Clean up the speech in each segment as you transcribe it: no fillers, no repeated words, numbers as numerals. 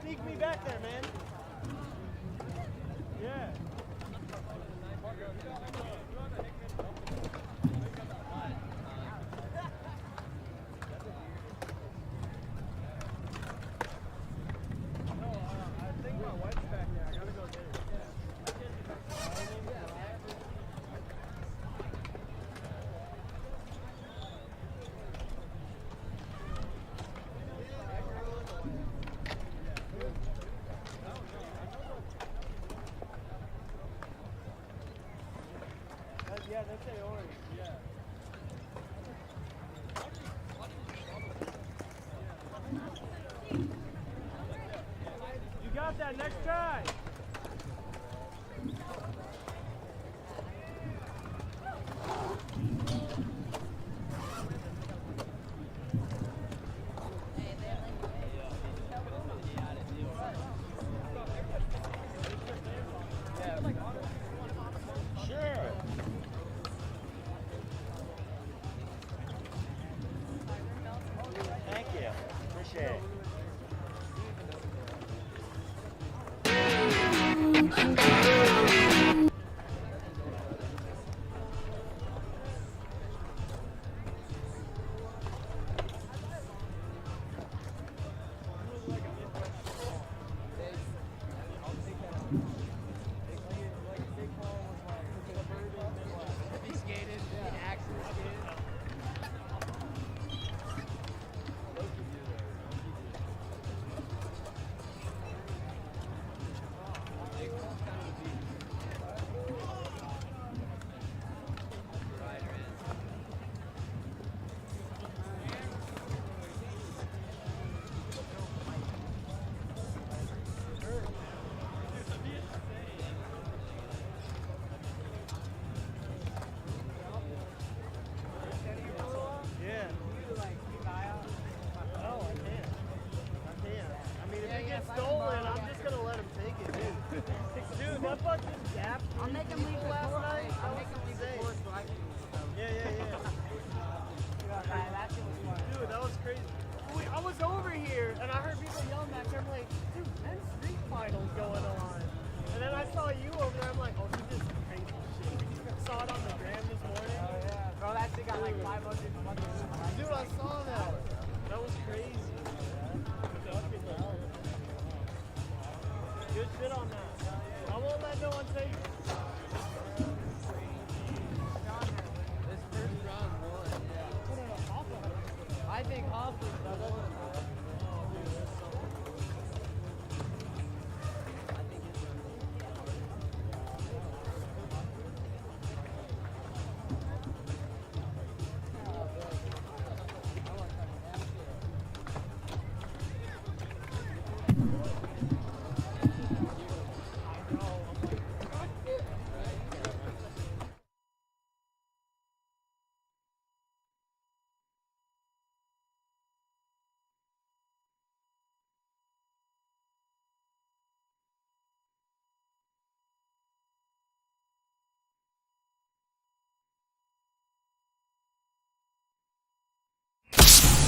Sneak me back there, man. Yeah. I think my wife's back there. I gotta go get her. Yeah, that's a orange, yeah. You got that, next try! Sure. Thank you. Appreciate it.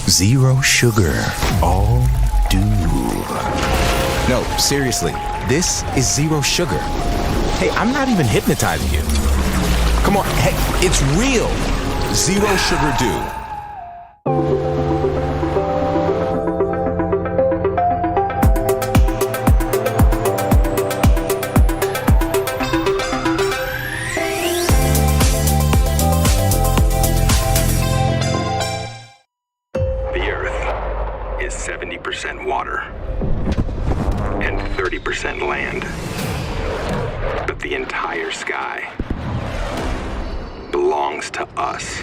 Zero sugar, all do. No, seriously, this is zero sugar. Hey, I'm not even hypnotizing you. Come on, hey, it's real. Zero sugar do. Is 70% water and 30% land. But the entire sky belongs to us.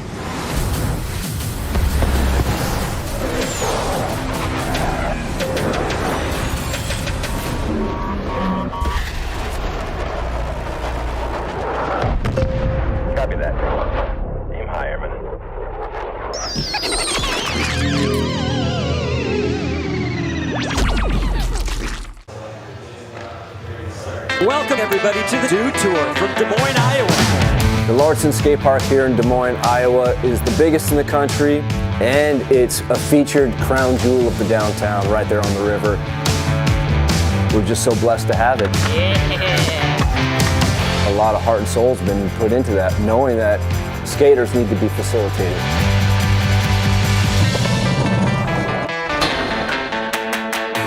Copy that. Aim high, Airman. Welcome everybody to the Do Tour from Des Moines, Iowa. The Lauridsen Skatepark here in Des Moines, Iowa is the biggest in the country, and it's a featured crown jewel of the downtown right there on the river. We're just so blessed to have it. Yeah. A lot of heart and soul's been put into that, knowing that skaters need to be facilitated.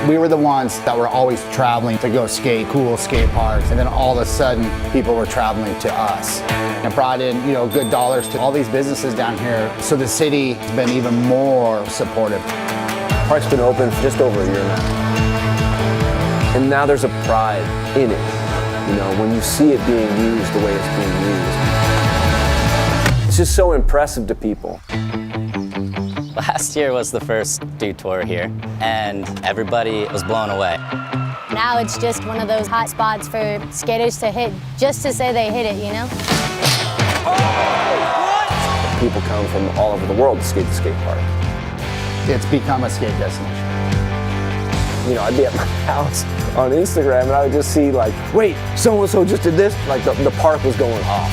We were the ones that were always traveling to go skate cool skate parks, and then all of a sudden people were traveling to us and brought in, you know, good dollars to all these businesses down here. So the city has been even more supportive. The park's been open for just over a year now. And now there's a pride in it, you know, when you see it being used the way it's being used. It's just so impressive to people. Last year was the first Do Tour here, and everybody was blown away. Now it's just one of those hot spots for skaters to hit, just to say they hit it, you know? Oh, people come from all over the world to skate the skate park. It's become a skate destination. You know, I'd be at my house on Instagram and I would just see like, wait, so-and-so just did this? Like the park was going off.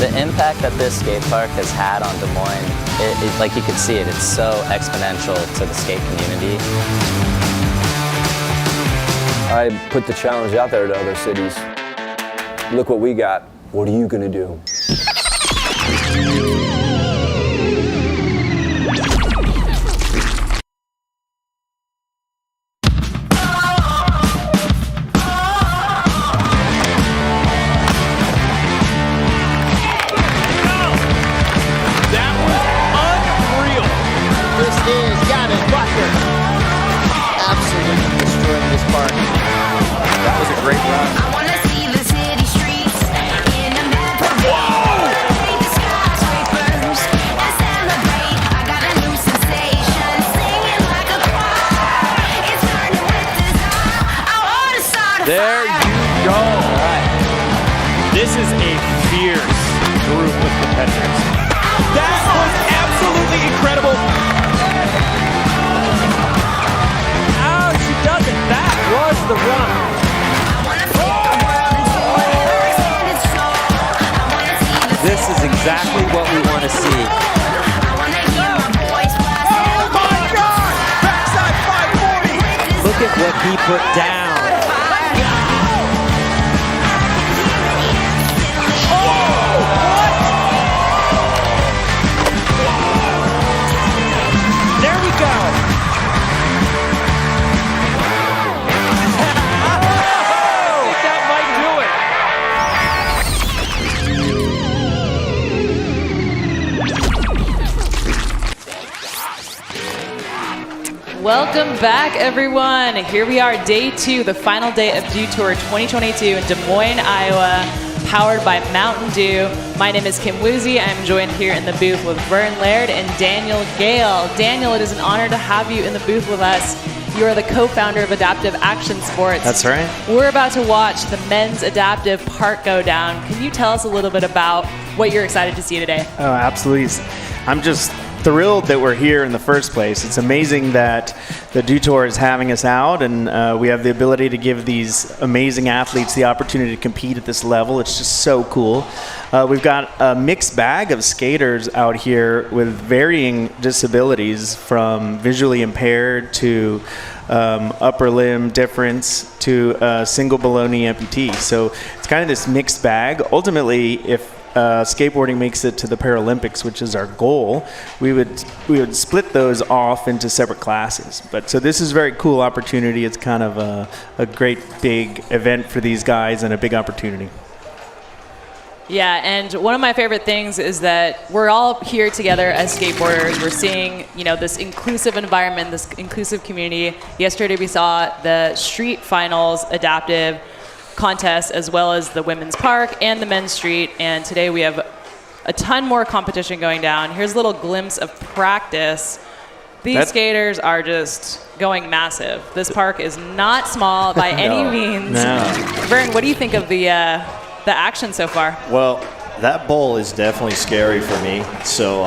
The impact that this skate park has had on Des Moines, like you could see it, it's so exponential to the skate community. I put the challenge out there to other cities. Look what we got. What are you gonna do? There you go. All right. This is a fierce group of competitors. That was absolutely incredible. Oh, she does it. That was the run. This is exactly what we want to see. Oh my God! Backside 540! Look at what he put down. Welcome back, everyone. Here we are, day 2, the final day of Dew Tour 2022 in Des Moines, Iowa, powered by Mountain Dew. My name is Kim Woozy. I'm joined here in the booth with Vern Laird and Daniel Gale. Daniel, it is an honor to have you in the booth with us. You are the co-founder of Adaptive Action Sports. That's right. We're about to watch the men's adaptive park go down. Can you tell us a little bit about what you're excited to see today? Oh, absolutely. I'm just thrilled that we're here in the first place. It's amazing that the Dew Tour is having us out, and we have the ability to give these amazing athletes the opportunity to compete at this level. It's just so cool. We've got a mixed bag of skaters out here with varying disabilities, from visually impaired to upper limb difference to single below-knee amputee. So it's kind of this mixed bag. Ultimately, if skateboarding makes it to the Paralympics, which is our goal, we would split those off into separate classes. But so this is a very cool opportunity. It's kind of a great big event for these guys and a big opportunity. Yeah, and one of my favorite things is that we're all here together as skateboarders. We're seeing, this inclusive environment, this inclusive community. Yesterday we saw the street finals adaptive contest, as well as the women's park and the men's street, and today we have a ton more competition going down. Here's a little glimpse of practice. These skaters are just going massive. This park is not small by any means. No. Vern, what do you think of the action so far? Well, that bowl is definitely scary for me, so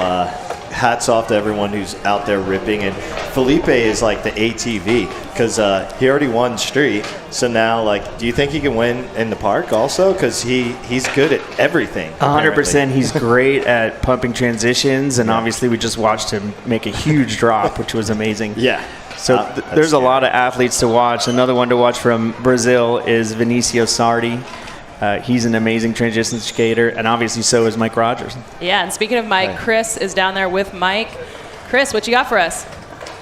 hats off to everyone who's out there ripping. And Felipe is like the ATV, because he already won street, so now do you think he can win in the park also? Because he's good at everything. 100%. He's great at pumping transitions, and obviously we just watched him make a huge drop, which was amazing. Yeah. So there's a lot of athletes to watch. Another one to watch from Brazil is Vinicio Sardi. He's an amazing transition skater, and obviously so is Mike Rogers. Yeah, and speaking of Mike, Chris is down there with Mike. Chris, what you got for us?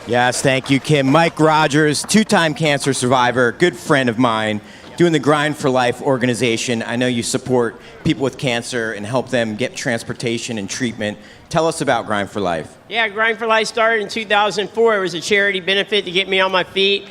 Yes, thank you, Kim. Mike Rogers, 2-time cancer survivor, good friend of mine, doing the Grind for Life organization. I know you support people with cancer and help them get transportation and treatment. Tell us about Grind for Life. Yeah, Grind for Life started in 2004. It was a charity benefit to get me on my feet.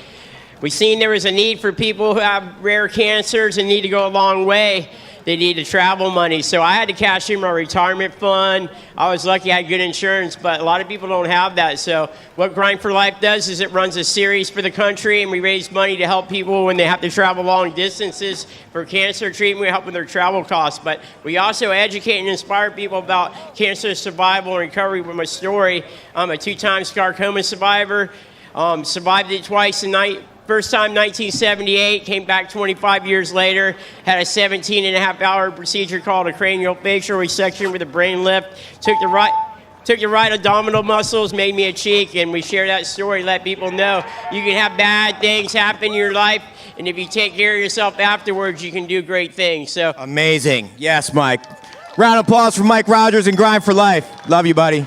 We seen there was a need for people who have rare cancers and need to go a long way. They need the travel money. So I had to cash in my retirement fund. I was lucky I had good insurance, but a lot of people don't have that. So what Grind for Life does is it runs a series for the country, and we raise money to help people when they have to travel long distances for cancer treatment. We help with their travel costs. But we also educate and inspire people about cancer survival and recovery with my story. I'm a 2-time sarcoma survivor. Survived it twice First time 1978, came back 25 years later, had a 17.5-hour procedure called a craniofacial resection with a brain lift. Took the right abdominal muscles, made me a cheek, and we share that story, let people know you can have bad things happen in your life, and if you take care of yourself afterwards, you can do great things. So amazing. Yes, Mike. Round of applause for Mike Rogers and Grind for Life. Love you, buddy.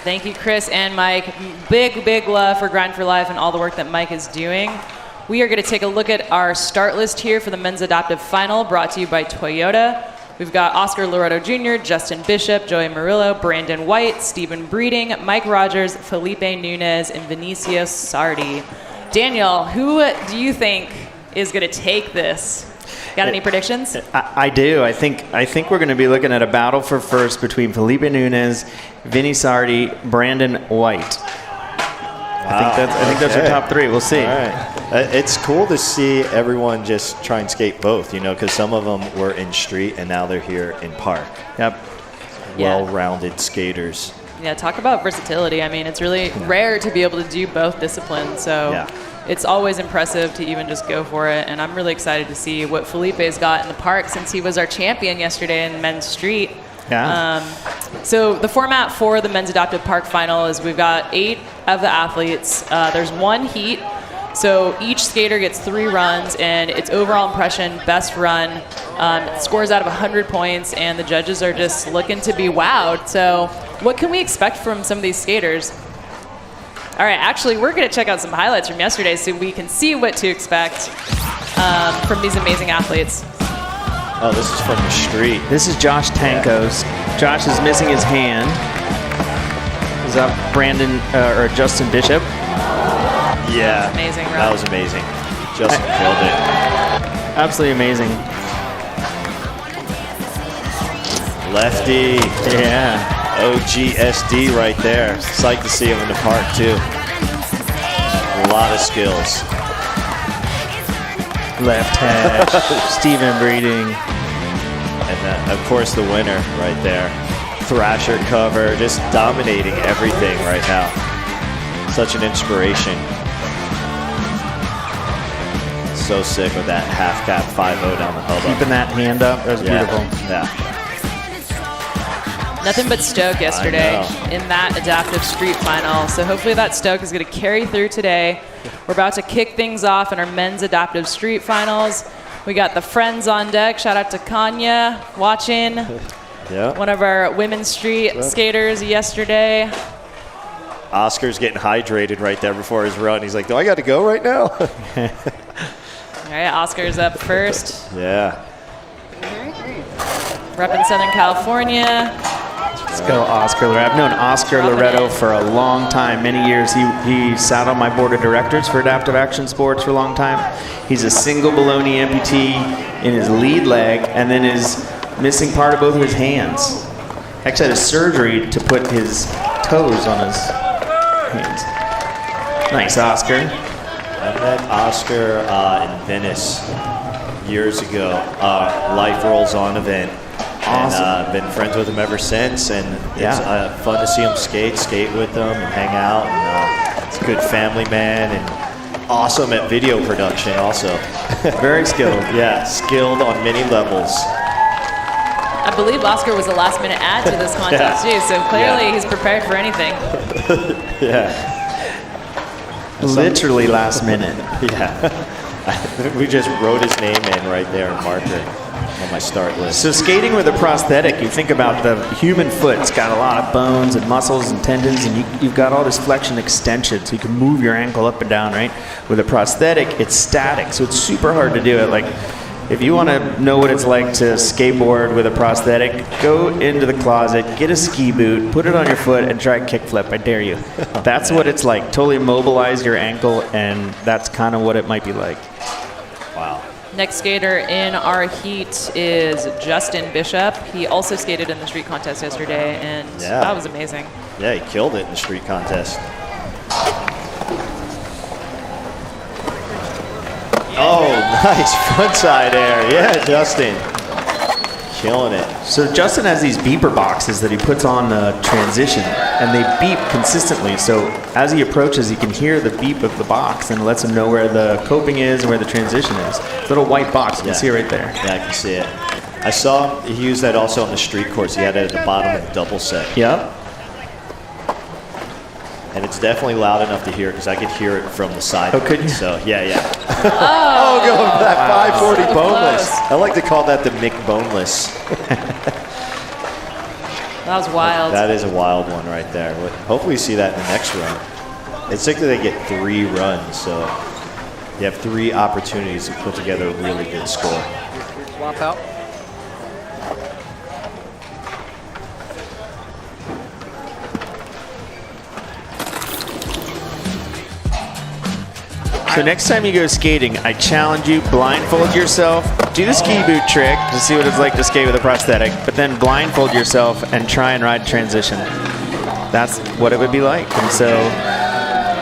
Thank you, Chris and Mike. Big love for Grind for Life and all the work that Mike is doing. We are going to take a look at our start list here for the men's adaptive final, brought to you by Toyota. We've got Oscar Loretto Jr., Justin Bishop, Joey Murillo, Brandon White, Stephen Breeding, Mike Rogers, Felipe Nunez, and Vinicio Sardi. Daniel, who do you think is going to take this? Got any predictions? I do. I think we're going to be looking at a battle for first between Felipe Nunez, Vinny Sardi, Brandon White. Wow. I think that's our top 3. We'll see. All right. It's cool to see everyone just try and skate both, because some of them were in street and now they're here in park. Yep. Well-rounded skaters. Yeah, talk about versatility. I mean, it's really rare to be able to do both disciplines, so it's always impressive to even just go for it, and I'm really excited to see what Felipe's got in the park, since he was our champion yesterday in men's street. Yeah. So the format for the men's adaptive park final is we've got 8 of the athletes. There's 1 heat, so each skater gets 3 runs, and it's overall impression, best run, scores out of 100 points, and the judges are just looking to be wowed. So what can we expect from some of these skaters? All right, actually, we're going to check out some highlights from yesterday so we can see what to expect from these amazing athletes. Oh, this is from the street. This is Josh Tankos. Josh is missing his hand. is that Brandon or Justin Bishop? Yeah, amazing, that was amazing. Justin killed it. Absolutely amazing. Lefty. Yeah. OGSD right there. Psyched to see him in the park too. A lot of skills. Left hash. Steven Breeding. And then, of course, the winner right there. Thrasher cover, just dominating everything right now. Such an inspiration. So sick with that half cap 5-0 down the hubba. Keeping that hand up, that was beautiful. Yeah. Nothing but stoke yesterday in that adaptive street final. So hopefully that stoke is going to carry through today. We're about to kick things off in our men's adaptive street finals. We got the friends on deck. Shout out to Kanya watching. Yeah. One of our women's street skaters yesterday. Oscar's getting hydrated right there before his run. He's like, do I got to go right now? All right, Oscar's up first. Yeah. Repping Southern California. Let's go, Oscar Loretto. I've known Oscar Loretto for a long time, many years. He sat on my board of directors for Adaptive Action Sports for a long time. He's a single below-knee amputee in his lead leg and then is missing part of both of his hands. Actually had a surgery to put his toes on his hands. Nice, Oscar. I met Oscar in Venice years ago. Life Rolls On event. Awesome. And been friends with him ever since, and it's fun to see him skate with them and hang out. And, he's a good family man and awesome at video production also. Very skilled. Yeah, skilled on many levels. I believe Oscar was a last-minute add to this contest too, so clearly he's prepared for anything. Yeah. Literally last minute. Yeah. We just wrote his name in right there in marker on my start list. So skating with a prosthetic, you think about the human foot. It's got a lot of bones and muscles and tendons, and you've got all this flexion extension, so you can move your ankle up and down, right? With a prosthetic, it's static, so it's super hard to do it. Like, if you want to know what it's like to skateboard with a prosthetic, go into the closet, get a ski boot, put it on your foot, and try a kickflip. I dare you. That's what it's like. Totally immobilize your ankle, and that's kind of what it might be like. Wow. Next skater in our heat is Justin Bishop. He also skated in the street contest yesterday, and that was amazing. Yeah, he killed it in the street contest. Oh, nice frontside air. Yeah, Justin. Killing it. So Justin has these beeper boxes that he puts on the transition, and they beep consistently. So as he approaches, he can hear the beep of the box, and it lets him know where the coping is and where the transition is. Little white box, you can see it right there. Yeah, I can see it. I saw he used that also on the street course. He had it at the bottom of the double set. Yep. And it's definitely loud enough to hear because I could hear it from the side. Oh, could you? So, yeah. Oh, going for that 540 boneless. I like to call that the Mick Boneless. That was wild. That is a wild one right there. Hopefully you see that in the next run. It's like that they get 3 runs, so you have 3 opportunities to put together a really good score. Swap out. So next time you go skating, I challenge you, blindfold yourself, do the ski boot trick to see what it's like to skate with a prosthetic, but then blindfold yourself and try and ride transition. That's what it would be like. And so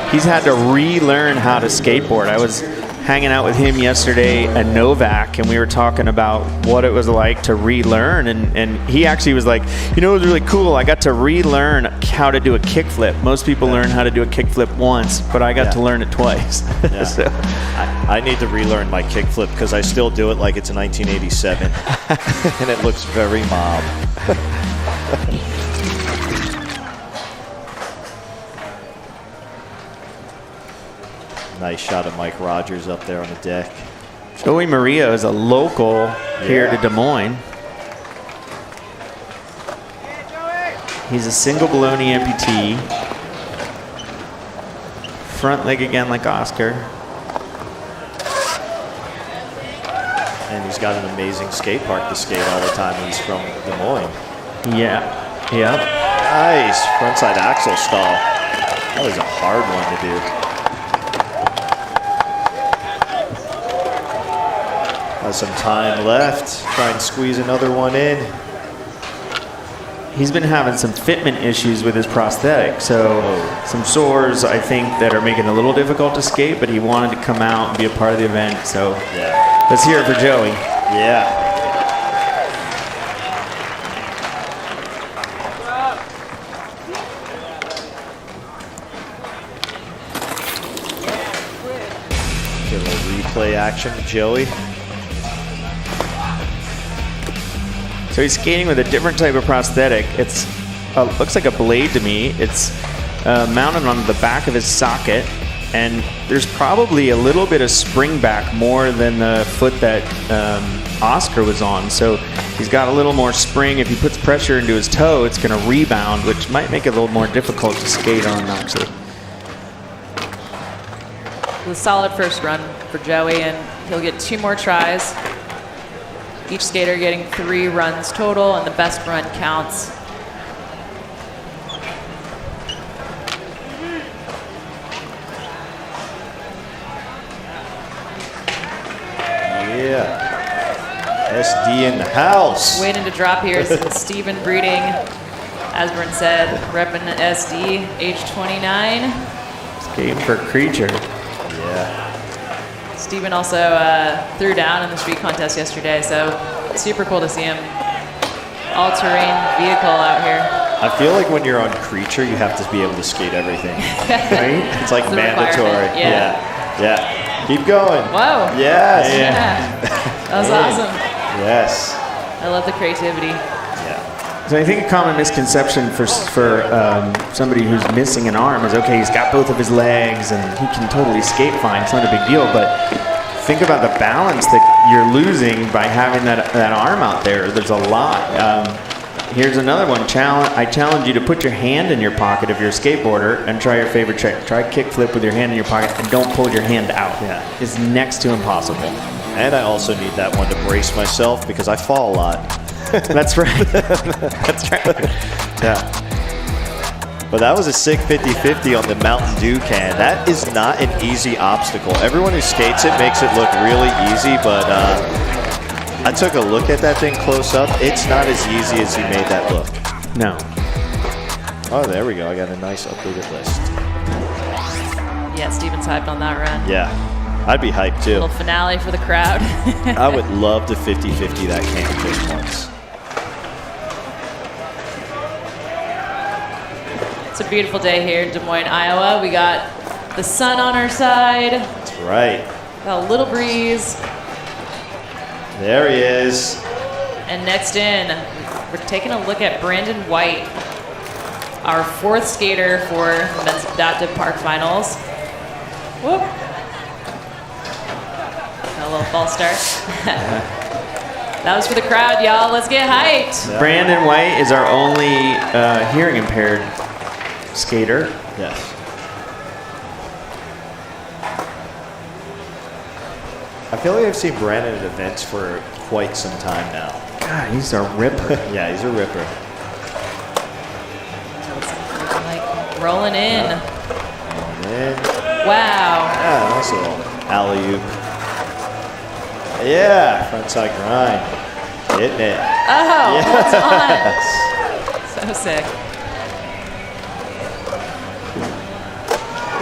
he's had to relearn how to skateboard. I was hanging out with him yesterday at Novak, and we were talking about what it was like to relearn, and he actually was like, you know, it was really cool. I got to relearn how to do a kickflip. Most people learn how to do a kickflip once, but I got to learn it twice. Yeah. So. I need to relearn my kickflip because I still do it like it's 1987, and it looks very mob. Nice shot of Mike Rogers up there on the deck. Joey Maria is a local here to Des Moines. He's a single below-knee amputee. Front leg again like Oscar. And he's got an amazing skate park to skate all the time. He's from Des Moines. Yeah. Nice. Frontside axle stall. That was a hard one to do. Has some time left. Try and squeeze another one in. He's been having some fitment issues with his prosthetic, so some sores, I think, that are making it a little difficult to skate, but he wanted to come out and be a part of the event, so let's hear it for Joey. Yeah. Get a little replay action, Joey. So he's skating with a different type of prosthetic. It's looks like a blade to me. It's mounted on the back of his socket, and there's probably a little bit of spring back more than the foot that Oscar was on. So he's got a little more spring. If he puts pressure into his toe, it's going to rebound, which might make it a little more difficult to skate on, actually. A solid first run for Joey, and he'll get 2 more tries. Each skater getting 3 runs total, and the best run counts. Yeah. SD in the house. Waiting to drop here is Stephen Breeding, as Brent said, repping SD, age 29. Skating for Creature. Yeah. Stephen also threw down in the street contest yesterday, so super cool to see him. All-terrain vehicle out here. I feel like when you're on Creature, you have to be able to skate everything, right? It's like It's a mandatory. requirement, Yeah. Keep going. Whoa. Yes. Yeah. That was awesome. Yes. I love the creativity. So I think a common misconception for somebody who's missing an arm is, okay, he's got both of his legs and he can totally skate fine. It's not a big deal, but think about the balance that you're losing by having that arm out there. There's a lot. Here's another one. I challenge you to put your hand in your pocket if you're a skateboarder and try your favorite trick. Try kickflip with your hand in your pocket and don't pull your hand out. Yeah. It's next to impossible. And I also need that one to brace myself because I fall a lot. That's right. That's right. Yeah. But that was a sick 50-50 on the Mountain Dew can. That is not an easy obstacle. Everyone who skates it makes it look really easy, but I took a look at that thing close up. It's not as easy as he made that look. No. Oh, there we go. I got a nice updated list. Yeah, Steven's hyped on that run. Yeah. I'd be hyped too. Little finale for the crowd. I would love to 50-50 that can just once. It's a beautiful day here in Des Moines, Iowa. We got the sun on our side. That's right. Got a little breeze. There he is. And next in, we're taking a look at Brandon White, our 4th skater for the Men's Adaptive Park Finals. Whoop. Got a little false start. That was for the crowd, y'all. Let's get hyped. Brandon White is our only hearing impaired skater. Yes. I feel like I've seen Brandon at events for quite some time now. God, he's a ripper. Yeah, he's a ripper. Like rolling in. Rolling in. Wow. Yeah, nice little alley-oop. Yeah, frontside grind. Hitting it. Oh, yes. hold on. So sick.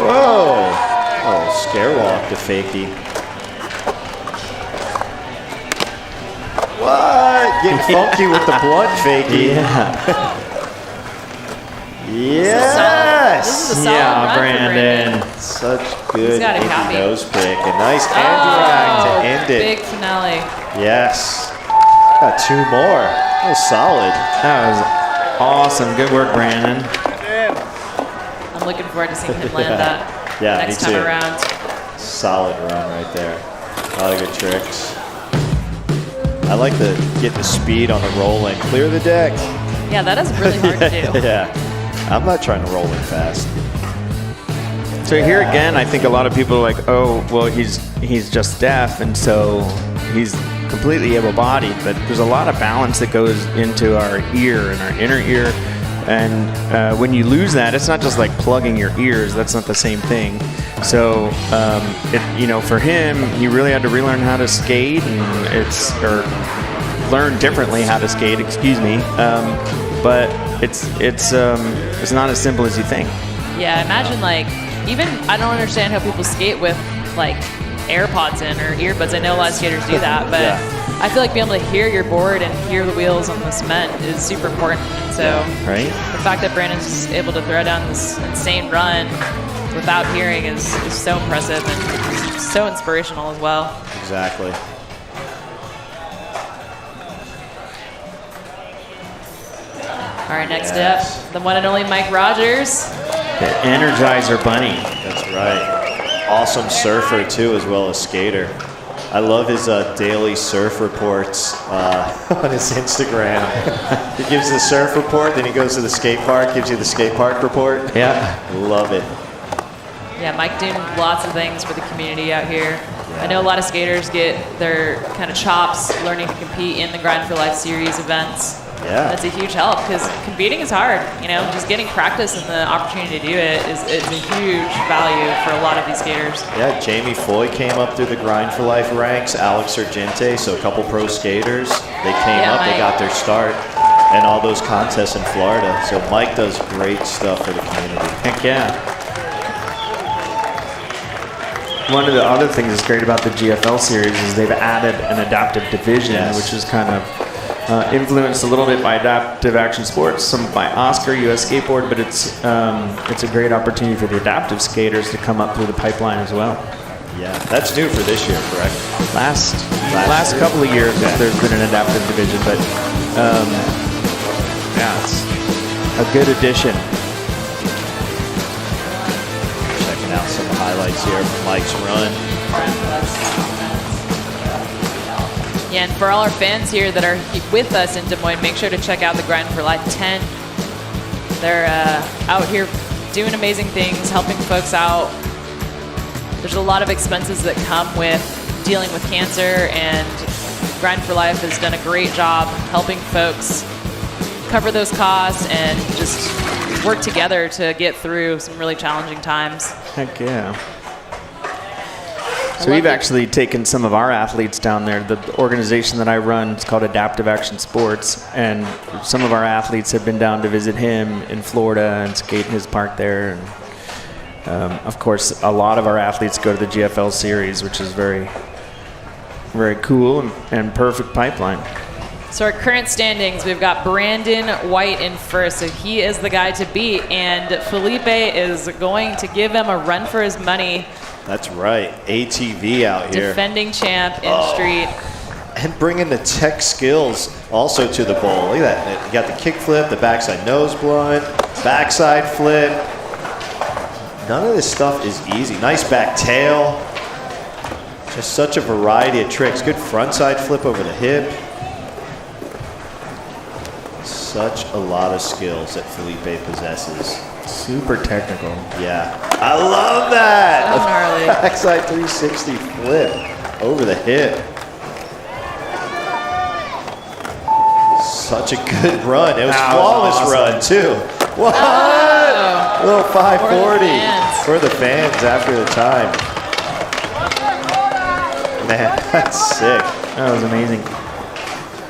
Whoa. Oh, scare walk to fakie. What? Getting funky with the blunt fakie. Yes. This is a solid run for Brandon. Such good got a copy. nose pick. A nice hand drag to end it. Big finale. Yes. Got 2 more. That was solid. That was awesome. Good work, Brandon. I'm looking forward to seeing him land that next me time too. around. Solid run right there. A lot of good tricks. I like to get the speed on the roll and clear the deck. Yeah, that is really hard to do. Yeah. I'm not trying to roll in fast. So here again, I think a lot of people are like, oh, well, he's just deaf, and so he's completely able-bodied. But there's a lot of balance that goes into our ear and our inner ear. And when you lose that, it's not just like plugging your ears. That's not the same thing. So, for him, he really had to relearn how to skate, or learn differently how to skate. Excuse me. But it's not as simple as you think. Yeah, imagine even I don't understand how people skate with AirPods in or earbuds. I know a lot of skaters do that, but I feel like being able to hear your board and hear the wheels on the cement is super important. So the fact that Brandon's able to throw down this insane run without hearing is so impressive and so inspirational as well. Exactly. All right, next up, the one and only Mike Rogers. The Energizer Bunny. That's right. Awesome surfer, too, as well as skater. I love his daily surf reports on his Instagram. He gives the surf report, then he goes to the skate park, gives you the skate park report. Yeah. Love it. Yeah, Mike doing lots of things for the community out here. I know a lot of skaters get their kind of chops learning to compete in the Grind for Life series events. Yeah. That's a huge help because competing is hard. Just getting practice and the opportunity to do it is a huge value for a lot of these skaters. Yeah, Jamie Foy came up through the Grind for Life ranks, Alex Sargente, so a couple pro skaters. They came up, they got their start, and all those contests in Florida. So Mike does great stuff for the community. Heck yeah. One of the other things that's great about the GFL series is they've added an adaptive division, which is kind of influenced a little bit by Adaptive Action Sports, some by Oscar, US Skateboard, but it's a great opportunity for the adaptive skaters to come up through the pipeline as well. Yeah, that's new for this year, correct? Last couple of years, there's been an adaptive division, but it's a good addition. Checking out some highlights here from Mike's run. Yeah, and for all our fans here that are with us in Des Moines, make sure to check out the Grind for Life tent. They're out here doing amazing things, helping folks out. There's a lot of expenses that come with dealing with cancer, and Grind for Life has done a great job helping folks cover those costs and just work together to get through some really challenging times. Heck yeah. So we've actually taken some of our athletes down there. The organization that I run is called Adaptive Action Sports, and some of our athletes have been down to visit him in Florida and skate in his park there. And of course, a lot of our athletes go to the GFL series, which is very, very cool and perfect pipeline. So our current standings, we've got Brandon White in first, so he is the guy to beat, and Felipe is going to give him a run for his money. That's right, ATV out here. Defending champ in street. And bringing the tech skills also to the bowl. Look at that, you got the kick flip, the backside nose blunt, backside flip. None of this stuff is easy. Nice back tail. Just such a variety of tricks. Good frontside flip over the hip. Such a lot of skills that Felipe possesses. Super technical. Yeah. I love that. So gnarly. Backside 360 flip over the hip. Such a good run. It was a flawless run, too. What? Oh. Little 540 for the fans after the time. Man, that's sick. That was amazing.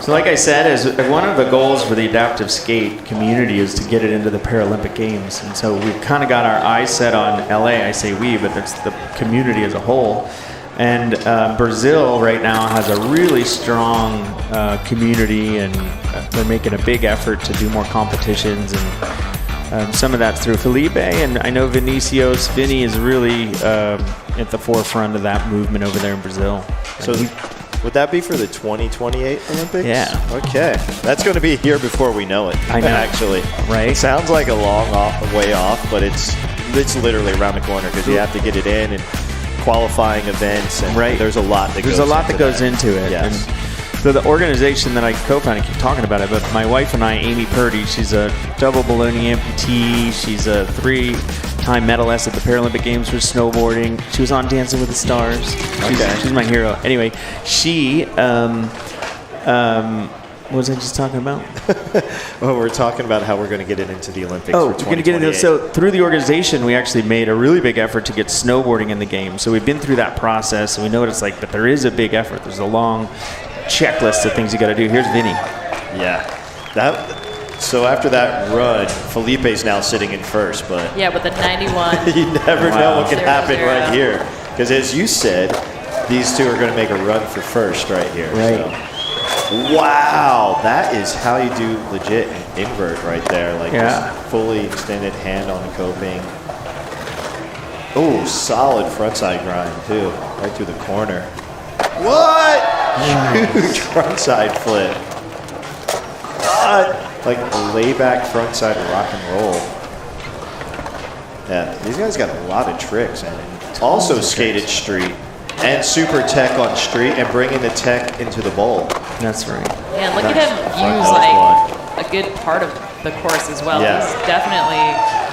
So like I said, as one of the goals for the adaptive skate community is to get it into the Paralympic Games. And so we've kind of got our eyes set on LA. I say we, but it's the community as a whole. And Brazil right now has a really strong community, and they're making a big effort to do more competitions. And some of that's through Felipe, and I know Vinny is really at the forefront of that movement over there in Brazil. So would that be for the 2028 Olympics? Yeah. Okay. That's going to be here before we know it. I know. Actually. Right. It sounds like a long way off, but it's literally around the corner because you have to get it in and qualifying events. And there's a lot that goes into it. Yes. And so the organization that I co-founded, I keep talking about it, but my wife and I, Amy Purdy, she's a double baloney amputee. She's a 3-time medalist at the Paralympic Games for snowboarding. She was on Dancing with the Stars. She's my hero. Anyway, she What was I just talking about? Well, we're talking about how we're going to get it into the Olympics Oh, for we're going to get into 2028. So through the organization, we actually made a really big effort to get snowboarding in the game. So we've been through that process, and we know what it's like. But there is a big effort. There's a long checklist of things you got to do. Here's Vinny. Yeah. So after that run, Felipe's now sitting in first, but Yeah, with the 91. you never know what can 0-0. happen right here. Because as you said, these two are going to make a run for first right here. Right. So. Wow, that is how you do legit invert right there. Like just fully extended hand on the coping. Oh, solid frontside grind too, right through the corner. What? Huge frontside flip. Like a layback frontside rock and roll. Yeah, these guys got a lot of tricks and also skated street and super tech on street and bringing the tech into the bowl. That's right. Yeah, and look at him use like a good part of the course as well. Yeah. He's definitely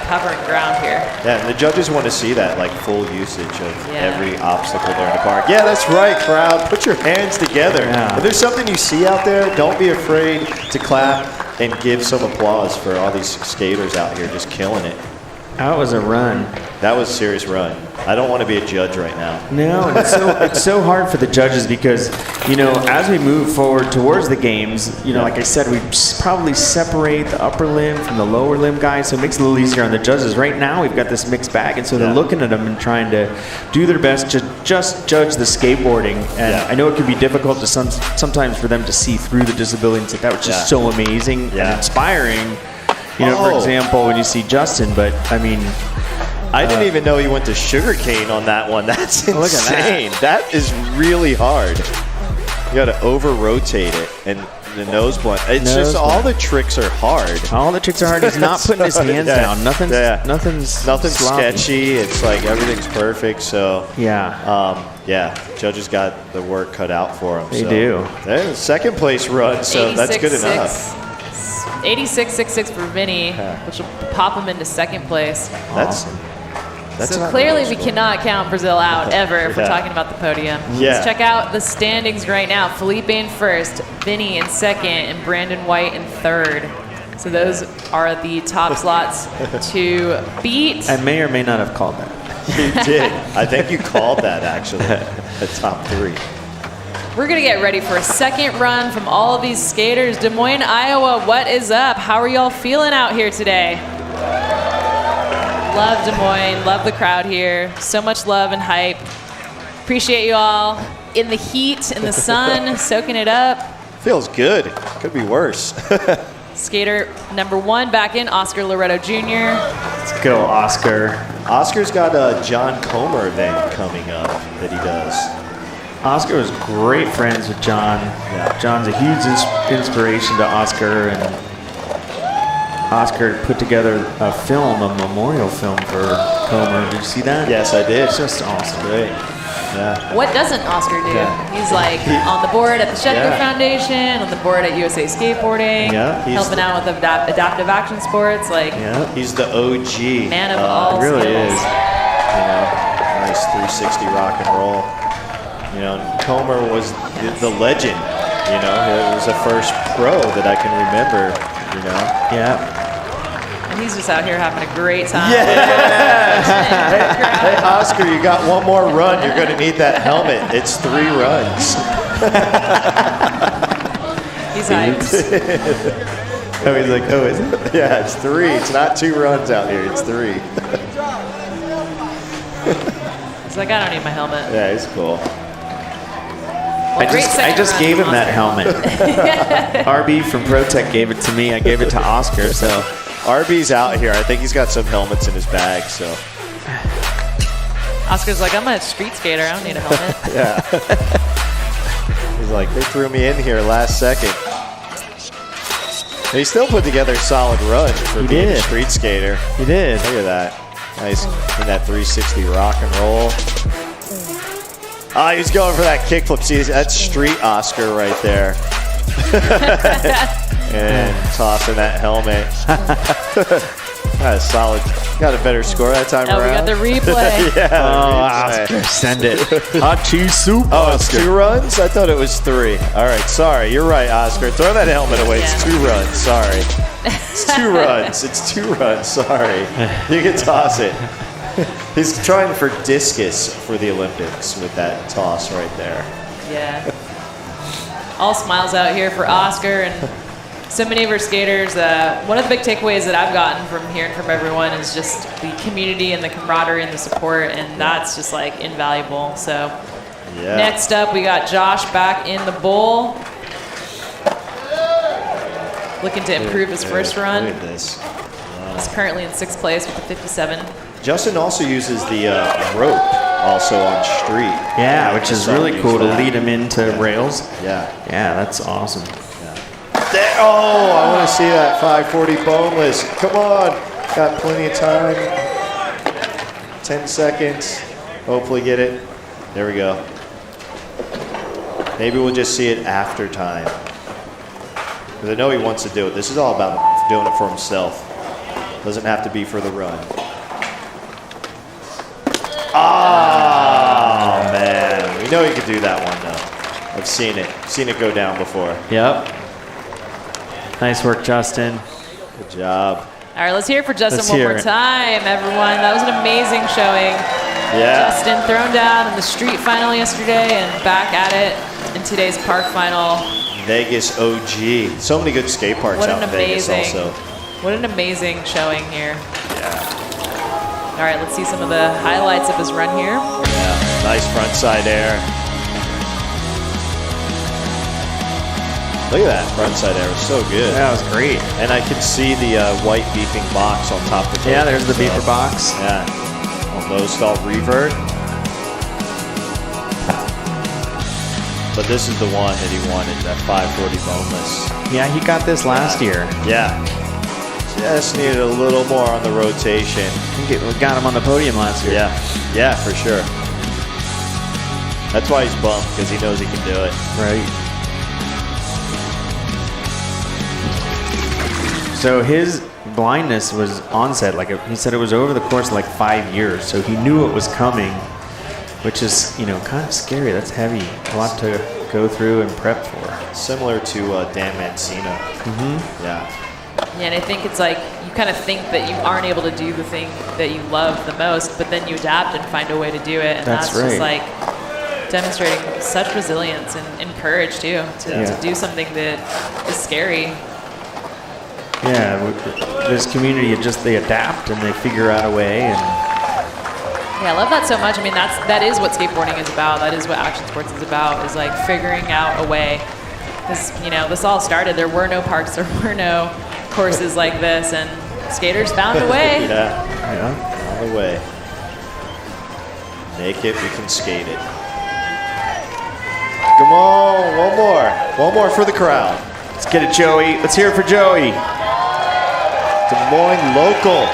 covering ground here. Yeah, and the judges want to see that, like full usage of every obstacle there in the park. Yeah, that's right, crowd. Put your hands together. Yeah. If there's something you see out there, don't be afraid to clap and give some applause for all these skaters out here just killing it. That was a run. That was a serious run. I don't want to be a judge right now. No, and it's so hard for the judges because, you know, as we move forward towards the games, you know, like I said, we probably separate the upper limb from the lower limb guys, so it makes it a little easier on the judges. Right now, we've got this mixed bag, and so they're looking at them and trying to do their best to just judge the skateboarding. And I know it can be difficult to sometimes for them to see through the disability and say that was just so amazing and inspiring. You know, for example, when you see Justin, but I mean, I didn't even know he went to sugarcane on that one. That's insane. Look at that is really hard. You got to over-rotate it and the nose blunt. It's just all the tricks are hard. All the tricks are hard. He's not putting his hands down. Nothing's sloppy. sketchy. It's like everything's perfect. So yeah, judges got the work cut out for them. They do. They're second place run, so that's good enough. 86.66 for Vinny, which will pop him into second place. That's so clearly we cannot count Brazil out ever if we're talking about the podium. Yeah. Let's check out the standings right now. Felipe in first, Vinny in second, and Brandon White in third. So those are the top slots to beat. I may or may not have called that. You did. I think you called that, actually, the top three. We're going to get ready for a second run from all of these skaters. Des Moines, Iowa, what is up? How are y'all feeling out here today? Love Des Moines, love the crowd here. So much love and hype. Appreciate you all in the heat, in the sun, soaking it up. Feels good. Could be worse. Skater number one back in, Oscar Loretto Jr. Let's go, Oscar. Oscar's got a John Comer event coming up that he does. Oscar was great friends with John. John's a huge inspiration to Oscar, and Oscar put together a film, a memorial film for Comer. Did you see that? Yes, I did. It's just awesome. Great. Yeah. What doesn't Oscar do? He's like on the board at the Shetler Foundation, on the board at USA Skateboarding, helping out with adaptive action sports. Like, he's the OG. Man of all He really skills. is. You know, nice 360 rock and roll. You know, Comer was the legend. You know, it was the first pro that I can remember. You know. Yeah. And he's just out here having a great time. Hey, Oscar, you got one more run. You're going to need that helmet. It's 3 runs. He's hyped. Oh, he's like, oh, is it? Yeah, it's 3. It's not 2 runs out here. It's 3. He's like, I don't need my helmet. Yeah, he's cool. I just gave him that helmet. RB from ProTech gave it to me. I gave it to Oscar. So RB's out here. I think he's got some helmets in his bag. So Oscar's like, I'm a street skater. I don't need a helmet. He's like, they threw me in here last second. He still put together a solid run for being a street skater. He did. Look at that. Nice in that 360 rock and roll. He's going for that kickflip. See, that's street Oscar right there. And tossing that helmet. Got a solid, got a better score that time Oh, around. we got the replay. Yeah. Oscar, send it. Hot cheese soup. Oh, it's 2 runs? I thought it was 3. All right, sorry. You're right, Oscar. Throw that helmet away. It's 2 runs. Sorry. It's 2 runs. It's 2 runs. Sorry. You can toss it. He's trying for discus for the Olympics with that toss right there. Yeah. All smiles out here for Oscar and so many of our skaters. One of the big takeaways that I've gotten from hearing from everyone is just the community and the camaraderie and the support, and that's just like invaluable. So next up, we got Josh back in the bowl, looking to improve his first run. Look at this. Wow. He's currently in 6th place with the 57. Justin also uses the rope also on street. Yeah, which is really cool to lead him into rails. Yeah. Yeah, that's awesome. Oh, I want to see that 540 boneless. Come on. Got plenty of time. 10 seconds. Hopefully get it. There we go. Maybe we'll just see it after time. Because I know he wants to do it. This is all about doing it for himself. Doesn't have to be for the run. Oh, man. We know he could do that one, though. I've seen it. Seen it go down before. Yep. Nice work, Justin. Good job. All right, let's hear it for Justin one more time, everyone. That was an amazing showing. Yeah. Justin thrown down in the street final yesterday and back at it in today's park final. Vegas OG. So many good skate parks out in Vegas also. What an amazing showing here. Yeah. All right, let's see some of the highlights of his run here. Yeah, nice front side air. Look at that front side air, it was so good. That was great. And I could see the white beeping box on top of the Yeah, there's the beeper box. Yeah, on low stall revert. But this is the one that he wanted, that 540 boneless. Yeah, he got this last year. Yeah. Just needed a little more on the rotation. We got him on the podium last year. Yeah, yeah, for sure. That's why he's bummed, because he knows he can do it. Right. So his blindness was onset, he said it was over the course of like 5 years. So he knew it was coming, which is, kind of scary. That's heavy. A lot to go through and prep for. Similar to Dan Mancino. Mm-hmm. Yeah. Yeah, and I think it's like you kind of think that you aren't able to do the thing that you love the most, but then you adapt and find a way to do it. And that's right. just like demonstrating such resilience and courage too, to do something that is scary. Yeah, this community, they adapt and they figure out a way. And yeah, I love that so much. I mean, that is what skateboarding is about. That is what action sports is about, is like figuring out a way. Because, this all started, there were no parks, there were no courses like this, and skaters found a way. Yeah, found a way. Make it, we can skate it. Come on, one more. One more for the crowd. Let's get it, Joey. Let's hear it for Joey. Des Moines local.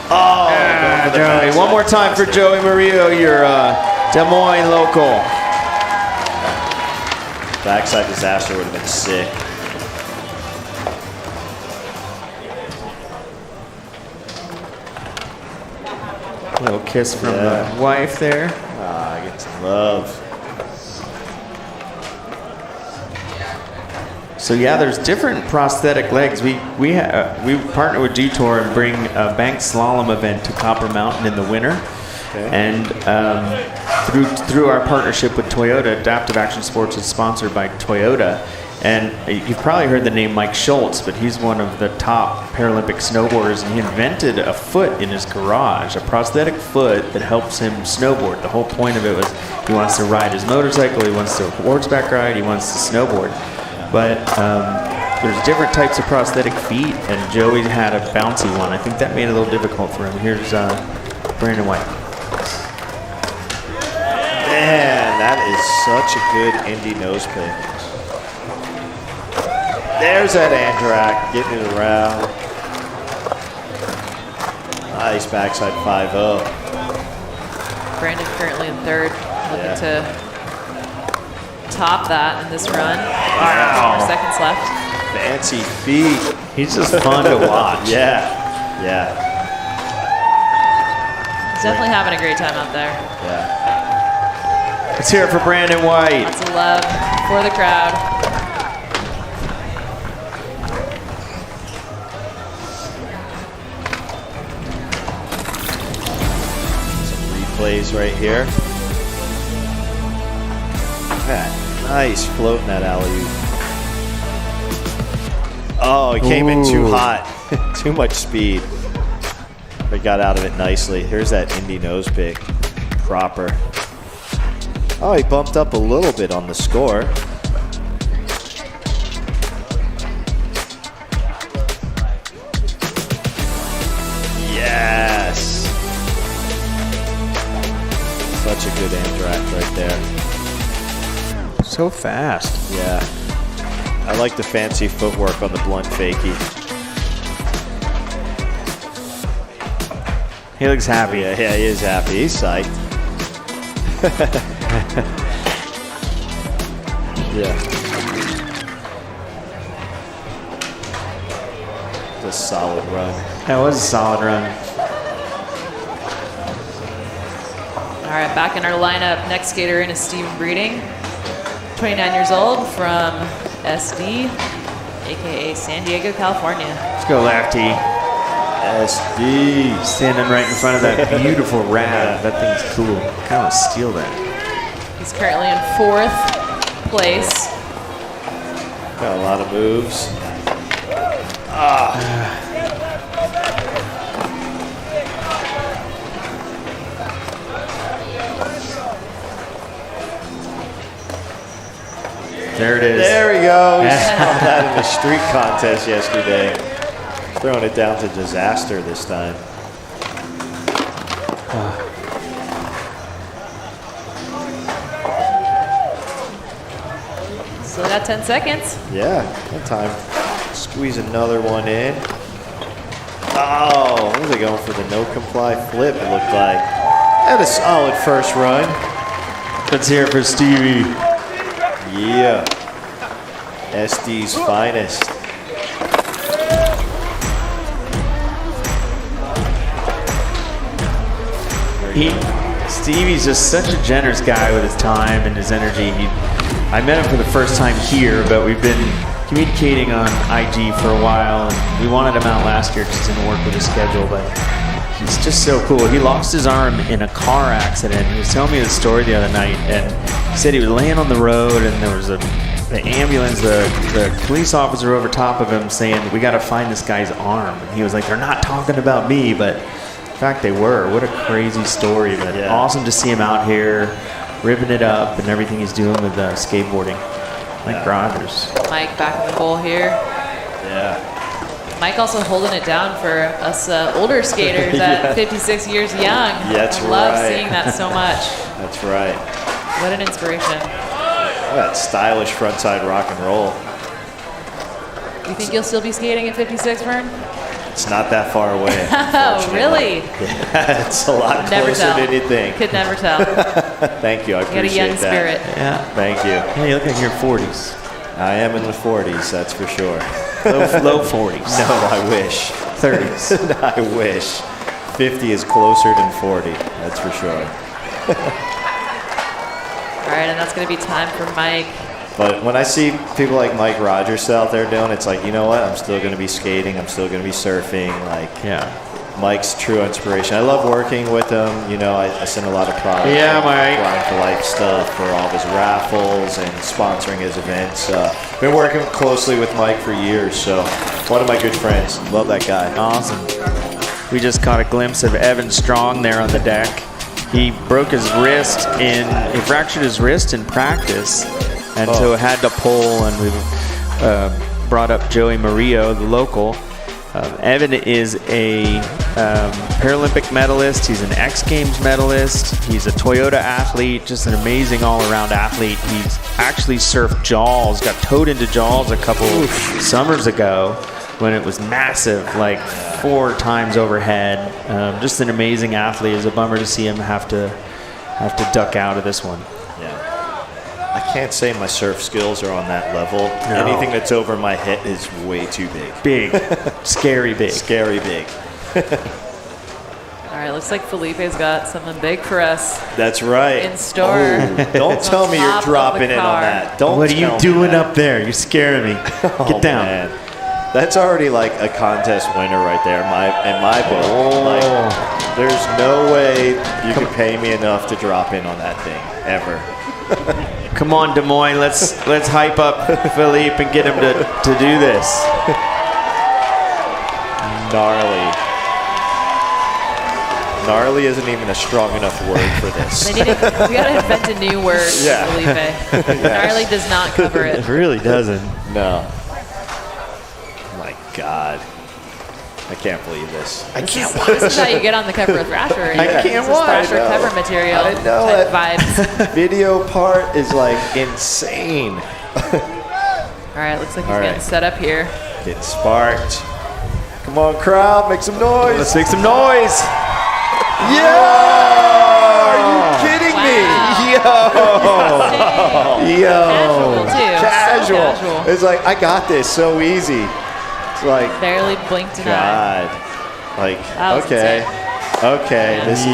Oh, yeah, Joey. One more time for Joey Murillo, your Des Moines local. Backside disaster would have been sick. A little kiss from the wife there. Ah, get some love. So yeah, there's different prosthetic legs. We partner with Detour and bring a bank slalom event to Copper Mountain in the winter. Okay. And through our partnership with Toyota, Adaptive Action Sports is sponsored by Toyota. And you've probably heard the name Mike Schultz, but he's one of the top Paralympic snowboarders, and he invented a foot in his garage, a prosthetic foot that helps him snowboard. The whole point of it was he wants to ride his motorcycle, he wants to horseback ride, he wants to snowboard. But there's different types of prosthetic feet, and Joey had a bouncy one. I think that made it a little difficult for him. Here's Brandon White. Man, that is such a good indie nose pick. There's that Andrak, getting it around. Nice backside 5-0. Brandon currently in third, looking top that in this run. Wow. 4 seconds left. Fancy feet. He's just fun to watch. Yeah, yeah, He's definitely having a great time out there. yeah. Let's hear it for Brandon White. Lots of love for the crowd. Replays right here. Yeah, nice floating that alley-oop. Oh, he came in too hot. Too much speed. But got out of it nicely. Here's that Indy nose pick. Proper. Oh, he bumped up a little bit on the score. Yes. Such a good Amtrak right there. So fast. Yeah. I like the fancy footwork on the blunt fakie. He looks happy. Yeah, he is happy. He's psyched. Yeah. It's a solid run. That was a solid run. All right, back in our lineup, next skater in is Steven Breeding, 29 years old from SD, aka San Diego, California. Let's go, Lefty. SD. Standing right in front of that beautiful rad. That thing's cool. Kind of steal that. He's currently in 4th place. Got a lot of moves. There it is. There we go. We saw that in the street contest yesterday. Throwing it down to disaster this time. Still got 10 seconds. Yeah, that time. Squeeze another one in. Oh, what was they going for the no comply flip, it looked like. Had a solid first run. Let's hear it for Stevie. Yeah. SD's finest. Stevie's just such a generous guy with his time and his energy. I met him for the first time here, but we've been communicating on IG for a while, and we wanted him out last year because it didn't work with his schedule, but he's just so cool. He lost his arm in a car accident. He was telling me the story the other night, and he said he was laying on the road, and there was the ambulance, the police officer over top of him saying, "We got to find this guy's arm." And he was like, "They're not talking about me," but in fact they were. What a crazy story, but awesome to see him out here ripping it up and everything he's doing with skateboarding. Mike Rogers. Mike back in the bowl here. Yeah. Mike also holding it down for us older skaters at 56 years young. Yeah, that's I love right. seeing that so much. That's right. What an inspiration. That stylish frontside rock and roll. You think you'll still be skating at 56, Vern? It's not that far away. Oh, really? Yeah, it's a lot Never closer tell. than you think. Could never tell. Thank you, I You got a appreciate young that. spirit. Yeah. Thank you. Yeah, you look like you're 40s. I am in the 40s, that's for sure. Low 40s. No, I wish. 30s. I wish. 50 is closer than 40, that's for sure. All right, and that's going to be time for Mike. But when I see people like Mike Rogers out there doing it, it's like, you know what? I'm still going to be skating. I'm still going to be surfing. Like, yeah. Mike's true inspiration. I love working with him. You know, I send a lot of product. Yeah, Mike. Grind for Life stuff for all of his raffles and sponsoring his events. Been working closely with Mike for years, so one of my good friends. Love that guy. Awesome. We just caught a glimpse of Evan Strong there on the deck. He broke his wrist he fractured his wrist in practice, and so had to pull, and we brought up Joey Murillo, the local. Evan is a Paralympic medalist. He's an X Games medalist. He's a Toyota athlete, just an amazing all-around athlete. He's actually surfed Jaws, got towed into Jaws a couple summers ago when it was massive, like 4 times overhead. Just an amazing athlete. It's a bummer to see him have to duck out of this one. Yeah. I can't say my surf skills are on that level. No. Anything that's over my head is way too big. Big. Scary big. Scary big. All right, looks like Felipe's got something big for us. That's right. In store. Don't tell me you're Top of dropping the in on car. that. Don't What are you tell me doing that. up there? You're scaring me. Get down. Man. That's already like a contest winner right there in my book. Like, there's no way you can pay me enough to drop in on that thing, ever. Come on, Des Moines. Let's hype up Felipe and get him to do this. Gnarly. Gnarly isn't even a strong enough word for this. We gotta invent a new word, Yeah. Felipe. Gnarly does not cover it. It really doesn't. No. My God. I can't believe this. I can't This is how you get on the cover of Thrasher. I can't This is watch. Thrasher I know. cover material. I know type it. vibes. Video part is like insane. All right, looks like he's All right. getting set up here. Get sparked. Come on, crowd, make some noise. Let's make some noise. Are you kidding me? Yo. Casual, too. So casual. It's like, I got this so easy. It's like, Barely blinked an eye. God. Like, That was okay. Okay, this is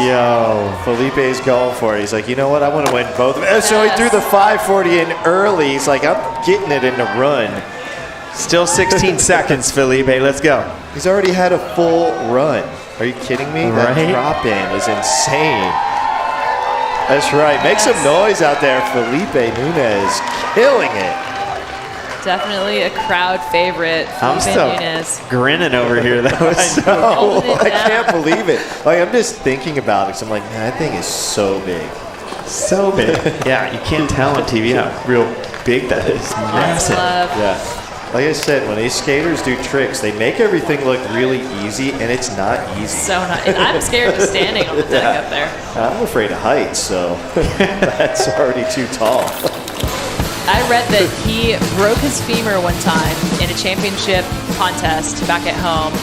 Felipe's going for it. He's like, you know what? I want to win both. And so he threw the 540 in early. He's like, I'm getting it in the run. Still 16 seconds, Felipe. Let's go. He's already had a full run. Are you kidding me? That Right? drop in is insane. That's right. Make some noise out there. Felipe Nunez killing it. Definitely a crowd favorite. I'm Felipe still Nunez. grinning over here. That was so. Holding it I down. can't believe it. Like, I'm just thinking about it. 'Cause I'm like, man, that thing is so big. So big. Yeah, you can't tell on TV how real big that is. Lots of Massive. love. Yeah. Like I said, when these skaters do tricks, they make everything look really easy, and it's not easy. So not. I'm scared just standing on the deck up there. I'm afraid of heights, so that's already too tall. I read that he broke his femur one time in a championship contest back at home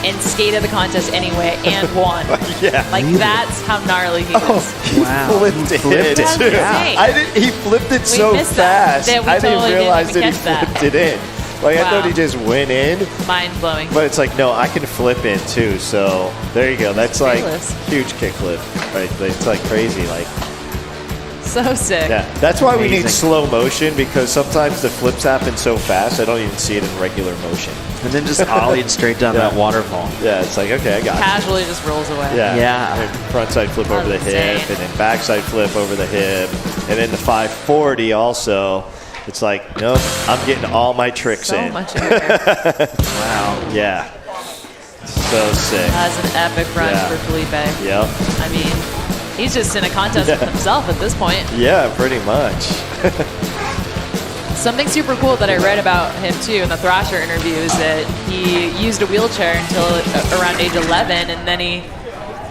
and skated the contest anyway and won. Yeah. Like, that's how gnarly he was. He flipped it. That's too. insane. He flipped it so missed that. fast. We I didn't totally realize didn't that even he catch that. flipped it in. Like, I Wow. thought he just went in. Mind blowing. But it's like, no, I can flip in too. So there you go. That's like Fearless. huge kickflip. Right? It's like crazy. Like, So sick. yeah. That's why we need Amazing. slow motion, because sometimes the flips happen so fast I don't even see it in regular motion. And then just ollied straight down that waterfall. Yeah, it's like, okay, I got it. Casually just rolls away. Yeah. Yeah. And frontside flip over the Insane. hip, and then backside flip over the hip, and then the 540 also. It's like, nope, I'm getting all my tricks So in. much air. Wow. Yeah. So sick. That's an epic run Yeah. for Felipe. Yep. I mean, he's just in a contest with himself at this point. Yeah, pretty much. Something super cool that I read about him too in the Thrasher interview is that he used a wheelchair until around age 11, and then he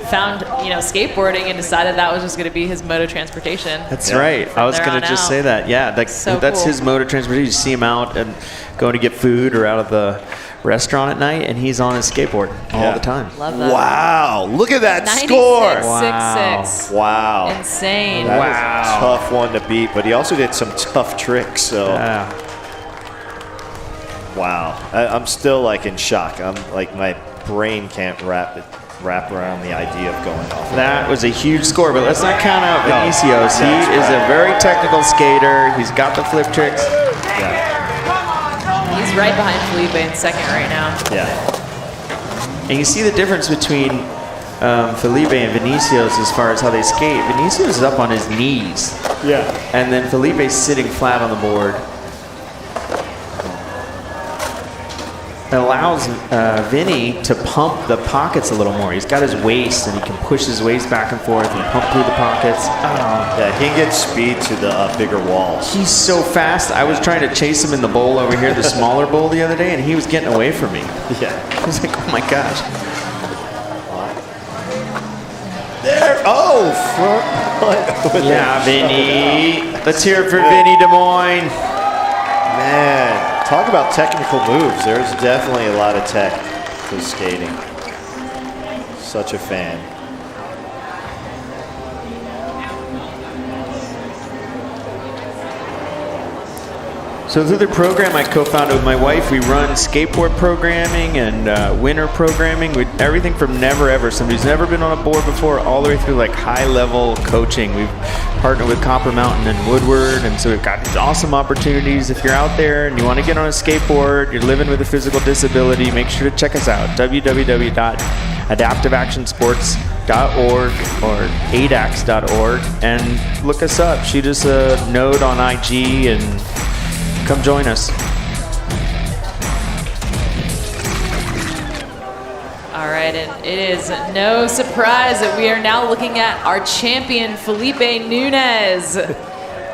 found, skateboarding and decided that was just going to be his mode of transportation. That's right. I was there going on to just out. say that. Yeah, that's So that's cool. his mode of transportation. You see him out and going to get food or out of the restaurant at night, and he's on his skateboard all the time. Love that. Wow. Look at that 96, score. 6'6". Wow. Insane. That was a tough one to beat, but he also did some tough tricks. So, wow. I'm still like in shock. I'm like, my brain can't wrap around the idea of going off. That was a huge score, but let's not count out No, Vinicius. He that's is right. a very technical skater. He's got the flip tricks. Yeah. He's right behind Felipe in second right now. Yeah. And you see the difference between Felipe and Vinicius as far as how they skate. Vinicius is up on his knees. Yeah. And then Felipe's sitting flat on the board. It allows Vinny to pump the pockets a little more. He's got his waist, and he can push his waist back and forth and pump through the pockets. Yeah, he can get speed to the bigger walls. He's so fast. I was trying to chase him in the bowl over here, the smaller bowl the other day, and he was getting away from me. Yeah. I was like, oh my gosh. There. Oh, front. Yeah, Vinny. Let's hear it for Vinny Des Moines. Man, talk about technical moves. There's definitely a lot of tech to skating. Such a fan. So through the program I co-founded with my wife, we run skateboard programming and winter programming. With everything from never ever, somebody who's never been on a board before, all the way through like high-level coaching. We've partnered with Copper Mountain and Woodward, and so we've got these awesome opportunities. If you're out there and you want to get on a skateboard, you're living with a physical disability, make sure to check us out, www.adaptiveactionsports.org or adax.org, and look us up. Shoot us a note on IG and come join us. All right, and it is no surprise that we are now looking at our champion, Felipe Nunez,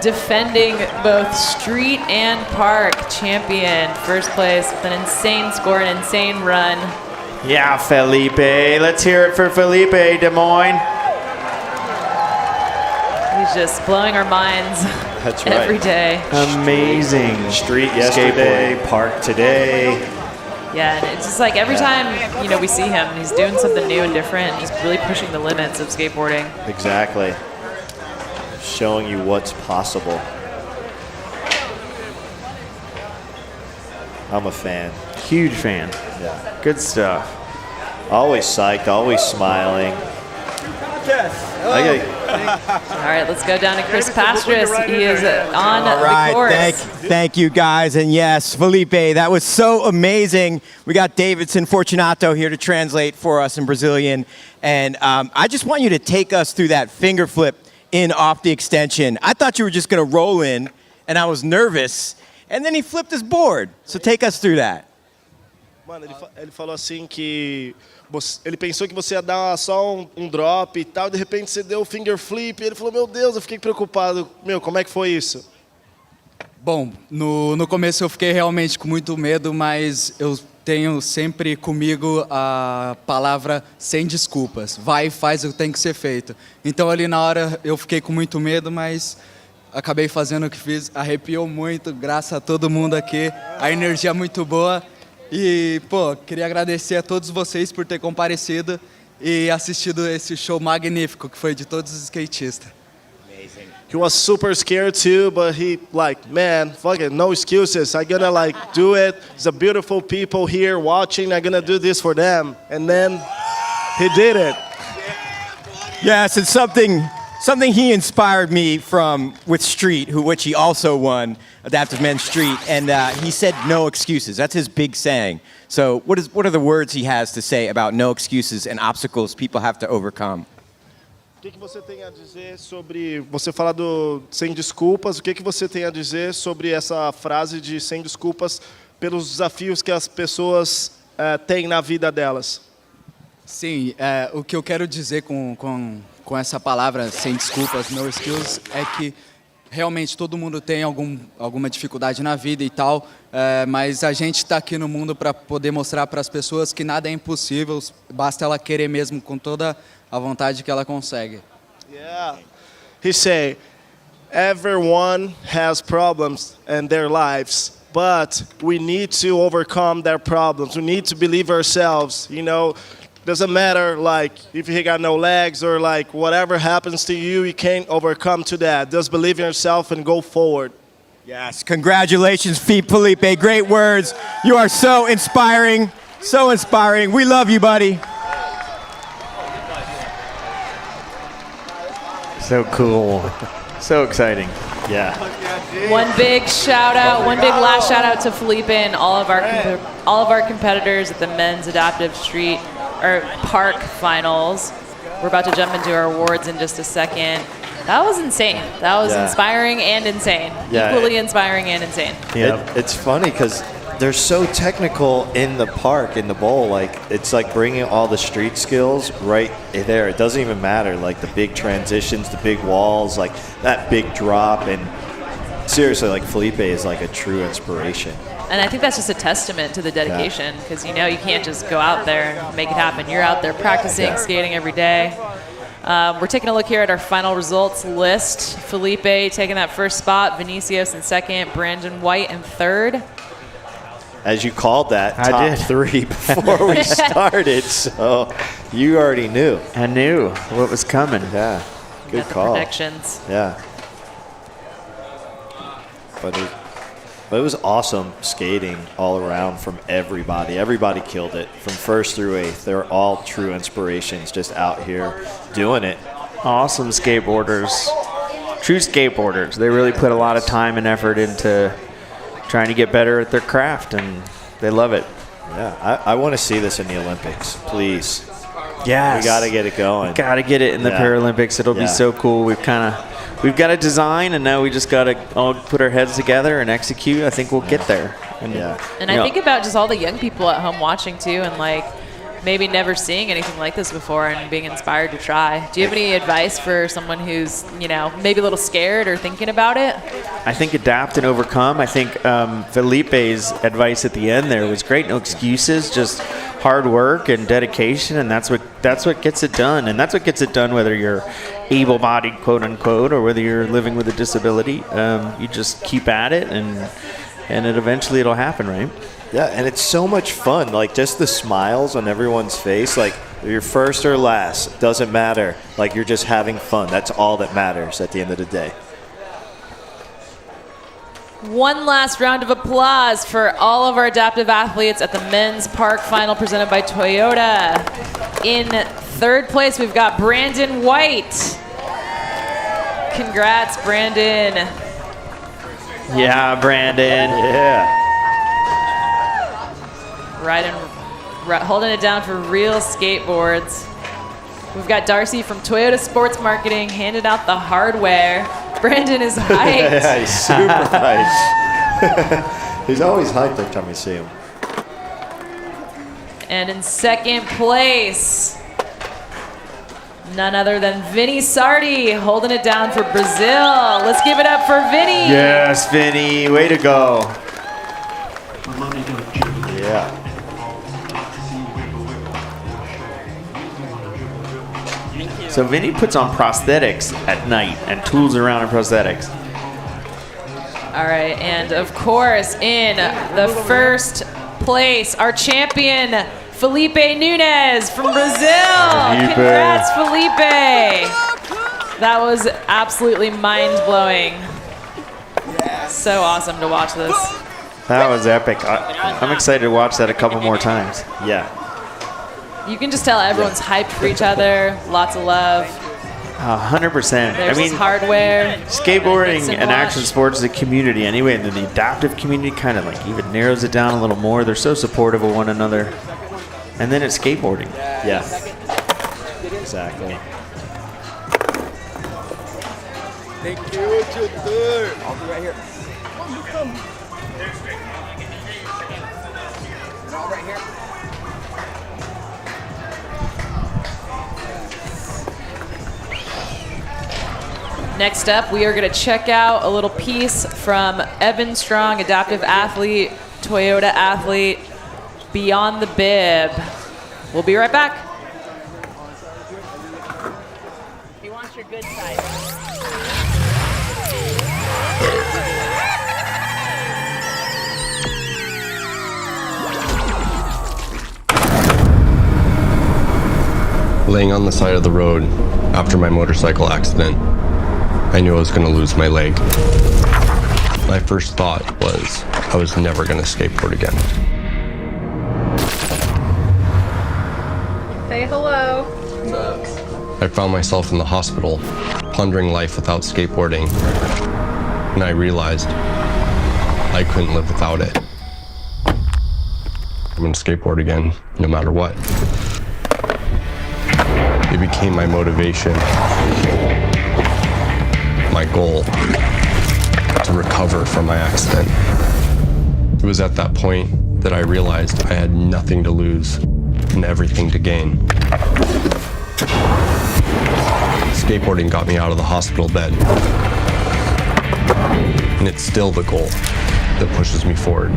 defending both street and park champion. First place with an insane score, an insane run. Yeah, Felipe. Let's hear it for Felipe, Des Moines. He's just blowing our minds. That's right. Every day. Amazing. Street yesterday, park today. Yeah, and it's just like every time, we see him, he's doing something new and different, just really pushing the limits of skateboarding. Exactly. Showing you what's possible. I'm a fan. Huge fan. Yeah. Good stuff. Always psyched, always smiling. All right, let's go down to Chris Pastras. He is on All right, the course. thank you guys. And yes, Felipe, that was so amazing. We got Davidson Fortunato here to translate for us in Brazilian. And I just want you to take us through that finger flip in off the extension. I thought you were just going to roll in, and I was nervous. And then he flipped his board. So take us through that. Mano, ele falou assim que ele pensou que você ia dar só um drop e tal, e de repente você deu o finger flip, e ele falou, meu Deus, eu fiquei preocupado. Como é que foi isso? Bom, no começo eu fiquei realmente com muito medo, mas eu tenho sempre comigo a palavra sem desculpas. Vai e faz o que tem que ser feito. Então ali na hora eu fiquei com muito medo, mas acabei fazendo o que fiz. Arrepiou muito, graças a todo mundo aqui. A energia é muito boa. E, queria agradecer a todos vocês por ter comparecido e assistido esse show magnífico que foi de todos os skatistas. Amazing. He was super scared too, but he man, fuck it, no excuses. I'm gonna do it. There's a beautiful people here watching. I'm gonna do this for them. And then he did it. Yes, it's something he inspired me from with Street, which he also won, Adaptive Men's Street, and he said no excuses. That's his big saying. So what are the words he has to say about no excuses and obstacles people have to overcome? O que você tem a dizer sobre, você fala do sem desculpas, o que você tem a dizer sobre essa frase de sem desculpas pelos desafios que as pessoas têm na vida delas? Sim, o que eu quero dizer com essa palavra sem desculpas, no excuses, é que realmente todo mundo tem alguma dificuldade na vida e tal, mas a gente está aqui no mundo para poder mostrar para as pessoas que nada é impossível, basta ela querer mesmo com toda a vontade que ela consegue. Yeah. He say, everyone has problems in their lives, but we need to overcome their problems. We need to believe ourselves, Doesn't matter if you got no legs or whatever happens to you, you can't overcome to that. Just believe in yourself and go forward. Yes, congratulations, Felipe. Great words. You are so inspiring, so inspiring. We love you, buddy. So cool. So exciting. Yeah. One big shout out, one big last shout out to Felipe and all of our competitors at the men's adaptive street or park finals. We're about to jump into our awards in just a second. That was insane. That was inspiring and insane. Yeah. Equally inspiring and insane. Yeah. It's funny because they're so technical in the park, in the bowl. It's like bringing all the street skills right there. It doesn't even matter. The big transitions, the big walls, that big drop. And seriously, Felipe is a true inspiration. And I think that's just a testament to the dedication because, you can't just go out there and make it happen. You're out there practicing, skating every day. We're taking a look here at our final results list. Felipe taking that first spot, Vinicius in second, Brandon White in third. As you called that, I top did. 3 before we started, so you already knew. I knew what was coming. Yeah, good call. Predictions. Yeah. But But it was awesome skating all around from everybody. Everybody killed it from first through eighth. They're all true inspirations just out here doing it. Awesome skateboarders. True skateboarders. They really put a lot of time and effort into trying to get better at their craft, and they love it. Yeah, I want to see this in the Olympics, please. Yes. We got to get it going. We got to get it in the Paralympics. It'll be so cool. We've got a design, and now we just got to all put our heads together and execute. I think we'll get there. And I think about just all the young people at home watching too, and like maybe never seeing anything like this before and being inspired to try. Do you have any advice for someone who's, maybe a little scared or thinking about it? I think adapt and overcome. I think Felipe's advice at the end there was great. No excuses, just hard work and dedication, and that's what gets it done. And that's what gets it done whether you're able-bodied, quote unquote, or whether you're living with a disability. You just keep at it, and eventually it'll happen, right? Yeah, and it's so much fun. Like, just the smiles on everyone's face. Like, you're first or last, doesn't matter. Like, you're just having fun. That's all that matters at the end of the day. One last round of applause for all of our adaptive athletes at the men's park final presented by Toyota. In third place, we've got Brandon White. Congrats, Brandon. Yeah, Brandon. Yeah. Holding it down for Real Skateboards. We've got Darcy from Toyota Sports Marketing handing out the hardware. Brandon is hyped. Yeah, he's super hyped. He's always hyped every time we see him. And in second place, none other than Vinny Sardi holding it down for Brazil. Let's give it up for Vinny. Yes, Vinny, way to go. Yeah. So Vinny puts on prosthetics at night and tools around in prosthetics. All right, and of course, in the first place, our champion, Felipe Nunes from Brazil. Congrats, Felipe. That was absolutely mind-blowing. So awesome to watch this. That was epic. I'm excited to watch that a couple more times. Yeah. You can just tell everyone's hyped for each other. Lots of love. 100%. There's this hardware. Skateboarding and action sports is a community anyway, and then the adaptive community kind of like even narrows it down a little more. They're so supportive of one another. And then it's skateboarding. Yeah. Exactly. Thank you, tutor. I'll be right here. Come. They're all right here. Next up, we are going to check out a little piece from Evan Strong, adaptive athlete, Toyota athlete, Beyond the Bib. We'll be right back. He wants your good side. Laying on the side of the road after my motorcycle accident, I knew I was going to lose my leg. My first thought was I was never going to skateboard again. Say hello. I found myself in the hospital, pondering life without skateboarding, and I realized I couldn't live without it. I'm going to skateboard again, no matter what. It became my motivation, my goal to recover from my accident. It was at that point that I realized I had nothing to lose and everything to gain. Skateboarding got me out of the hospital bed, and it's still the goal that pushes me forward.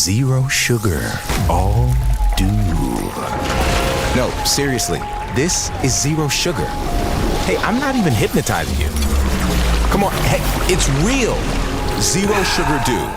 Zero sugar, all dew. No, seriously, this is zero sugar. Hey, I'm not even hypnotizing you. Come on, hey, it's real. Zero sugar dew.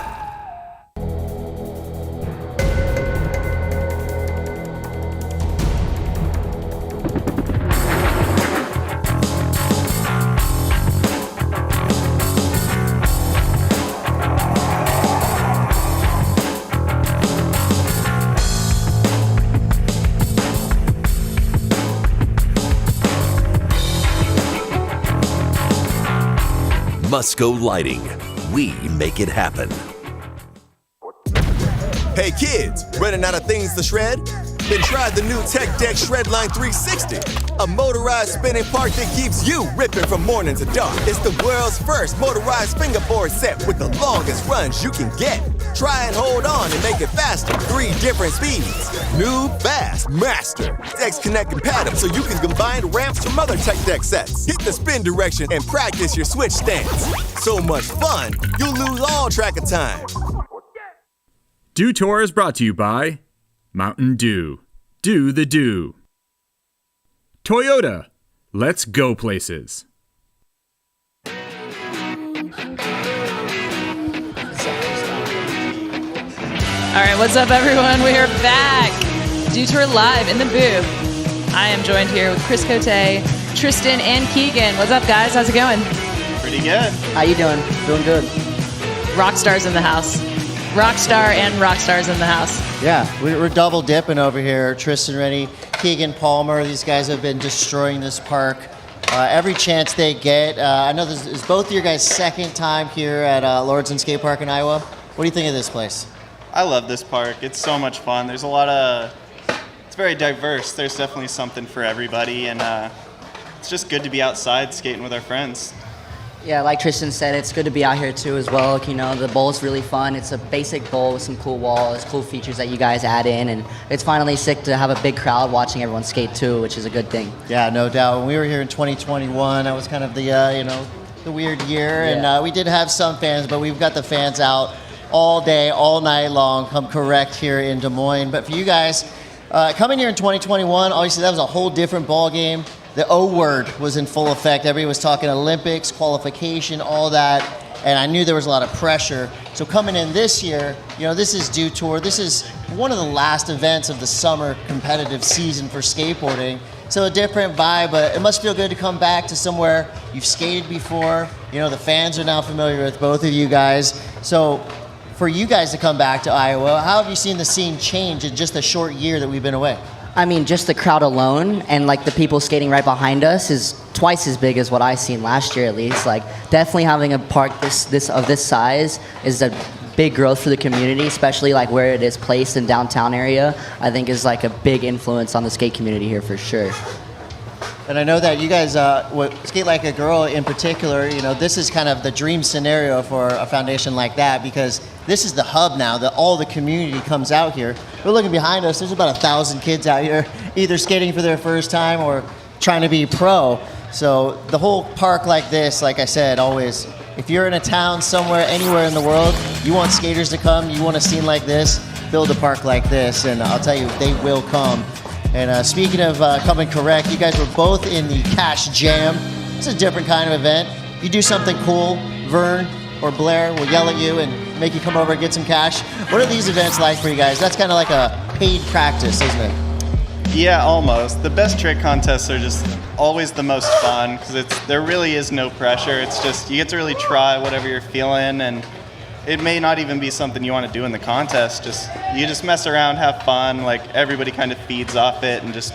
Musco Lighting. We make it happen. Hey kids, running out of things to shred? Then try the new Tech Deck Shredline 360, a motorized spinning park that keeps you ripping from morning to dark. It's the world's first motorized fingerboard set with the longest runs you can get. Try and hold on and make it faster. 3 different speeds. New, fast, master. Decks connect compatible so you can combine ramps from other Tech Deck sets. Hit the spin direction and practice your switch stance. So much fun, you'll lose all track of time. Dew Tour is brought to you by Mountain Dew. Do the Dew. Toyota. Let's go places. All right, what's up, everyone? We are back. Dew Tour live in the booth. I am joined here with Chris Cote, Tristan, and Keegan. What's up, guys? How's it going? Pretty good. How you doing? Doing good. Rock stars in the house. Rockstar and rock stars in the house. Yeah, we're double dipping over here. Tristan Rennie, Keegan Palmer. These guys have been destroying this park every chance they get. I know this is both of your guys' second time here at Lauridsen Skatepark in Iowa. What do you think of this place? I love this park. It's so much fun. There's it's very diverse. There's definitely something for everybody, and it's just good to be outside skating with our friends. Yeah, like Tristan said, it's good to be out here too as well. You know, the bowl is really fun. It's a basic bowl with some cool walls, cool features that you guys add in, and it's finally sick to have a big crowd watching everyone skate too, which is a good thing. Yeah, no doubt. When we were here in 2021, that was kind of the the weird year, and we did have some fans, but we've got the fans out all day, all night long. Come correct here in Des Moines. But for you guys, coming here in 2021, obviously that was a whole different ball game. The O word was in full effect. Everybody was talking Olympics, qualification, all that, and I knew there was a lot of pressure. So coming in this year, this is Dew Tour. This is one of the last events of the summer competitive season for skateboarding. So a different vibe, but it must feel good to come back to somewhere you've skated before. The fans are now familiar with both of you guys. So for you guys to come back to Iowa, how have you seen the scene change in just a short year that we've been away? I mean, just the crowd alone and the people skating right behind us is twice as big as what I seen last year, at least. Definitely having a park of this size is a big growth for the community, especially where it is placed in downtown area. I think is a big influence on the skate community here for sure. And I know that you guys, Skate Like a Girl in particular, this is kind of the dream scenario for a foundation like that, because this is the hub now that all the community comes out here. We're looking behind us, there's about 1,000 kids out here, either skating for their first time or trying to be pro. So the whole park like this, like I said, always, if you're in a town somewhere, anywhere in the world, you want skaters to come, you want a scene like this, build a park like this, and I'll tell you, they will come. And speaking of coming correct, you guys were both in the Cash Jam. It's a different kind of event. If you do something cool, Vern or Blair will yell at you and make you come over and get some cash. What are these events like for you guys? That's kind of like a paid practice, isn't it? Yeah, almost. The best trick contests are just always the most fun because there really is no pressure. It's just you get to really try whatever you're feeling, and it may not even be something you want to do in the contest. You just mess around, have fun. Everybody kind of feeds off it and just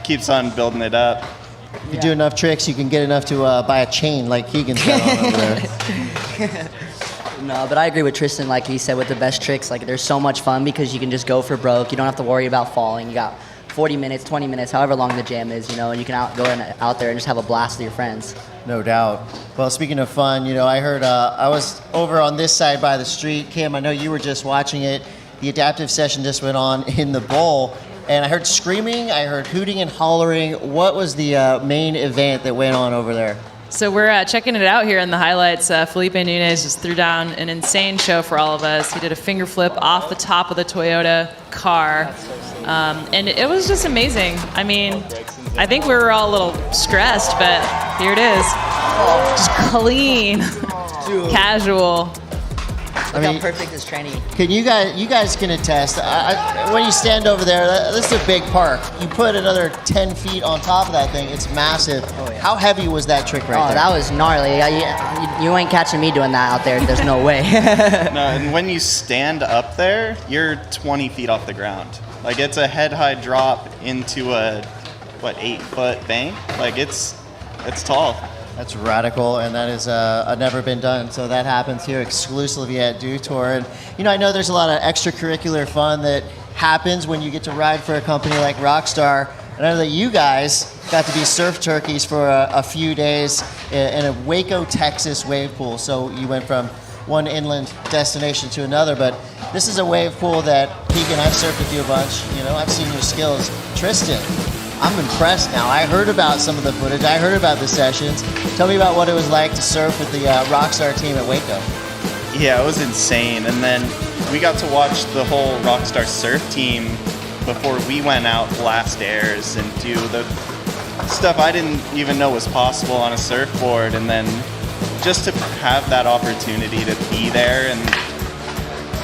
keeps on building it up. If you do enough tricks, you can get enough to buy a chain like Keegan's got on over there. No, but I agree with Tristan, like he said, with the best tricks. There's so much fun because you can just go for broke. You don't have to worry about falling. You got 40 minutes, 20 minutes, however long the jam is, and you can out there and just have a blast with your friends. No doubt. Well, speaking of fun, I heard, I was over on this side by the street. Kim, I know you were just watching it. The adaptive session just went on in the bowl, and I heard screaming, I heard hooting and hollering. What was the main event that went on over there? So we're checking it out here in the highlights. Felipe Nunez just threw down an insane show for all of us. He did a finger flip off the top of the Toyota car. And it was just amazing. I mean, I think we were all a little stressed, but here it is. Just clean, casual. Look how perfect this training. Can you guys can attest? When you stand over there, this is a big park. You put another 10 feet on top of that thing. It's massive. Oh, yeah. How heavy was that trick right there? Oh, that was gnarly. You ain't catching me doing that out there. There's no way. No, and when you stand up there, you're 20 feet off the ground. Like, it's a head-high drop into a 8-foot bank. Like, it's tall. That's radical, and that is never been done. So that happens here exclusively at Dew Tour. And I know there's a lot of extracurricular fun that happens when you get to ride for a company like Rockstar. I know that you guys got to be surf turkeys for a few days in a Waco, Texas wave pool. So you went from one inland destination to another, but this is a wave pool that, Keegan, I've surfed with you a bunch. I've seen your skills. Tristan, I'm impressed now. I heard about some of the footage. I heard about the sessions. Tell me about what it was like to surf with the Rockstar team at Waco. Yeah, it was insane. And then we got to watch the whole Rockstar surf team before we went out blast airs and do the stuff I didn't even know was possible on a surfboard. And then just to have that opportunity to be there and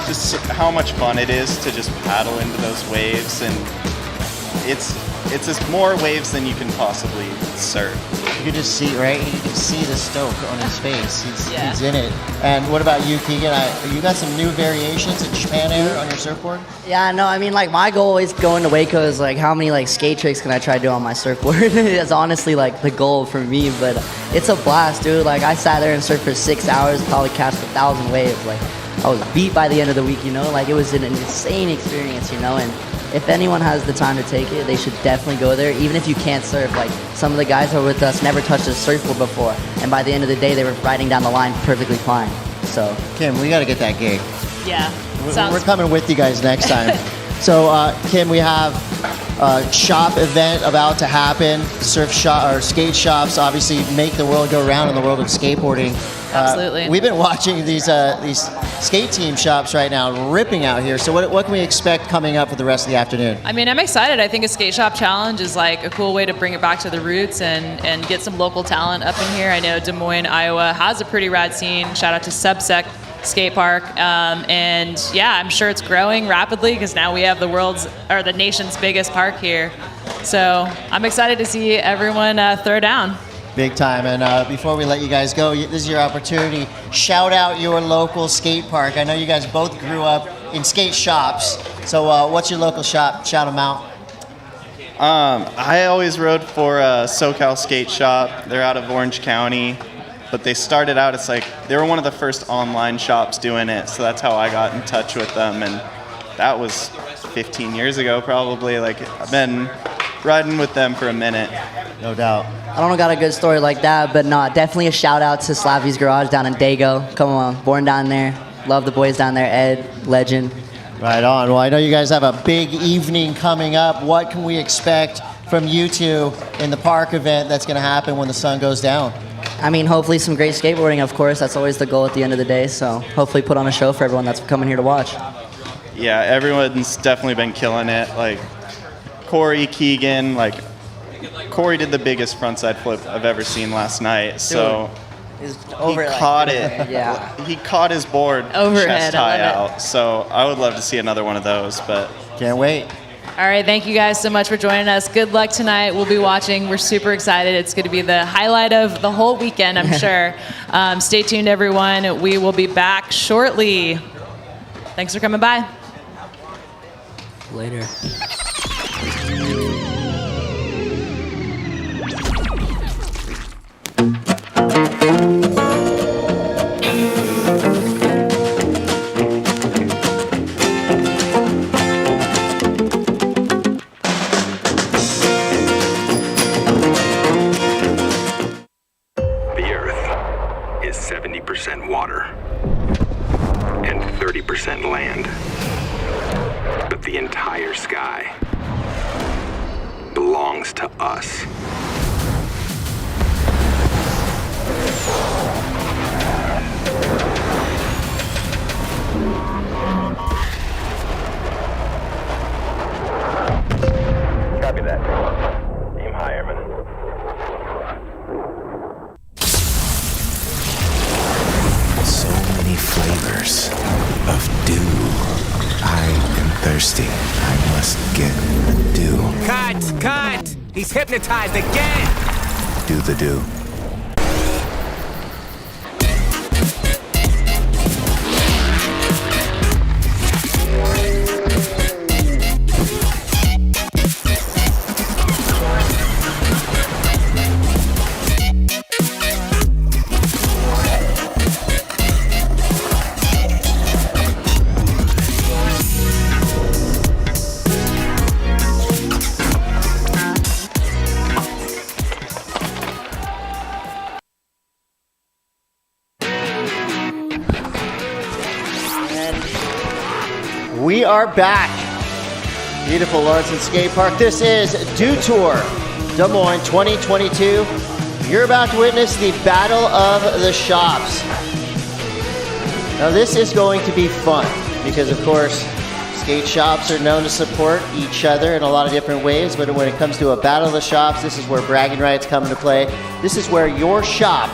just how much fun it is to just paddle into those waves. And it's just more waves than you can possibly surf. You can just see, right? You can see the stoke on his face. He's in it. And what about you, Keegan? You got some new variations in Japan Air on your surfboard? Yeah, no, I mean, my goal is going to Waco is, how many, skate tricks can I try to do on my surfboard? It's honestly, the goal for me, but it's a blast, dude. I sat there and surfed for 6 hours, probably catched 1,000 waves. I was beat by the end of the week, it was an insane experience, and if anyone has the time to take it, they should definitely go there, even if you can't surf. Some of the guys who are with us never touched a surfboard before, and by the end of the day, they were riding down the line perfectly fine. So, Kim, we got to get that gig. Yeah. We're coming with you guys next time. So, Kim, we have a shop event about to happen. Surf shop or skate shops obviously make the world go round in the world of skateboarding. Absolutely. We've been watching these skate team shops right now ripping out here. So what can we expect coming up for the rest of the afternoon? I mean, I'm excited. I think a skate shop challenge is a cool way to bring it back to the roots and get some local talent up in here. I know Des Moines, Iowa has a pretty rad scene. Shout out to Subsec Skatepark. And yeah, I'm sure it's growing rapidly because now we have the nation's biggest park here. So I'm excited to see everyone throw down. Big time. And before we let you guys go, this is your opportunity. Shout out your local skate park. I know you guys both grew up in skate shops. So what's your local shop? Shout them out. I always rode for SoCal Skate Shop. They're out of Orange County. But they started out, they were one of the first online shops doing it. So that's how I got in touch with them. And that was 15 years ago, probably. I've been riding with them for a minute. No doubt. I don't got a good story like that, but no, definitely a shout out to Slavy's Garage down in Dago. Come on, born down there. Love the boys down there. Ed, legend. Right on. Well, I know you guys have a big evening coming up. What can we expect from you two in the park event that's going to happen when the sun goes down? I mean, hopefully some great skateboarding, of course. That's always the goal at the end of the day. So hopefully put on a show for everyone that's coming here to watch. Yeah, everyone's definitely been killing it. Corey, Keegan, Corey did the biggest frontside flip I've ever seen last night. So he caught it. Yeah. He caught his board Overhead, chest high I love out. So I would love to see another one of those, but can't wait. All right, thank you guys so much for joining us. Good luck tonight. We'll be watching. We're super excited. It's going to be the highlight of the whole weekend, I'm sure. Stay tuned, everyone. We will be back shortly. Thanks for coming by. Later. The Earth is 70% water and 30% land. But the entire sky belongs to us. He's hypnotized again! Do the do. We are back. Beautiful Lauridsen Skatepark. This is Dew Tour Des Moines 2022. You're about to witness the Battle of the Shops. Now this is going to be fun because of course skate shops are known to support each other in a lot of different ways, but when it comes to a Battle of the Shops, this is where bragging rights come into play. This is where your shop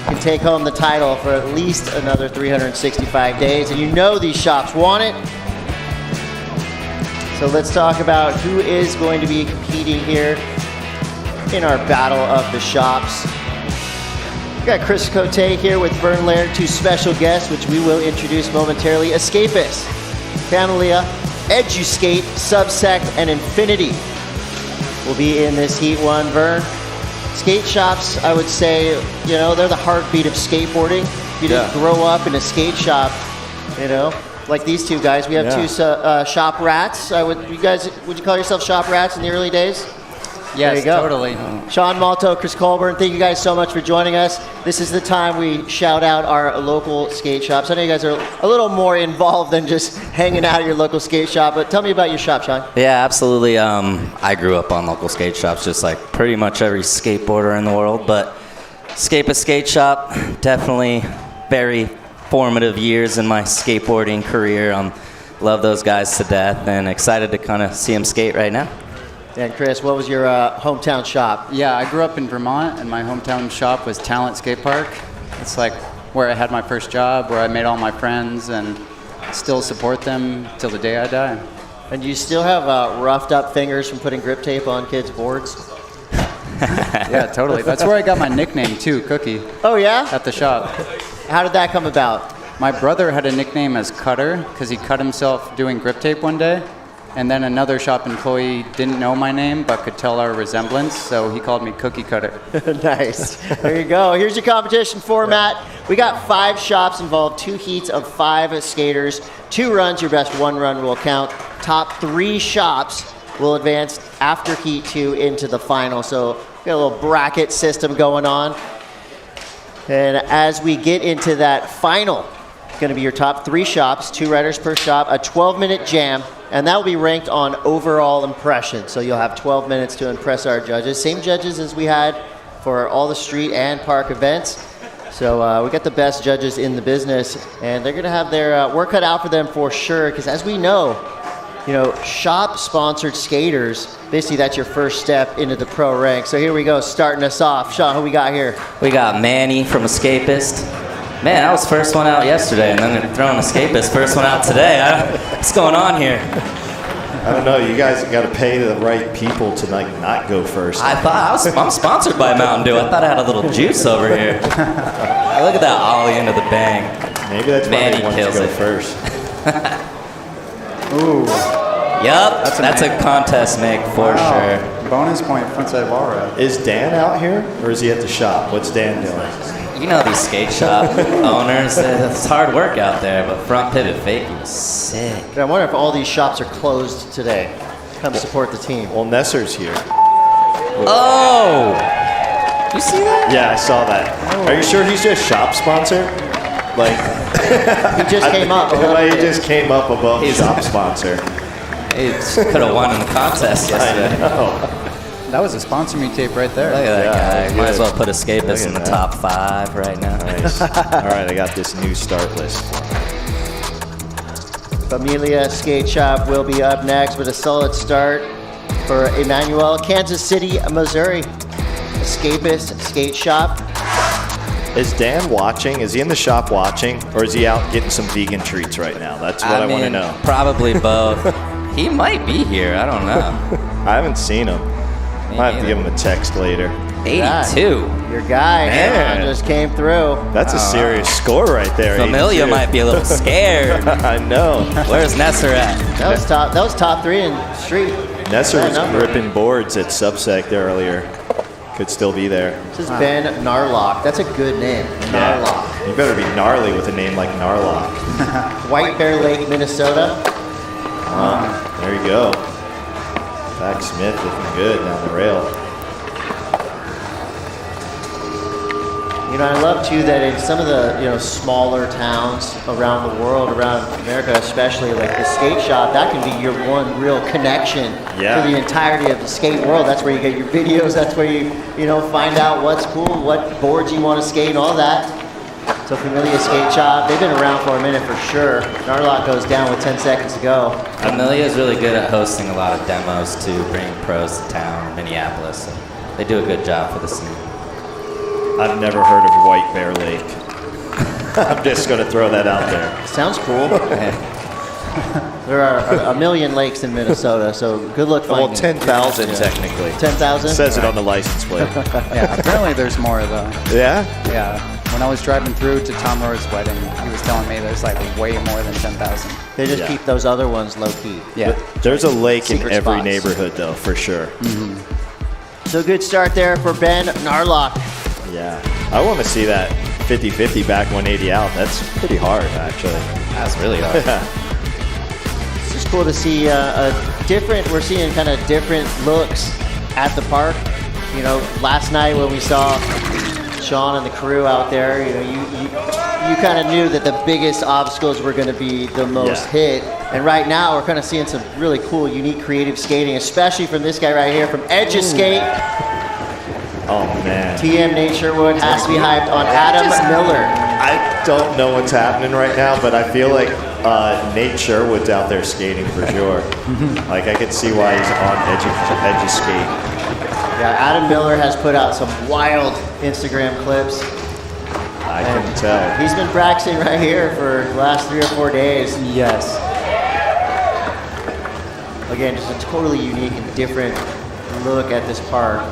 can take home the title for at least another 365 days, and you know these shops want it. So let's talk about who is going to be competing here in our Battle of the Shops. We got Chris Cote here with Vern Laird, two special guests, which we will introduce momentarily. Escapist, Familia, EduSkate, Subsect, and Infinity will be in this Heat 1. Vern, skate shops, I would say, you know, they're the heartbeat of skateboarding. If you didn't grow up in a skate shop, you know, like these two guys. We have two shop rats. Would you call yourself shop rats in the early days? Yes, there you go. totally. Sean Malto, Chris Colburn, thank you guys so much for joining us. This is the time we shout out our local skate shops. I know you guys are a little more involved than just hanging out at your local skate shop, but tell me about your shop, Sean. Yeah, absolutely. I grew up on local skate shops, just like pretty much every skateboarder in the world, but Escapist Skate Shop, definitely very formative years in my skateboarding career. Love those guys to death and excited to kind of see them skate right now. And Chris, what was your hometown shop? Yeah, I grew up in Vermont, and my hometown shop was Talent Skatepark. It's like where I had my first job, where I made all my friends, and still support them till the day I die. And you still have roughed up fingers from putting grip tape on kids' boards? Yeah, totally. That's where I got my nickname too, Cookie. Oh yeah? At the shop. How did that come about? My brother had a nickname as Cutter because he cut himself doing grip tape one day. And then another shop employee didn't know my name but could tell our resemblance, so he called me Cookie Cutter. Nice. There you go. Here's your competition format. We got 5 shops involved, 2 heats of 5 skaters, 2 runs. Your best 1 run will count. Top 3 shops will advance after heat 2 into the final. So we got a little bracket system going on. And as we get into that final, it's going to be your top 3 shops, 2 riders per shop, a 12-minute jam, and that will be ranked on overall impression. So you'll have 12 minutes to impress our judges. Same judges as we had for all the street and park events. So we got the best judges in the business, and they're going to have their work cut out for them for sure, because as we know, you know, shop-sponsored skaters, basically that's your first step into the pro rank. So here we go, starting us off. Sean, who we got here? We got Manny from Escapist. Man, I was first one out yesterday, and then they're throwing Escapist first one out today. What's going on here? I don't know. You guys got to pay the right people to like not go first. I'm sponsored by Mountain Dew. I thought I had a little juice over here. Look at that ollie into the bang. Maybe that's why Manny they wanted kills to go it first. Ooh. Yep, that's a contest make for sure. Bonus point, frontside wall ride. Is Dan out here, or is he at the shop? What's Dan doing? You know these skate shop owners, it's hard work out there, but front pivot fake was sick. I wonder if all these shops are closed today. Come support the team. Well, Nesser's here. Oh! You see that? Yeah, I saw that. Are you sure he's just shop sponsor? Like he just came up. He just came up above shop sponsor. He could have won in the contest yesterday. I know. That was a sponsor me tape right there. Look at that guy. Good. Might as well put Escapist in the top 5 right now. Nice. All right, I got this new start list. Familia Skate Shop will be up next with a solid start for Emmanuel, Kansas City, Missouri. Escapist Skate Shop. Is Dan watching? Is he in the shop watching? Or is he out getting some vegan treats right now? That's what I want to know. Probably both. He might be here. I don't know. I haven't seen him. Might have to give him a text later. 82. Your guy Man. just came through. That's a serious score right there. Familia 82. might be a little scared. I know. Where's Nesser at? That was top 3 in street. Nesser That was number. gripping boards at Subsect earlier. Could still be there. This is Ben Narlock. That's a good name. Narlock. You better be gnarly with a name like Narlock. White Bear Lake, Minnesota. There you go. Zach Smith looking good down the rail. You know, I love too that in some of the smaller towns around the world, around America especially, like the skate shop, that can be your one real connection Yeah. for the entirety of the skate world. That's where you get your videos. That's where you find out what's cool, what boards you want to skate, and all that. So Familia Skate Shop, they've been around for a minute for sure. Narlock goes down with 10 seconds to go. Familia is really good at hosting a lot of demos to bring pros to town, Minneapolis. So they do a good job for the scene. I've never heard of White Bear Lake. I'm just going to throw that out there. Sounds cool. There are a million lakes in Minnesota, so good luck finding. Well, 10,000 technically. 10,000? Says it on the license plate. Yeah, apparently there's more though. Yeah? Yeah. When I was driving through to Tom Rohr's wedding, he was telling me there's like way more than 10,000. They just keep those other ones low key. Yeah. There's a lake Secret in every spots. neighborhood, though, for sure. So good start there for Ben Narlock. Yeah. I want to see that 50-50 back 180 out. That's pretty hard, actually. That's really hard. It's just cool to see we're seeing kind of different looks at the park. You know, last night when we saw Sean and the crew out there, you kind of knew that the biggest obstacles were going to be the most hit. And right now we're kind of seeing some really cool, unique, creative skating, especially from this guy right here from Edge of Skate. Oh, man. TM Nate Sherwood has to be hyped on Adam Miller. I don't know what's happening right now, but I feel like Nate Sherwood's out there skating for sure. Like, I can see why he's on Edge of Skate. Yeah, Adam Miller has put out some wild Instagram clips. I can tell. He's been practicing right here for the last 3 or 4 days. Yes. Again, just a totally unique and different look at this park.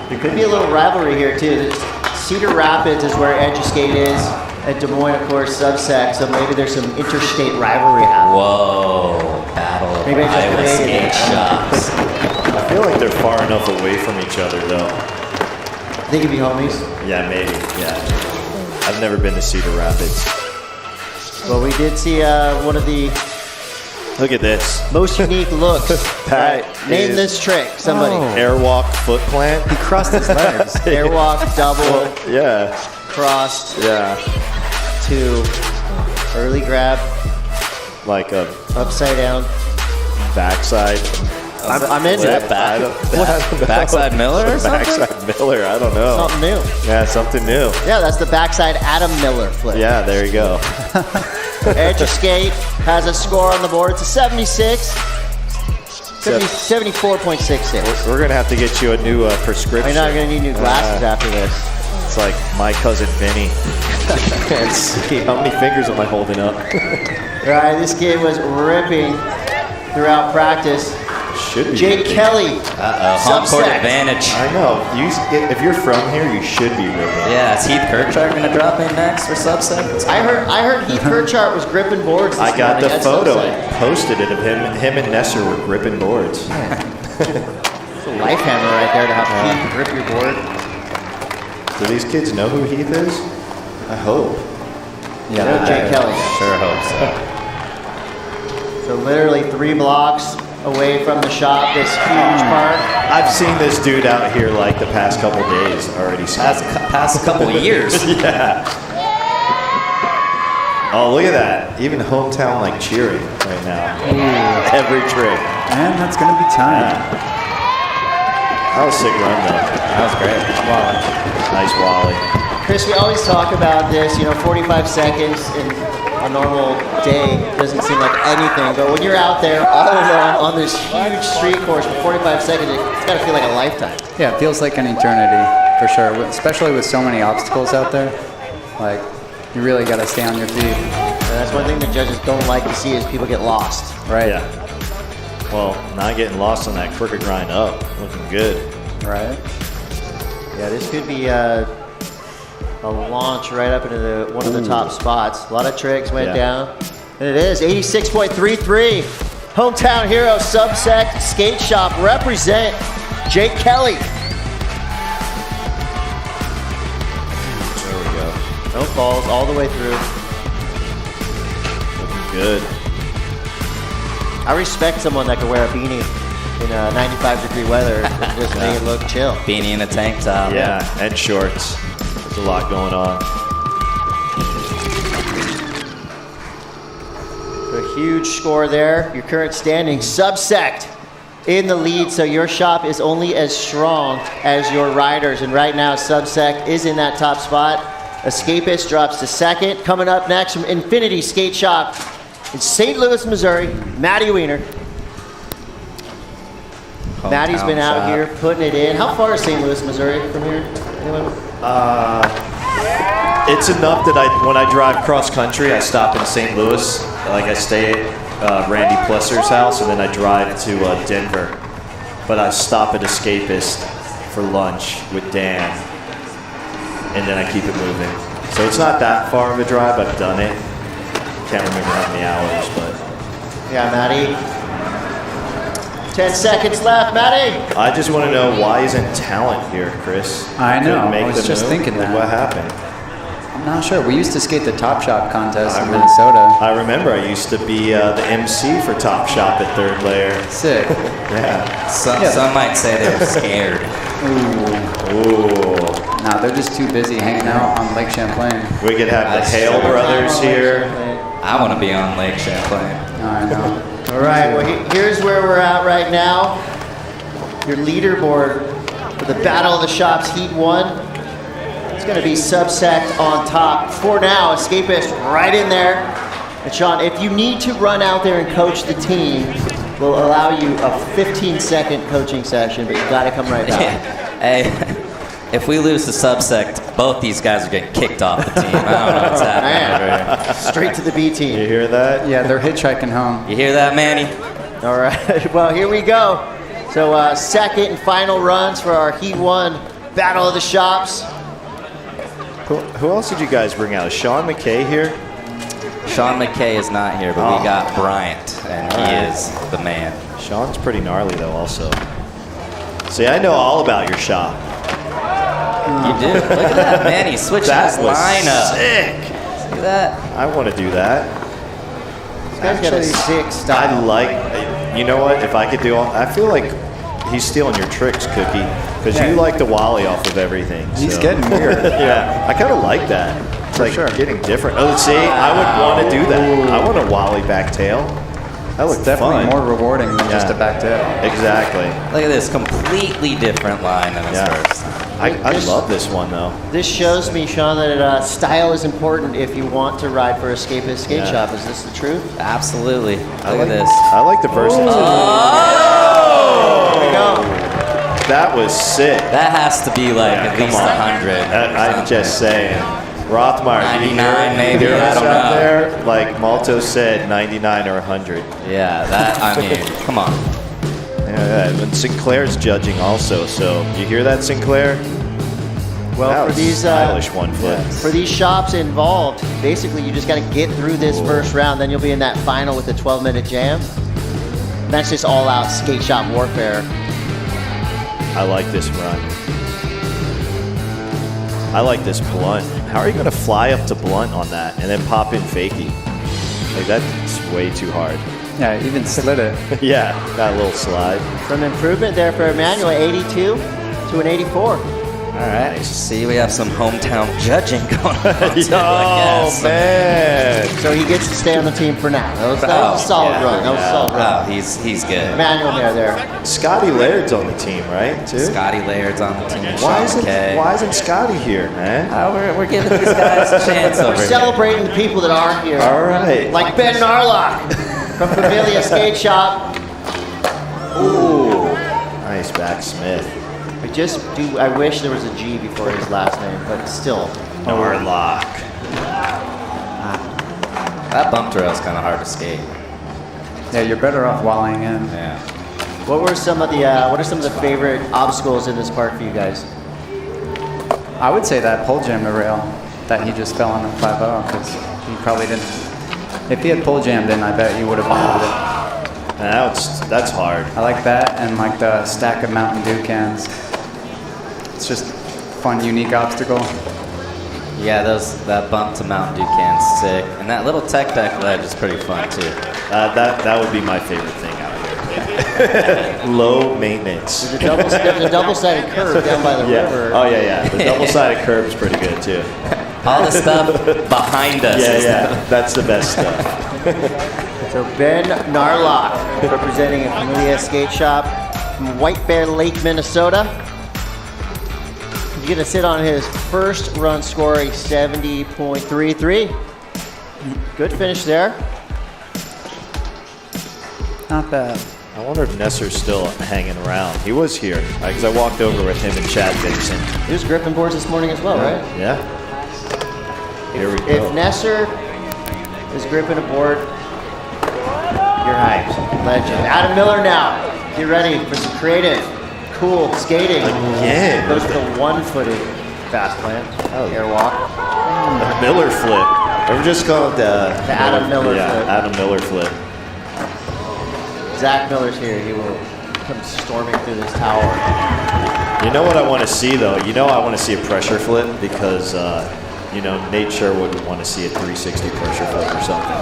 There could be a little rivalry here too. Cedar Rapids is where Edge of Skate is. At Des Moines, of course, Subsect. So maybe there's some interstate rivalry happening. Whoa, battle of Maybe I just Iowa created skate it. shops. I feel like they're far enough away from each other, though. They could be homies. Yeah, maybe. Yeah. I've never been to Cedar Rapids. Well, we did see one of the Look at this. most unique looks. That Name is- this trick, somebody. Airwalk foot plant. He crossed his legs. Airwalk, double, Yeah. crossed, Yeah. 2, early grab, Like a upside down. backside. I'm into Flip. it. I don't know. Backside Miller or something? Backside Miller. I don't know. Something new. Yeah, something new. Yeah, that's the backside Adam Miller flip. Yeah, there you go. Edge of Skate has a score on the board. It's a 76. 74.66. We're going to have to get you a new prescription. I know I'm going to need new glasses after this. It's like my cousin Vinny. Can't see. How many fingers am I holding up? All right, this kid was ripping throughout practice. Should be. Jake ripping. Kelly. Home court Subsect. advantage. I know. If you're from here, you should be ripping. Yeah, is Heath Kirchart going to drop in next for Subsect? I heard Heath Kirchart was gripping boards this I got the morning at photo. Subsect. I posted it of him and Nesser were gripping boards. It's a life hammer right there to have Heath grip your board. Do these kids know who Heath is? I hope. Yeah, know Jake Kelly. Sure hope so. So literally 3 blocks away from the shop, this huge park. I've seen this dude out here like the past couple days already. Past couple years. Yeah. Oh, look at that. Even hometown like cheering right now. Every trick. And that's going to be time. That was a sick run though. That was great. Nice Wally. Chris, we always talk about this, 45 seconds in a normal day doesn't seem like anything, but when you're out there all alone on this huge street course for 45 seconds, it's got to feel like a lifetime. Yeah, it feels like an eternity, for sure, especially with so many obstacles out there. Like, you really got to stay on your feet. And that's one thing the judges don't like to see is people get lost. Right. Yeah. Well, not getting lost on that crooked grind up. Looking good. Right. Yeah, this could be a launch right up into one of the top spots. A lot of tricks went down. And it is 86.33. Hometown hero, Subsect Skate Shop. Represent Jake Kelly. There we go. No falls all the way through. Looking good. I respect someone that can wear a beanie in 95-degree weather and just make it look chill. Beanie and a tank top. Yeah, and shorts. There's a lot going on. A huge score there. Your current standing, Subsect in the lead, so your shop is only as strong as your riders. And right now, Subsect is in that top spot. Escapist drops to second. Coming up next from Infinity Skate Shop in St. Louis, Missouri, Matty Wiener. Matty's been out here putting it in. How far is St. Louis, Missouri from here? Anyone? It's enough that when I drive cross country, I stop in St. Louis. Like I stay at Randy Plesser's house, and then I drive to Denver. But I stop at Escapist for lunch with Dan, and then I keep it moving. So it's not that far of a drive. I've done it. Can't remember how many hours, but yeah, Matty. 10 seconds left, Matty. I just want to know, why isn't talent here, Chris? I know. Couldn't make I was the just move? thinking Like, that. what happened? I'm not sure. We used to skate the Top Shop contest in Minnesota. I remember I used to be the MC for Top Shop at Third Layer. Sick. Yeah. Some might say they're scared. Ooh. Nah, they're just too busy hanging out on Lake Champlain. We could have the Hale brothers here. I want to be on Lake Champlain. I know. All right, well, here's where we're at right now. Your leaderboard for the Battle of the Shops Heat 1. It's going to be Subsect on top. For now, Escapist right in there. And Sean, if you need to run out there and coach the team, we'll allow you a 15-second coaching session, but you've got to come right back. Hey, if we lose to Subsect, both these guys are getting kicked off the team. I don't know what's happening. Straight to the B team. You hear that? Yeah, they're hitchhiking home. You hear that, Manny? All right, well, here we go. So second and final runs for our Heat 1 Battle of the Shops. Who else did you guys bring out? Is Sean McKay here? Sean McKay is not here, but we got Bryant, and he is the man. Sean's pretty gnarly, though, also. See, I know all about your shop. You do? Look at that, man. He's switching his lineup. Sick. Look at that. I want to do that. This guy's got a sick style. I like, you know what? If I could do all, I feel like he's stealing your tricks, Cookie, because you like the Wally off of everything. He's so. getting weird. Yeah, I kind of like that. It's like getting different. Oh, see, I would want to do that. I want a Wally back tail. That looks definitely fun. more rewarding than just a back tail. Exactly. Look at this completely different line than his first. I love this one, though. This shows me, Sean, that style is important if you want to ride for Escapist Skate Shop. Is this the truth? Absolutely. Look at this. I like the versatility. Oh! There we go. That was sick. That has to be like at least 100. I'm just saying. Rothmeyer, 99 maybe, I don't know. There, like Malto said, 99 or 100. Yeah, that, I mean, come on. Yeah, and Sinclair's judging also, so you hear that, Sinclair? Well, that for was these stylish 1 foot. for these shops involved, basically you just got to get through this first round, then you'll be in that final with the 12-minute jam. And that's just all-out skate shop warfare. I like this run. I like this blunt. How are you going to fly up to blunt on that and then pop in fakie? Like, that's way too hard. Yeah, even slid it. Yeah, that little slide. Some improvement there for Emmanuel, 82 to an 84. All right. See, we have some hometown judging going on. Too, Oh, man. So he gets to stay on the team for now. That was a solid run. That was a solid run. Oh, he's good. Emmanuel there. Scotty Laird's on the team, right? Too? Scotty Laird's on the team. Why isn't Scotty here, man? We're giving these guys a chance over We're here. celebrating the people that aren't here. All right. Like Ben Narlock from Familia Skate Shop. Ooh, nice back Smith. I wish there was a G before his last name, but still. Narlock. That bump trail is kind of hard to skate. Yeah, you're better off walling in. Yeah. What are some of the favorite obstacles in this park for you guys? I would say that pole jammed the rail that he just fell on in 5.0 because he probably didn't. If he had pole jammed in, I bet he would have won with it. That's hard. I like that and like the stack of Mountain Dew cans. It's just fun, unique obstacle. Yeah, that bump to Mountain Dew can's sick, and that little tech deck ledge is pretty fun too. That would be my favorite thing out here. Low maintenance. There's a double-sided curve down by the river. Oh yeah. The double-sided curve is pretty good too. All the stuff behind us. That's the best stuff. So Ben Narlock, representing a Familia skate shop from White Bear Lake, Minnesota. He's going to sit on his first run scoring 70.33. Good finish there. Not bad. I wonder if Nesser's still hanging around. He was here because I walked over with him and Chad Dixon. He was gripping boards this morning as well, right? Yeah. Here we go. If Nesser is gripping a board, you're hyped. Legend. Adam Miller now. Get ready for some creative, cool skating. Again. Goes with a one-footed fast plant. Airwalk. A Miller flip. Or just called the Adam Miller flip. Adam Miller flip. Zach Miller's here. He will come storming through this tower. You know what I want to see though? I want to see a pressure flip because Nate Sherwood would want to see a 360 pressure flip or something.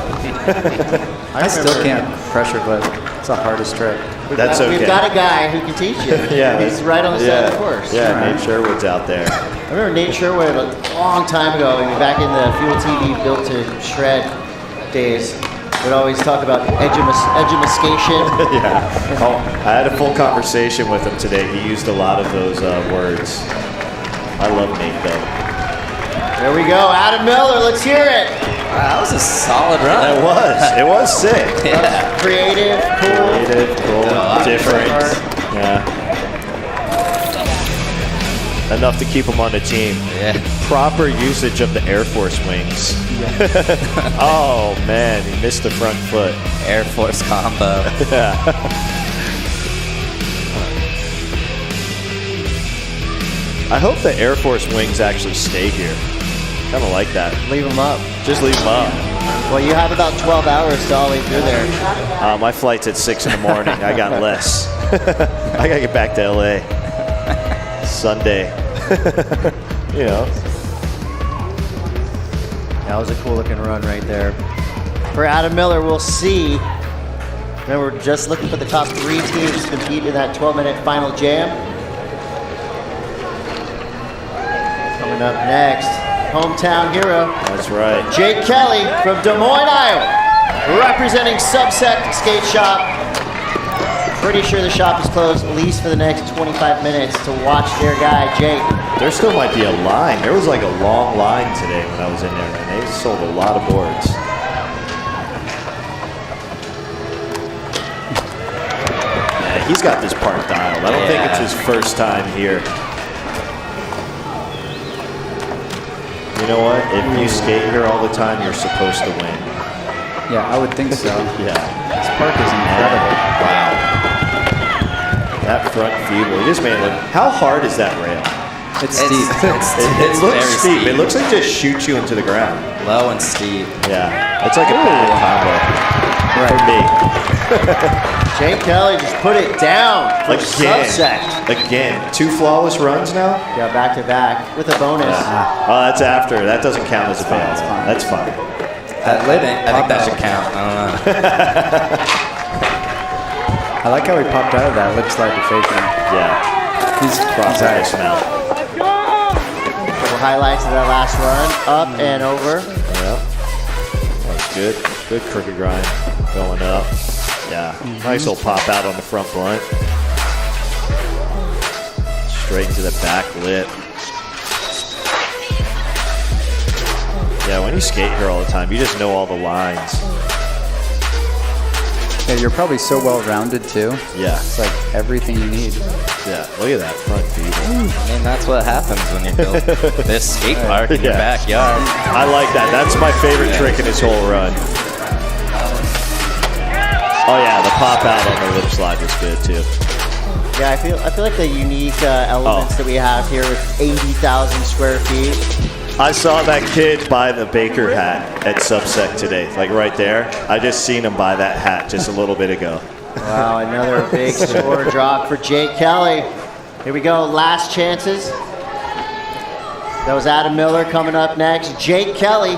I still can't pressure flip. It's the hardest trick. That's okay. We've got a guy who can teach you. Yeah, He's right on the side of the course. Yeah, Nate Sherwood's out there. I remember Nate Sherwood a long time ago, back in the Fuel TV Built to Shred days, would always talk about edumascation. Yeah. Oh, I had a full conversation with him today. He used a lot of those words. I love Nate though. There we go, Adam Miller. Let's hear it. Wow, that was a solid run. It was sick. Yeah. Creative, cool, different. Yeah. Enough to keep him on the team. Yeah. Proper usage of the Air Force wings. Oh man, he missed the front foot. Air Force combo. Yeah. I hope the Air Force wings actually stay here. Kind of like that. Leave them up. Just leave them up. Well, you have about 12 hours to all the way through there. My flight's at 6 in the morning. I got less. I gotta get back to LA Sunday. That was a cool looking run right there. For Adam Miller, we'll see. Remember, we're just looking for the top 3 teams to compete in that 12-minute final jam. Coming up next, hometown hero. That's right. Jake Kelly from Des Moines, Iowa, representing Subsect Skate Shop. Pretty sure the shop is closed at least for the next 25 minutes to watch their guy, Jake. There still might be a line. There was like a long line today when I was in there, and they sold a lot of boards. Yeah, he's got this part dialed. I don't think it's his first time here. You know what? If you skate here all the time, you're supposed to win. Yeah, I would think so. Yeah. This park is incredible. Wow. That front feeble. He just made it look. How hard is that rail? It's steep. It looks very steep. It looks like it just shoots you into the ground. Low and steep. Yeah. It's like a bad combo. For me. Jake Kelly just put it down. Again. 2 flawless runs now? Yeah, back to back with a bonus. Yeah. Oh, that's after. That doesn't count as a fail. That's fine. That lid ain't. I think that should count. I don't know. I like how he popped out of that lip slide to fake him. Yeah. He's nice now. Couple highlights of that last run. Up and over. Yeah. That was good. Good crooked grind. Going up. Yeah. Nice little pop out on the front blunt. Straight into the back lip. Yeah, when you skate here all the time, you just know all the lines. Yeah, you're probably so well-rounded too. Yeah. It's like everything you need. Yeah, look at that front feet. I mean, that's what happens when you build this skate park in your backyard. I like that. That's my favorite trick in this whole run. Oh yeah, the pop out on the lip slide was good too. Yeah, I feel like the unique elements that we have here with 80,000 square feet. I saw that kid buy the Baker hat at Subsec today, like right there. I just seen him buy that hat just a little bit ago. Wow, another big score drop for Jake Kelly. Here we go, last chances. That was Adam Miller coming up next. Jake Kelly.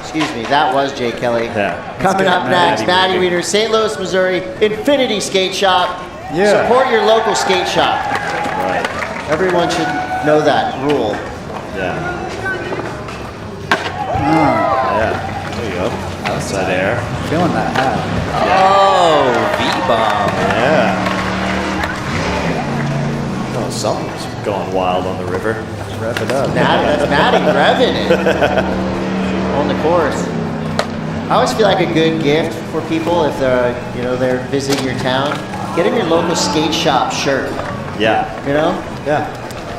Excuse me, that was Jake Kelly. Yeah. Coming up next, Maddie Reeder, St. Louis, Missouri, Infinity Skate Shop. Yeah. Support your local skate shop. Right. Everyone should know that rule. Yeah. Yeah. There you go. Outside air. Feeling that hat. Oh, V-bomb. Yeah. Oh, something's going wild on the river. Rev it up. That's Maddie revving it on the course. I always feel like a good gift for people if they're visiting your town. Get them your local skate shop shirt. Yeah. You know? Yeah.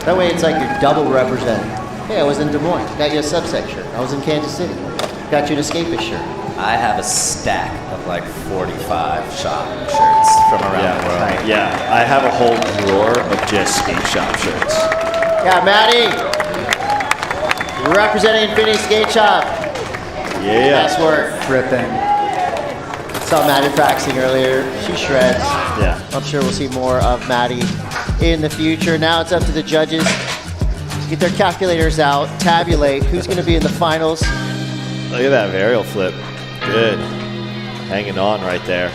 That way it's like you're double represented. Hey, I was in Des Moines. Got you a Subsec shirt. I was in Kansas City. Got you an Escapist shirt. I have a stack of like 45 shop shirts from around the world. Yeah, I have a whole drawer of just skate shop shirts. Yeah, Maddie. Representing Infinity Skate Shop. Yeah. Nice work. Ripping. Saw Maddie practicing earlier. She shreds. Yeah. I'm sure we'll see more of Maddie in the future. Now it's up to the judges to get their calculators out, tabulate who's going to be in the finals. Look at that aerial flip. Good. Hanging on right there.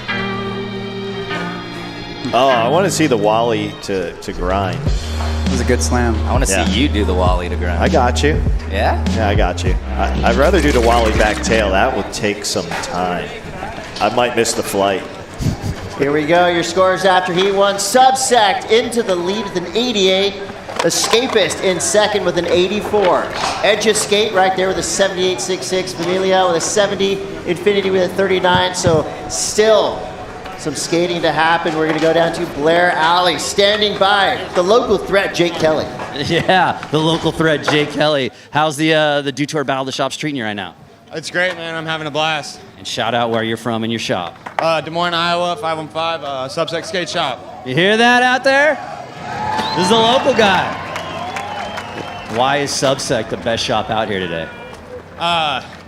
Oh, I want to see the Wally to grind. It was a good slam. I want to see you do the Wally to grind. I got you. Yeah? Yeah, I got you. I'd rather do the Wally back tail. That would take some time. I might miss the flight. Here we go. Your scores after Heat 1. Subsect into the lead with an 88. Escapist in second with an 84. Edge of Skate right there with a 78.66. Familia with a 70. Infinity with a 39. So still some skating to happen. We're going to go down to Blair Alley. Standing by the local threat, Jake Kelly. Yeah, the local threat, Jake Kelly. How's the Dew Tour Battle of the Shops treating you right now? It's great, man. I'm having a blast. And shout out where you're from and your shop. Des Moines, Iowa, 515, Subsec Skate Shop. You hear that out there? This is a local guy. Why is Subsec the best shop out here today?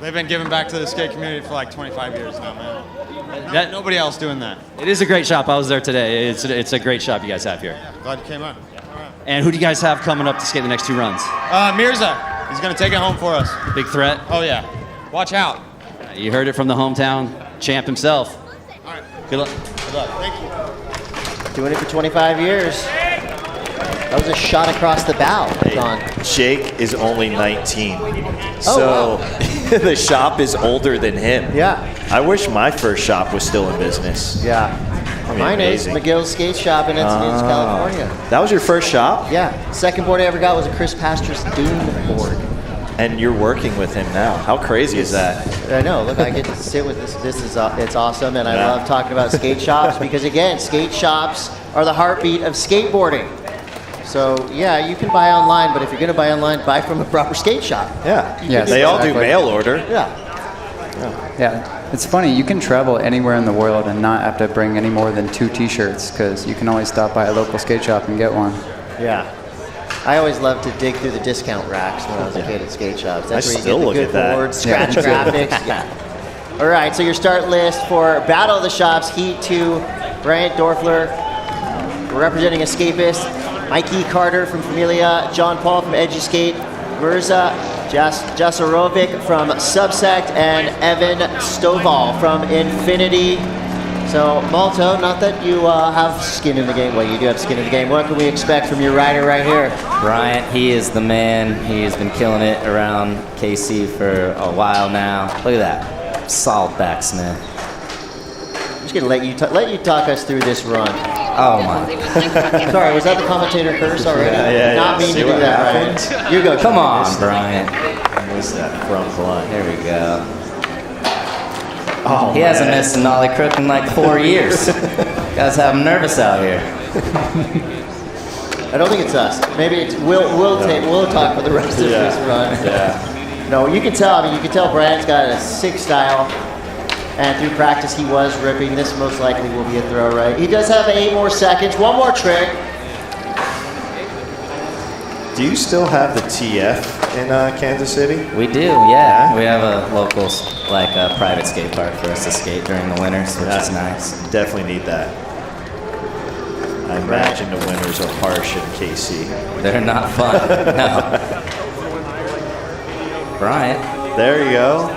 They've been giving back to the skate community for like 25 years now, man. Nobody else doing that. It is a great shop. I was there today. It's a great shop you guys have here. Glad you came on. And who do you guys have coming up to skate the next two runs? Mirza. He's going to take it home for us. Big threat? Oh, yeah. Watch out. You heard it from the hometown champ himself. All right. Good luck. Good luck. Thank you. Doing it for 25 years. That was a shot across the bow, John. Jake is only 19. Oh, so the shop is older than him. Yeah. I wish my first shop was still in business. Yeah. That'd be Mine amazing. is McGill's Skate Shop in Encinitas, California. That was your first shop? Yeah. Second board I ever got was a Chris Pastrus Dune board. And you're working with him now. How crazy is that? I know. Look, I get to sit with this. It's awesome, and I love talking about skate shops because, again, skate shops are the heartbeat of skateboarding. So, yeah, you can buy online, but if you're going to buy online, buy from a proper skate shop. Yeah. Yes, they all do exactly. mail order. Yeah, it's funny. You can travel anywhere in the world and not have to bring any more than 2 T-shirts because you can always stop by a local skate shop and get one. Yeah. I always loved to dig through the discount racks when I was a kid at skate shops. That's where you get the good boards, scratch graphics. Yeah. All right, so your start list for Battle of the Shops, Heat 2, Bryant Dorfler, representing Escapist, Mikey Carter from Familia, John Paul from Edgy Skate, Mirza Jasarovic from Subsect, and Evan Stovall from Infinity. So, Malto, not that you have skin in the game. Well, you do have skin in the game. What can we expect from your rider right here? Bryant, he is the man. He's been killing it around KC for a while now. Look at that. Solid backsmith. I'm just going to let you talk us through this run. Oh, my. Sorry, was that the commentator curse already? Yeah, Not mean to do that, right? You go. Come on, Bryant. What's that front line? There we go. Oh, he hasn't missed an ollie crook in like 4 years. Guys have him nervous out here. I don't think it's us. Maybe it's we'll talk for the rest of this run. Yeah. No, you can tell. I mean, you can tell Bryant's got a sick style. And through practice, he was ripping. This most likely will be a throw right. He does have 8 more seconds. One more trick. Do you still have the TF in Kansas City? We do, yeah. We have a local, private skate park for us to skate during the winters, which is nice. Definitely need that. I imagine the winters are harsh in KC. They're not fun, no. Bryant. There you go.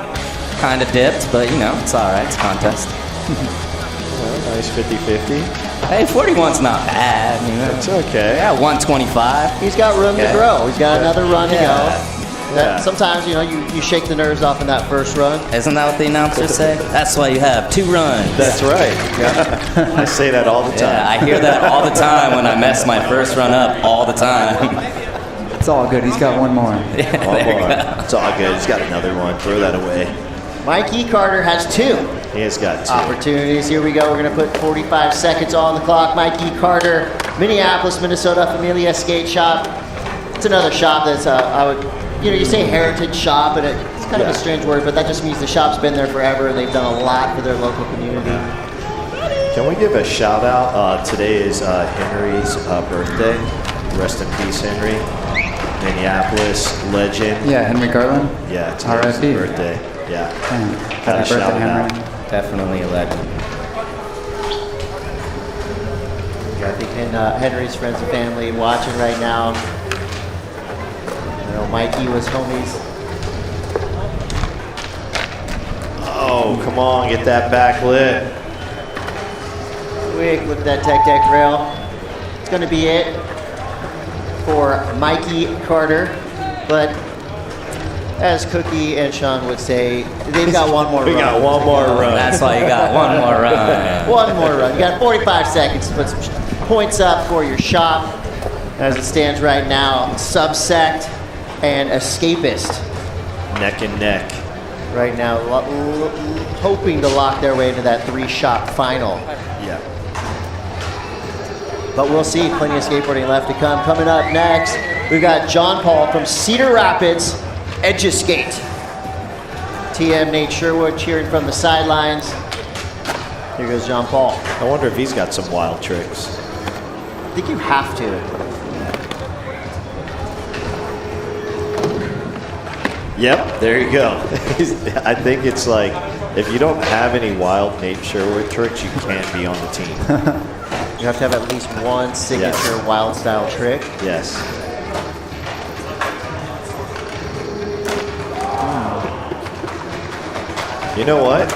Kind of dipped, but it's all right. It's a contest. Nice 50-50. Hey, 41's not bad. It's okay. Yeah, 125. He's got room to grow. He's got another run to go. Yeah. Sometimes, you shake the nerves off in that first run. Isn't that what the announcers say? That's why you have 2 runs. That's right. Yeah. I say that all the time. Yeah, I hear that all the time when I mess my first run up all the time. It's all good. He's got one more. Yeah, One more. It's all good. He's got another one. Throw that away. Mikey Carter has 2 He has got 2 opportunities. Here we go. We're going to put 45 seconds on the clock. Mikey Carter, Minneapolis, Minnesota, Familia Skate Shop. It's another shop that's, you say heritage shop, and it's kind of a strange word, but that just means the shop's been there forever, and they've done a lot for their local community. Can we give a shout out? Today is Henry's birthday. Rest in peace, Henry. Minneapolis legend. Yeah, Henry Garland. Yeah, today's his birthday. Yeah. Gotta Happy shout birthday, him out. Henry. Definitely a legend. I think Henry's friends and family watching right now. Mikey was homies. Oh, come on, get that back lit. Quick, look at that tech deck rail. It's going to be it for Mikey Carter, but as Cookie and Sean would say, they've got one more run. We got one more run. That's why you got one more run. One more run. You got 45 seconds to put some points up for your shop. As it stands right now, Subsect and Escapist. Neck and neck. Right now, hoping to lock their way into that 3-shop final. Yeah. But we'll see. Plenty of skateboarding left to come. Coming up next, we've got John Paul from Cedar Rapids, Edge-A-Skate. TM Nate Sherwood cheering from the sidelines. Here goes John Paul. I wonder if he's got some wild tricks. I think you have to. Yep, there you go. I think it's like, if you don't have any wild Nate Sherwood tricks, you can't be on the team. You have to have at least one signature wild style trick. Yes. You know what?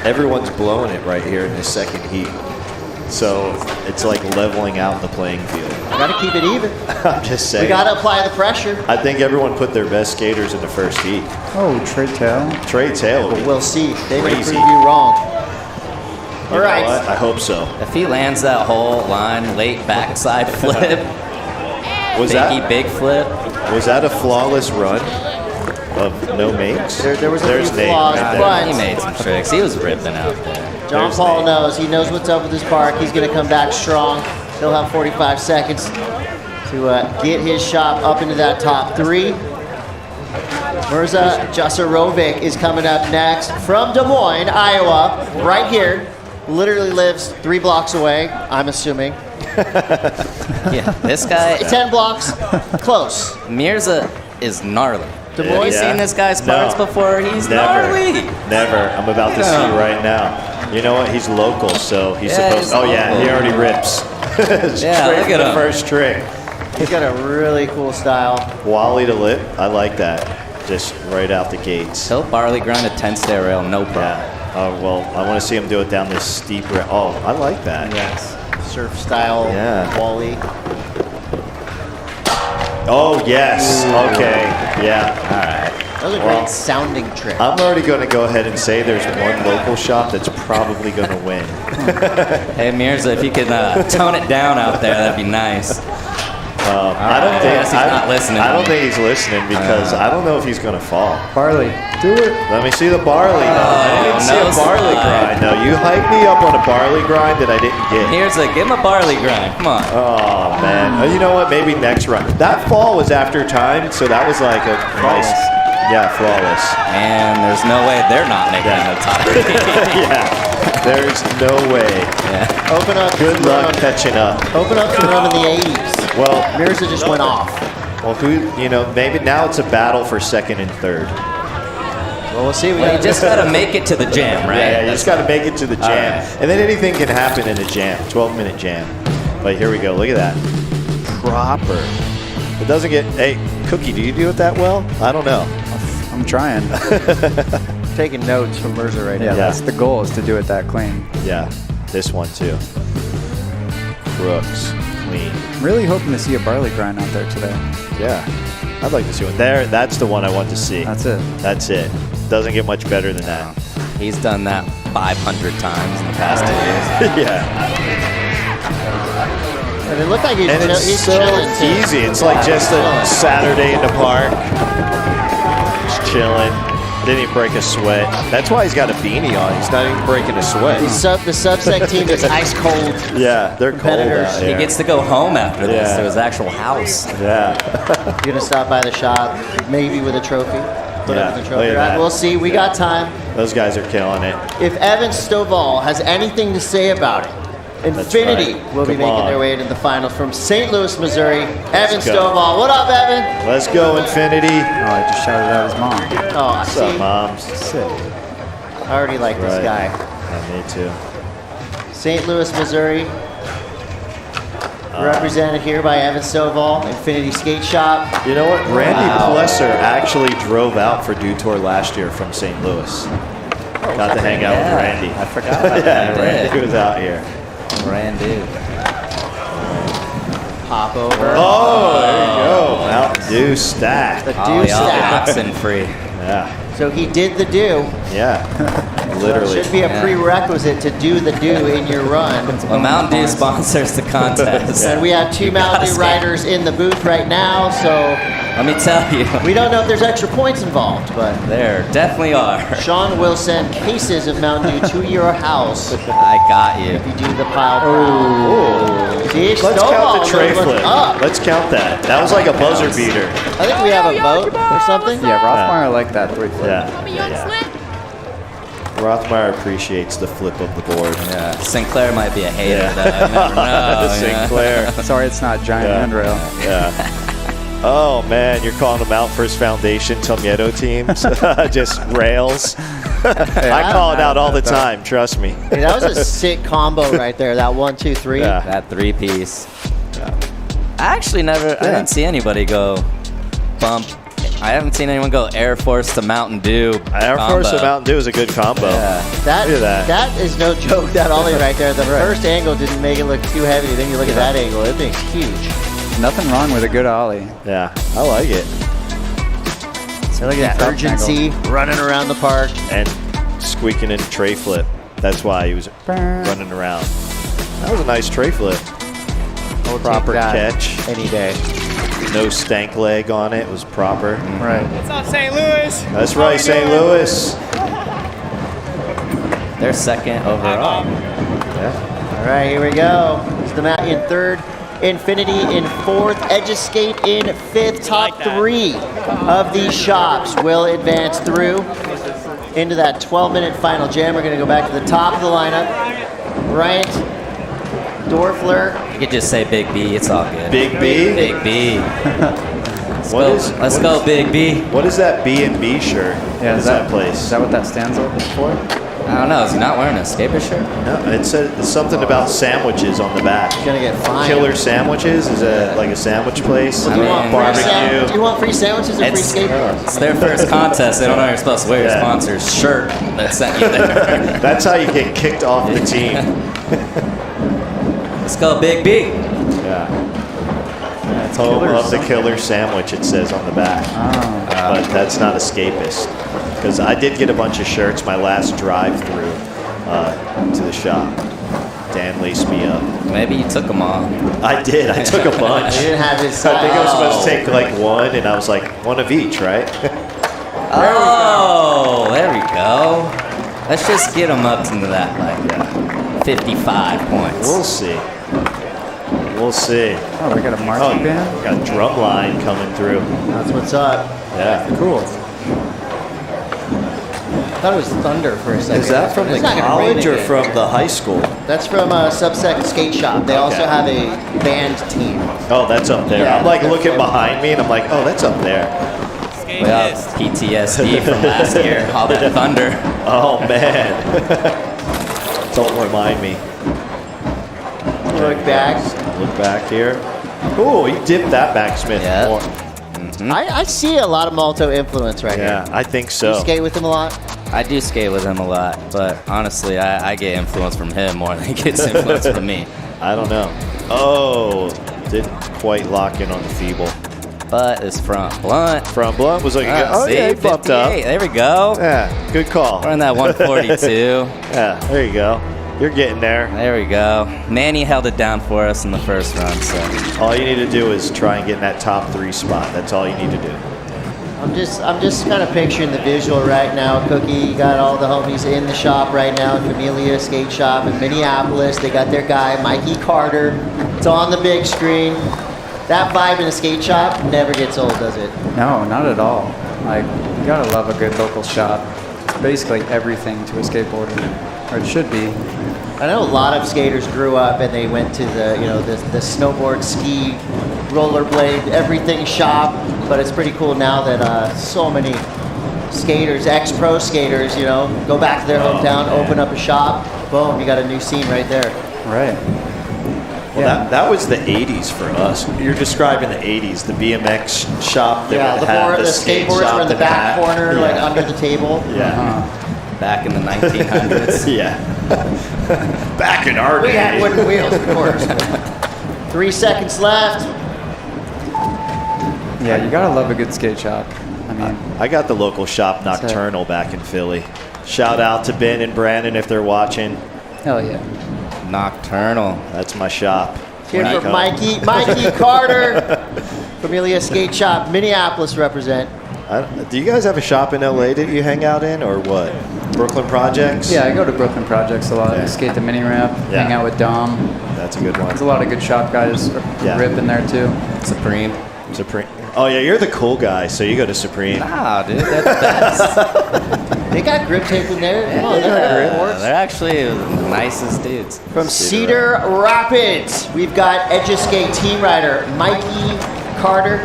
Everyone's blowing it right here in this second heat. So it's like leveling out the playing field. I gotta keep it even. I'm just saying. We gotta apply the pressure. I think everyone put their best skaters in the first heat. Oh, Trey Tail. Trey Tail. We'll see. They may crazy. prove you wrong. You All right. know what? I hope so. If he lands that whole line late backside flip, big flip. Was that a flawless run of no mates? There was a There's few Nate flaws, right there. but He made some tricks. He was ripping out there. John Paul knows. He knows what's up with this park. He's going to come back strong. He'll have 45 seconds to get his shop up into that top 3. Mirza Jasarovic is coming up next from Des Moines, Iowa, right here. Literally lives 3 blocks away, I'm assuming. Yeah, this guy. 10 blocks, close. Mirza is gnarly. Des Have you Moines? seen this guy's parts before? He's Never. gnarly. Never. I'm about to see right now. You know what? He's local, so he's Yeah, supposed. he's Oh yeah, he local. already rips. Yeah, look at the him. first trick. He's got a really cool style. Wally to lip. I like that. Just right out the gates. He'll barley grind a 10-stair rail, no problem. Yeah. Well, I want to see him do it down this steep rail. Oh, I like that. Yes. Surf style, Yeah. Wally. Oh yes. Okay. Yeah. All right. That was a great sounding trick. I'm already going to go ahead and say there's one local shop that's probably going to win. Hey Mirza, if you could tone it down out there, that'd be nice. I don't think he's not listening. I don't think he's listening because I don't know if he's going to fall. Barley, do it. Let me see the barley. I didn't see no a barley slide. grind. No, you hyped me up on a barley grind that I didn't get. Give him a barley grind. Come on. Oh man. You know what? Maybe next run. That fall was after time, so that was like a nice. Yeah, flawless. And there's no way they're not making the top 8. Yeah, there's no way. Yeah. Open up. Good luck catching up. Open up some room in the 80s. Well, Mirza just went off. Well, maybe now it's a battle for second and third. Well, we'll see. You just got to make it to the jam, right? Yeah, you just got to make it to the jam. Right. And then anything can happen in a jam, 12-minute jam. But here we go. Look at that. Proper. It doesn't get... Hey, Cookie, do you do it that well? I don't know. I'm trying. Taking notes from Mirza right now. Yeah, that's the goal, is to do it that clean. Yeah, this one too. Brooks, clean. Really hoping to see a barley grind out there today. Yeah, I'd like to see one. There, that's the one I want to see. That's it. That's it. Doesn't get much better than that. He's done that 500 times in the past 2 years. Yeah. And it looked like he's so chilling too. easy. It's like just a Saturday in the park. Just chilling. Didn't even break a sweat. That's why he's got a beanie on. He's not even breaking a sweat. The Subsec team is ice cold. Yeah, they're competitors. cold out He here. gets to go home after this to his actual house. Yeah. You're gonna stop by the shop, maybe with a trophy. Put up the Look trophy. at that. We'll see. We got time. Those guys are killing it. If Evan Stovall has anything to say about it, Infinity right. will be Come making on. their way into the finals from St. Louis, Missouri. Evan go. Stovall. What up, Evan? Let's go, Infinity. Oh, I just shouted out his mom. Oh, What's see, up, moms? Sick. I already like this guy. Yeah, me too. St. Louis, Missouri. Represented here by Evan Stovall, Infinity Skate Shop. You know what? Randy Plesser actually drove out for Dew Tour last year from St. Louis. Got to hang out with Randy. I forgot about Yeah, that. Randy was out here. Randy. Pop over. Oh, there you go. Mountain Dew stack. The Dew stack. Oxen free. Yeah. So he did the do. Yeah. So it Literally. should be a prerequisite to do the do in your run. Well, Mountain Dew sponsors the contest. And we have two Mountain Dew riders in the booth right now, so Let me tell you. we don't know if there's extra points involved, but There definitely are. Sean will send cases of Mountain Dew to your house if I got you. you do the pile drive. See, Let's Snowball count the tray was flip. up. Let's count that. That was like a buzzer beater. I think we have a vote or something. Yeah, Rothmeyer liked that 3 flip. Yeah. Rothmeyer appreciates the flip of the board. Yeah. Sinclair might be a hater. Yeah. Though. You never know, Sinclair. Sorry, it's not giant handrail. Yeah. Oh man, you're calling him out for his foundation Tomieto teams. Just rails. I call it out all the time, trust me. Hey, that was a sick combo right there. That 1, 2, 3. Yeah. That 3-piece. I actually I didn't see anybody go bump. I haven't seen anyone go Air Force to Mountain Dew. Air Force to Mountain Dew is a good combo. Yeah. That, Look at that. that is no joke, that ollie right there. The first angle didn't make it look too heavy. Then you look at that angle. That thing's huge. Nothing wrong with a good ollie. Yeah, I like it. So look at that urgency running around the park. And squeaking in tray flip. That's why he was running around. That was a nice tray flip. Proper catch. Any day. No stank leg on it. It was proper. Right. What's up, St. Louis? That's right, St. Louis. They're second overall. Yeah. All right, here we go. It's the Matt in third, Infinity in fourth, Edge Escape in fifth. Top 3 of these shops will advance through into that 12-minute final jam. We're going to go back to the top of the lineup. Bryant Dorfler. You could just say Big B. It's all good. Big B? Big B. Let's go, Big B. What is that B&B shirt? Yeah, what is that place? Is that what that stands up for? I don't know. Is he not wearing a skateboard shirt? No, it said something about sandwiches on the back. Gonna get fined. Killer Sandwiches? Is it like a sandwich place? Do you want free Barbecue? do you want free sandwiches or free skateboards? It's their first contest. They don't know you're supposed to wear your sponsor's shirt that sent you there. That's how you get kicked off the team. Let's go, Big B. Yeah. That's home of the killer sandwich, it says on the back. But that's not escapist. Because I did get a bunch of shirts my last drive-through to the shop. Dan laced me up. Maybe you took them all. I did. I took a bunch. You didn't have his I think I was supposed to take like one, and I was like, one of each, right? Oh, there we go. Let's just get them up into that, like, 55 points. We'll see. We'll see. Oh, we got a marching band? We got drum line coming through. That's what's up. Yeah. Cool. I thought it was thunder for a second. Is that from the It's not gonna rain college or again. from the high school? That's from Subsect Skate Shop. They also have a band team. Oh, that's up there. Yeah, I'm like that's looking there. behind me and I'm like, oh, that's up there. Well, PTSD from last year. All that thunder. Oh, man. Don't remind me. Look back. Look back here. Ooh, you dipped that backsmith more. I see a lot of Malto influence right here. Yeah, I think so. You skate with him a lot? I do skate with him a lot, but honestly, I get influence from him more than he gets influence from me. I don't know. Oh, didn't quite lock in on the feeble. But it's front blunt. Front blunt was like, see, yeah, he bumped up. 58. There we go. Yeah, good call. We're in that 142. Yeah, there you go. You're getting there. There we go. Manny held it down for us in the first run, so. All you need to do is try and get in that top 3 spot. That's all you need to do. I'm just kind of picturing the visual right now. Cookie, you got all the homies in the shop right now, Camellia Skate Shop in Minneapolis. They got their guy, Mikey Carter. It's on the big screen. That vibe in a skate shop never gets old, does it? No, not at all. Like, you gotta love a good local shop. It's basically everything to a skateboarder, or it should be. I know a lot of skaters grew up and they went to the snowboard, ski, rollerblade, everything shop. But it's pretty cool now that so many skaters, ex-pro skaters, go back to their hometown, open up a shop. Boom, you got a new scene right there. Right. Well, that was the 80s for us. You're describing the 80s, the BMX shop that had the skate skateboards shop were in the that back had- corner, like under the table. Yeah. Back in the 1900s. Yeah. Back in our We day. had wooden wheels, of course. 3 seconds left. Yeah, you gotta love a good skate shop. I mean, I got the local shop Nocturnal back in Philly. Shout out to Ben and Brandon if they're watching. hell yeah. Nocturnal. That's my shop. Here for Mikey Carter, Camellia Skate Shop, Minneapolis represent. Do you guys have a shop in LA that you hang out in, or what? Brooklyn Projects? Yeah, I go to Brooklyn Projects a lot. I skate the mini ramp, hang out with Dom. That's a good one. There's a lot of good shop guys. Rip in there too. Supreme. Oh yeah, you're the cool guy, so you go to Supreme. Nah, dude, they're the best. They got grip tape in there. Come on, They're actually the nicest dudes. From Cedar Rapids, we've got Edge-A-Skate team rider Mikey Carter.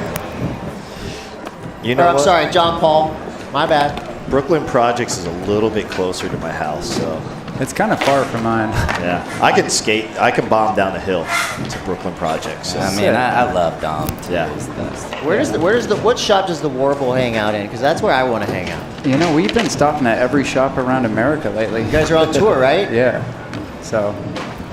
You know I'm what? sorry, John Paul. My bad. Brooklyn Projects is a little bit closer to my house, so. It's kind of far from mine. Yeah, I can skate. I can bomb down the hill to Brooklyn Projects. I mean, I love Dom. Yeah. He's the best. What shop does the Warble hang out in? Because that's where I want to hang out. You know, we've been stopping at every shop around America lately. You guys are on tour, right? Yeah. So,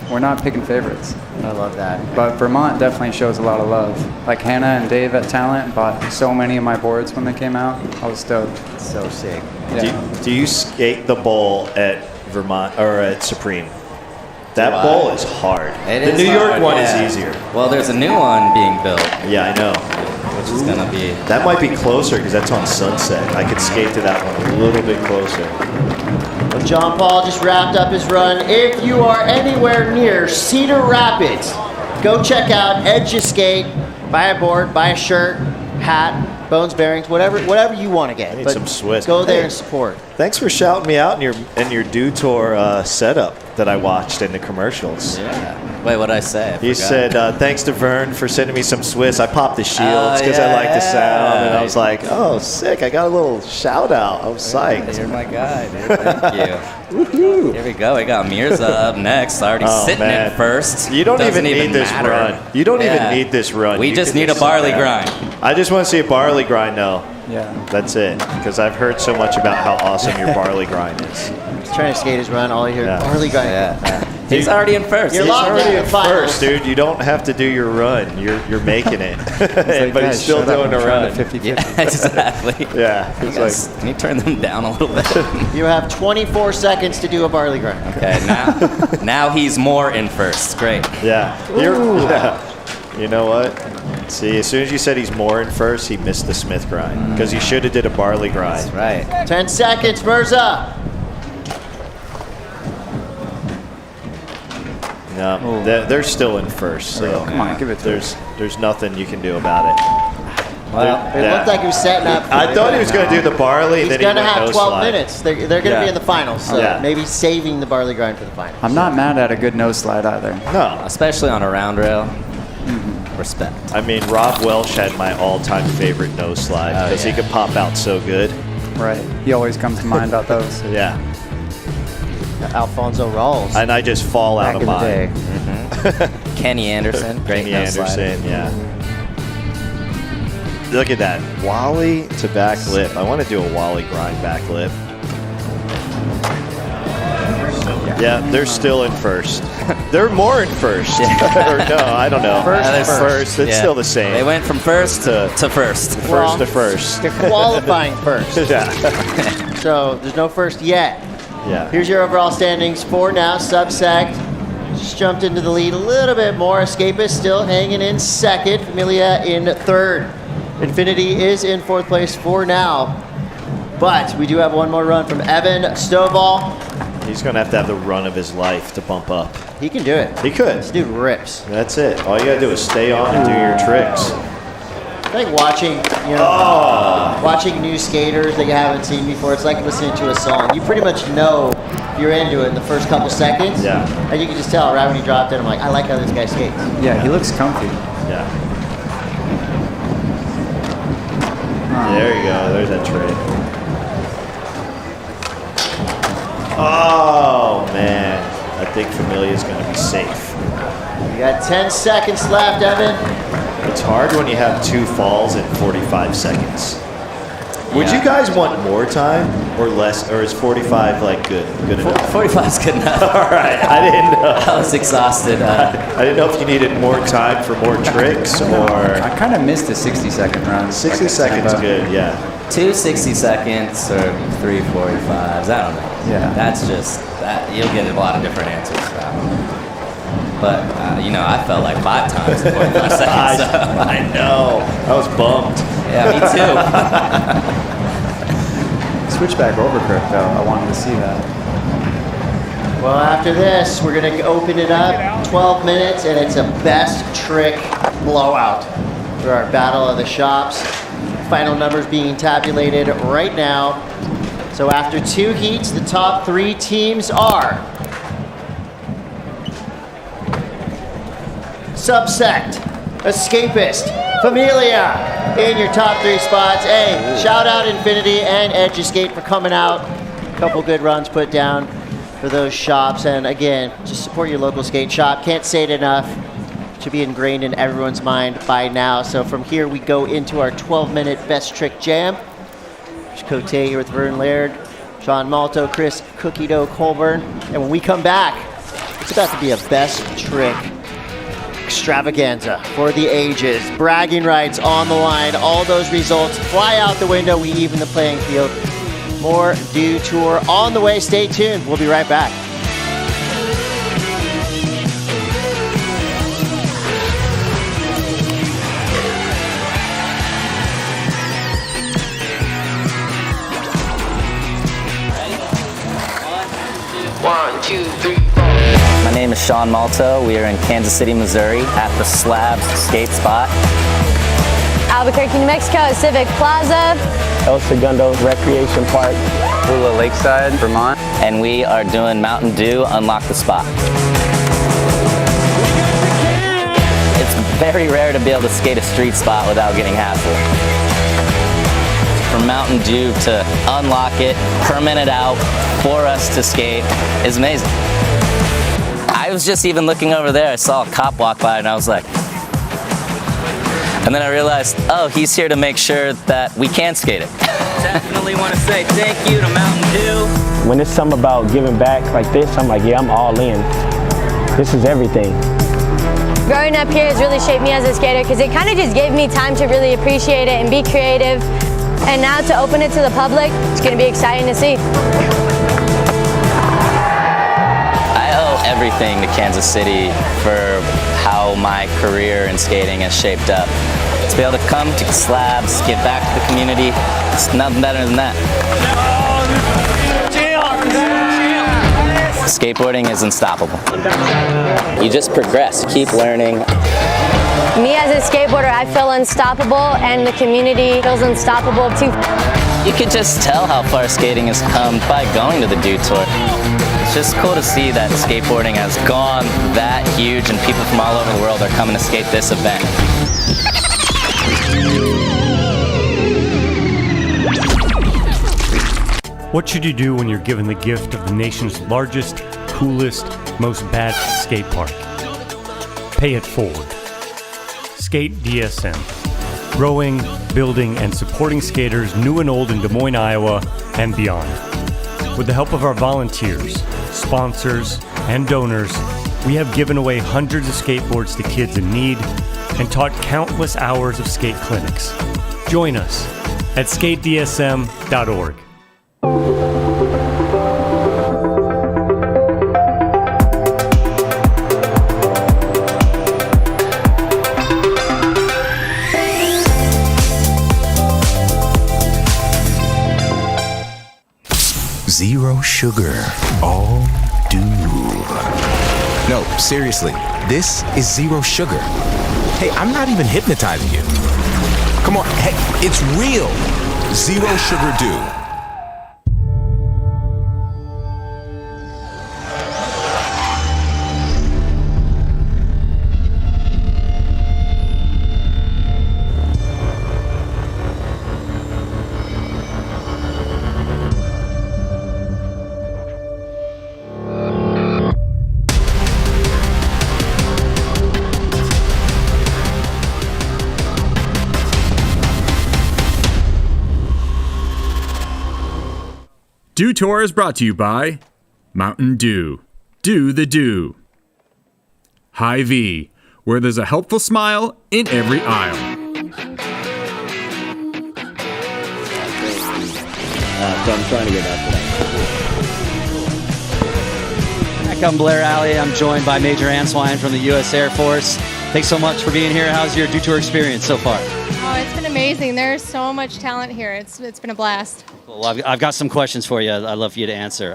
we're not picking favorites. I love that. But Vermont definitely shows a lot of love. Like Hannah and Dave at Talent bought so many of my boards when they came out. I was stoked. So sick. Yeah. Do you skate the bowl at Vermont or at Supreme? That bowl is hard. The New York one is easier. Well, there's a new one being built. Yeah, I know. Which is gonna be. That might be closer because that's on Sunset. I could skate to that one a little bit closer. Well, John Paul just wrapped up his run. If you are anywhere near Cedar Rapids, go check out Edge-A-Skate. Buy a board, buy a shirt, hat, bones, bearings, whatever you want to get. I need some Swiss. Go there Hey, and support. Thanks for shouting me out in your Do Tour setup that I watched in the commercials. Yeah. Wait, what did I say? I You forgot. said, thanks to Vern for sending me some Swiss. I popped the shields because I like the sound. And I was like, oh, sick. I got a little shout out. I was psyched. You're my guy, dude. Thank you. Woohoo. Here we go. We got Mirza up next. Already sitting in first. You don't Doesn't even need this matter. run. You don't Yeah. even need this run. We You just can need a sit barley there. grind. I just want to see a barley grind now. Yeah. That's it. Because I've heard so much about how awesome your barley grind is. He's trying to skate his run. All you hear, barley grind. Yeah. He's already in first. You're He's locked already in in the finals. first, dude. You don't have to do your run. You're making it. like, but guys, he's still shut up. doing I'm the trying run. to 50-50. Yeah, exactly. Yeah. You It's guys, like, can you turn them down a little bit? You have 24 seconds to do a barley grind. Okay, now he's more in first. Great. yeah. You know what? See, as soon as you said he's more in first, he missed the Smith grind. Because he should have did a barley grind. Right. 10 seconds, Mirza. No, they're still in first. So Come on, give it to there's nothing you can do about it. Well, it looked like he was setting up. I thought he was going to do the barley. He's then going to he went have no 12 slide. minutes. They're going to be in the finals, so maybe saving the barley grind for the finals. I'm not mad at a good nose slide either. No. Especially on a round rail. Respect. I mean, Rob Welsh had my all-time favorite nose slide because he could pop out so good. Right. He always comes to mind about those. Yeah. Alfonso Rawls. And I just fall out of in the mine. day. Kenny Anderson. Great Kenny nose Anderson, slider. yeah. Look at that. Wally to back lip. I want to do a Wally grind back lip. Yeah, they're still in first. They're more in first. Or no, I don't know. First. It's still the same. They went from first to first. First to first. You're qualifying first. Yeah. So there's no first yet. Yeah. Here's your overall standings. 4 now. Subsect just jumped into the lead a little bit more. Escapist still hanging in second. Familia in third. Infinity is in fourth place for now. But we do have one more run from Evan Stovall. He's going to have the run of his life to bump up. He can do it. He could. This dude rips. That's it. All you got to do is stay on and do your tricks. I think watching, watching new skaters that you haven't seen before, it's like listening to a song. You pretty much know you're into it in the first couple seconds. Yeah. And you can just tell right when he dropped it, I'm like, I like how this guy skates. Yeah, he looks comfy. Yeah. There you go. There's that trick. Oh, man. I think Familia's going to be safe. You got 10 seconds left, Evan. It's hard when you have 2 falls in 45 seconds. Would you guys want more time or less, or is 45 like good enough? 45 is good enough. All right, I didn't know. I was exhausted. I didn't know if you needed more time for more tricks or. I kind of missed the 60-second round. 60 seconds good, yeah. 2 60 seconds or 3 45s. I don't know. Yeah. That's just that. You'll get a lot of different answers for that one. But I felt like 5 times in 45 seconds. So. I know. I was bummed. Yeah, me too. Switchback overgrip, though. I wanted to see that. Well, after this, we're going to open it up 12 minutes, and it's a best trick blowout for our Battle of the Shops. Final numbers being tabulated right now. So after 2 heats, the top 3 teams are Subsect, Escapist, Familia in your top 3 spots. Hey, shout out Infinity and Edge Skate for coming out. A couple good runs put down for those shops. And again, just support your local skate shop. Can't say it enough. Should be ingrained in everyone's mind by now. So from here, we go into our 12-minute best trick jam. There's Cote here with Vern Laird, Sean Malto, Chris Cookie Dough Colburn. And when we come back, it's about to be a best trick extravaganza for the ages. Bragging rights on the line. All those results fly out the window. We even the playing field. More Dew Tour on the way. Stay tuned. We'll be right back. My name is Sean Malto. We are in Kansas City, Missouri at the Slabs skate spot. Albuquerque, New Mexico, Civic Plaza. El Segundo Recreation Park. Hula Lakeside, Vermont. And we are doing Mountain Dew Unlock the Spot. It's very rare to be able to skate a street spot without getting hassled. From Mountain Dew to unlock it, permit it out for us to skate is amazing. I was just even looking over there, I saw a cop walk by and I was like, and then I realized, oh, he's here to make sure that we can skate it. Definitely want to say thank you to Mountain Dew. When it's something about giving back like this, I'm like, yeah, I'm all in. This is everything. Growing up here has really shaped me as a skater because it kind of just gave me time to really appreciate it and be creative. And now to open it to the public, it's going to be exciting to see. I owe everything to Kansas City for how my career in skating has shaped up. To be able to come to Slabs, give back to the community, it's nothing better than that. Skateboarding is unstoppable. You just progress, keep learning. Me as a skateboarder, I feel unstoppable, and the community feels unstoppable too. You could just tell how far skating has come by going to the Dew Tour. It's just cool to see that skateboarding has gone that huge and people from all over the world are coming to skate this event. What should you do when you're given the gift of the nation's largest, coolest, most badass skate park? Pay it forward. Skate DSM. Growing, building, and supporting skaters new and old in Des Moines, Iowa, and beyond. With the help of our volunteers, sponsors, and donors, we have given away hundreds of skateboards to kids in need and taught countless hours of skate clinics. Join us at skatedsm.org. Zero sugar, all dew. No, seriously, this is zero sugar. Hey, I'm not even hypnotizing you. Come on, hey, it's real. Zero sugar dew. Dew Tour is brought to you by Mountain Dew. Do the Dew. Hy-Vee, where there's a helpful smile in every aisle. So I'm trying to get after that. Back on Blair Alley, I'm joined by Major Answine from the U.S. Air Force. Thanks so much for being here. How's your Dew Tour experience so far? Oh, it's been amazing. There's so much talent here. It's been a blast. Well, I've got some questions for you. I'd love for you to answer.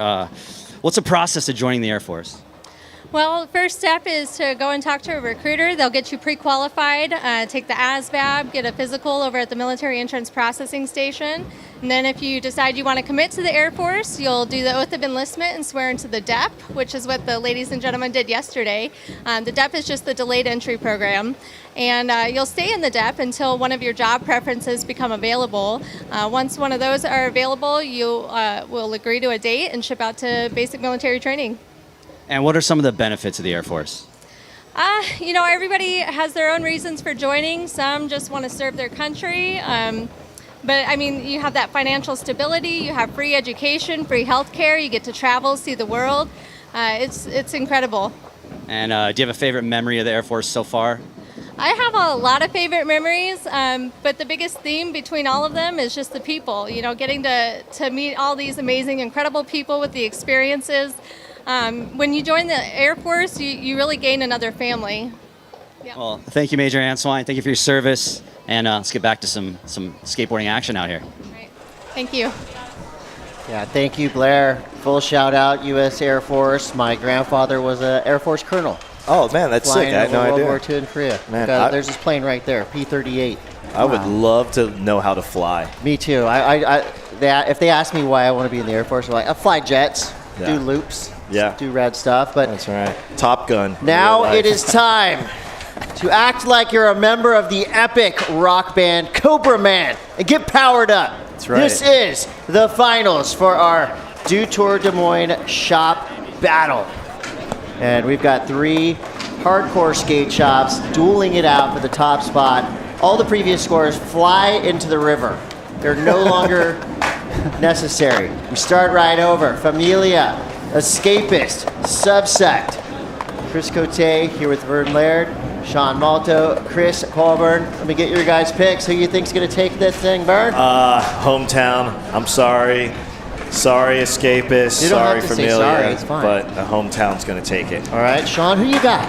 What's the process of joining the Air Force? Well, first step is to go and talk to a recruiter. They'll get you pre-qualified, take the ASVAB, get a physical over at the Military Entrance Processing Station. And then if you decide you want to commit to the Air Force, you'll do the Oath of Enlistment and swear into the DEP, which is what the ladies and gentlemen did yesterday. The DEP is just the delayed entry program. And you'll stay in the DEP until one of your job preferences become available. Once one of those are available, you will agree to a date and ship out to basic military training. And what are some of the benefits of the Air Force? You know, everybody has their own reasons for joining. Some just want to serve their country. But I mean, you have that financial stability, you have free education, free health care, you get to travel, see the world. It's incredible. And do you have a favorite memory of the Air Force so far? I have a lot of favorite memories, but the biggest theme between all of them is just the people. You know, getting to meet all these amazing, incredible people with the experiences. When you join the Air Force, you really gain another family. Yeah. Well, thank you, Major Answine. Thank you for your service. And let's get back to some skateboarding action out here. Right. Thank you. Yeah, thank you, Blair. Full shout out, U.S. Air Force. My grandfather was an Air Force colonel. Oh, man, that's sick. I had no idea. World War II in Korea. Man, there's this plane right there, P-38. I would love to know how to fly. Me too. If they ask me why I want to be in the Air Force, I'm like, I fly jets, do loops, do rad stuff. But that's right. Top Gun. Now it is time to act like you're a member of the epic rock band Cobra Man and get powered up. That's right. This is the finals for our Dew Tour Des Moines Shop Battle. And we've got 3 hardcore skate shops dueling it out for the top spot. All the previous scores fly into the river. They're no longer necessary. We start right over. Familia, Escapist, Subsect. Chris Cote here with Vern Laird, Sean Malto, Chris Colburn. Let me get your guys' picks. Who you think's going to take this thing, Vern? Hometown. I'm sorry. Sorry, Escapist. You don't sorry, have to Familia. say sorry. It's fine. But the hometown's going to take it. All right, Sean, who you got?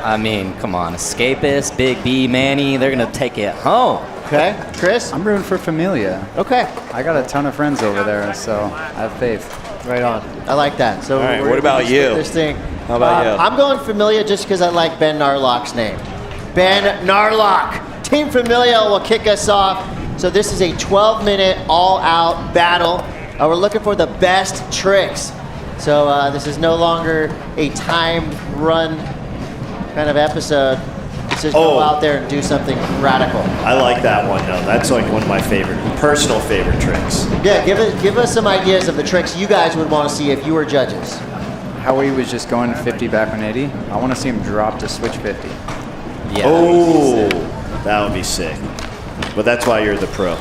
I mean, come on. Escapist, Big B, Manny, they're going to take it home. Okay. Chris? I'm rooting for Familia. Okay. I got a ton of friends over there, so I have faith. Right on. I like that. So all right, what about you? This thing. How about you? I'm going Familia just because I like Ben Narlock's name. Ben Narlock. Team Familia will kick us off. So this is a 12-minute all-out battle. We're looking for the best tricks. So this is no longer a timed run kind of episode. It's just go out there and do something radical. I like that one, though. That's like one of my personal favorite tricks. Yeah, give us some ideas of the tricks you guys would want to see if you were judges. Howie was just going 50 back 180. I want to see him drop to switch 50. Yeah. Oh, that would be sick. But that's why you're the pro.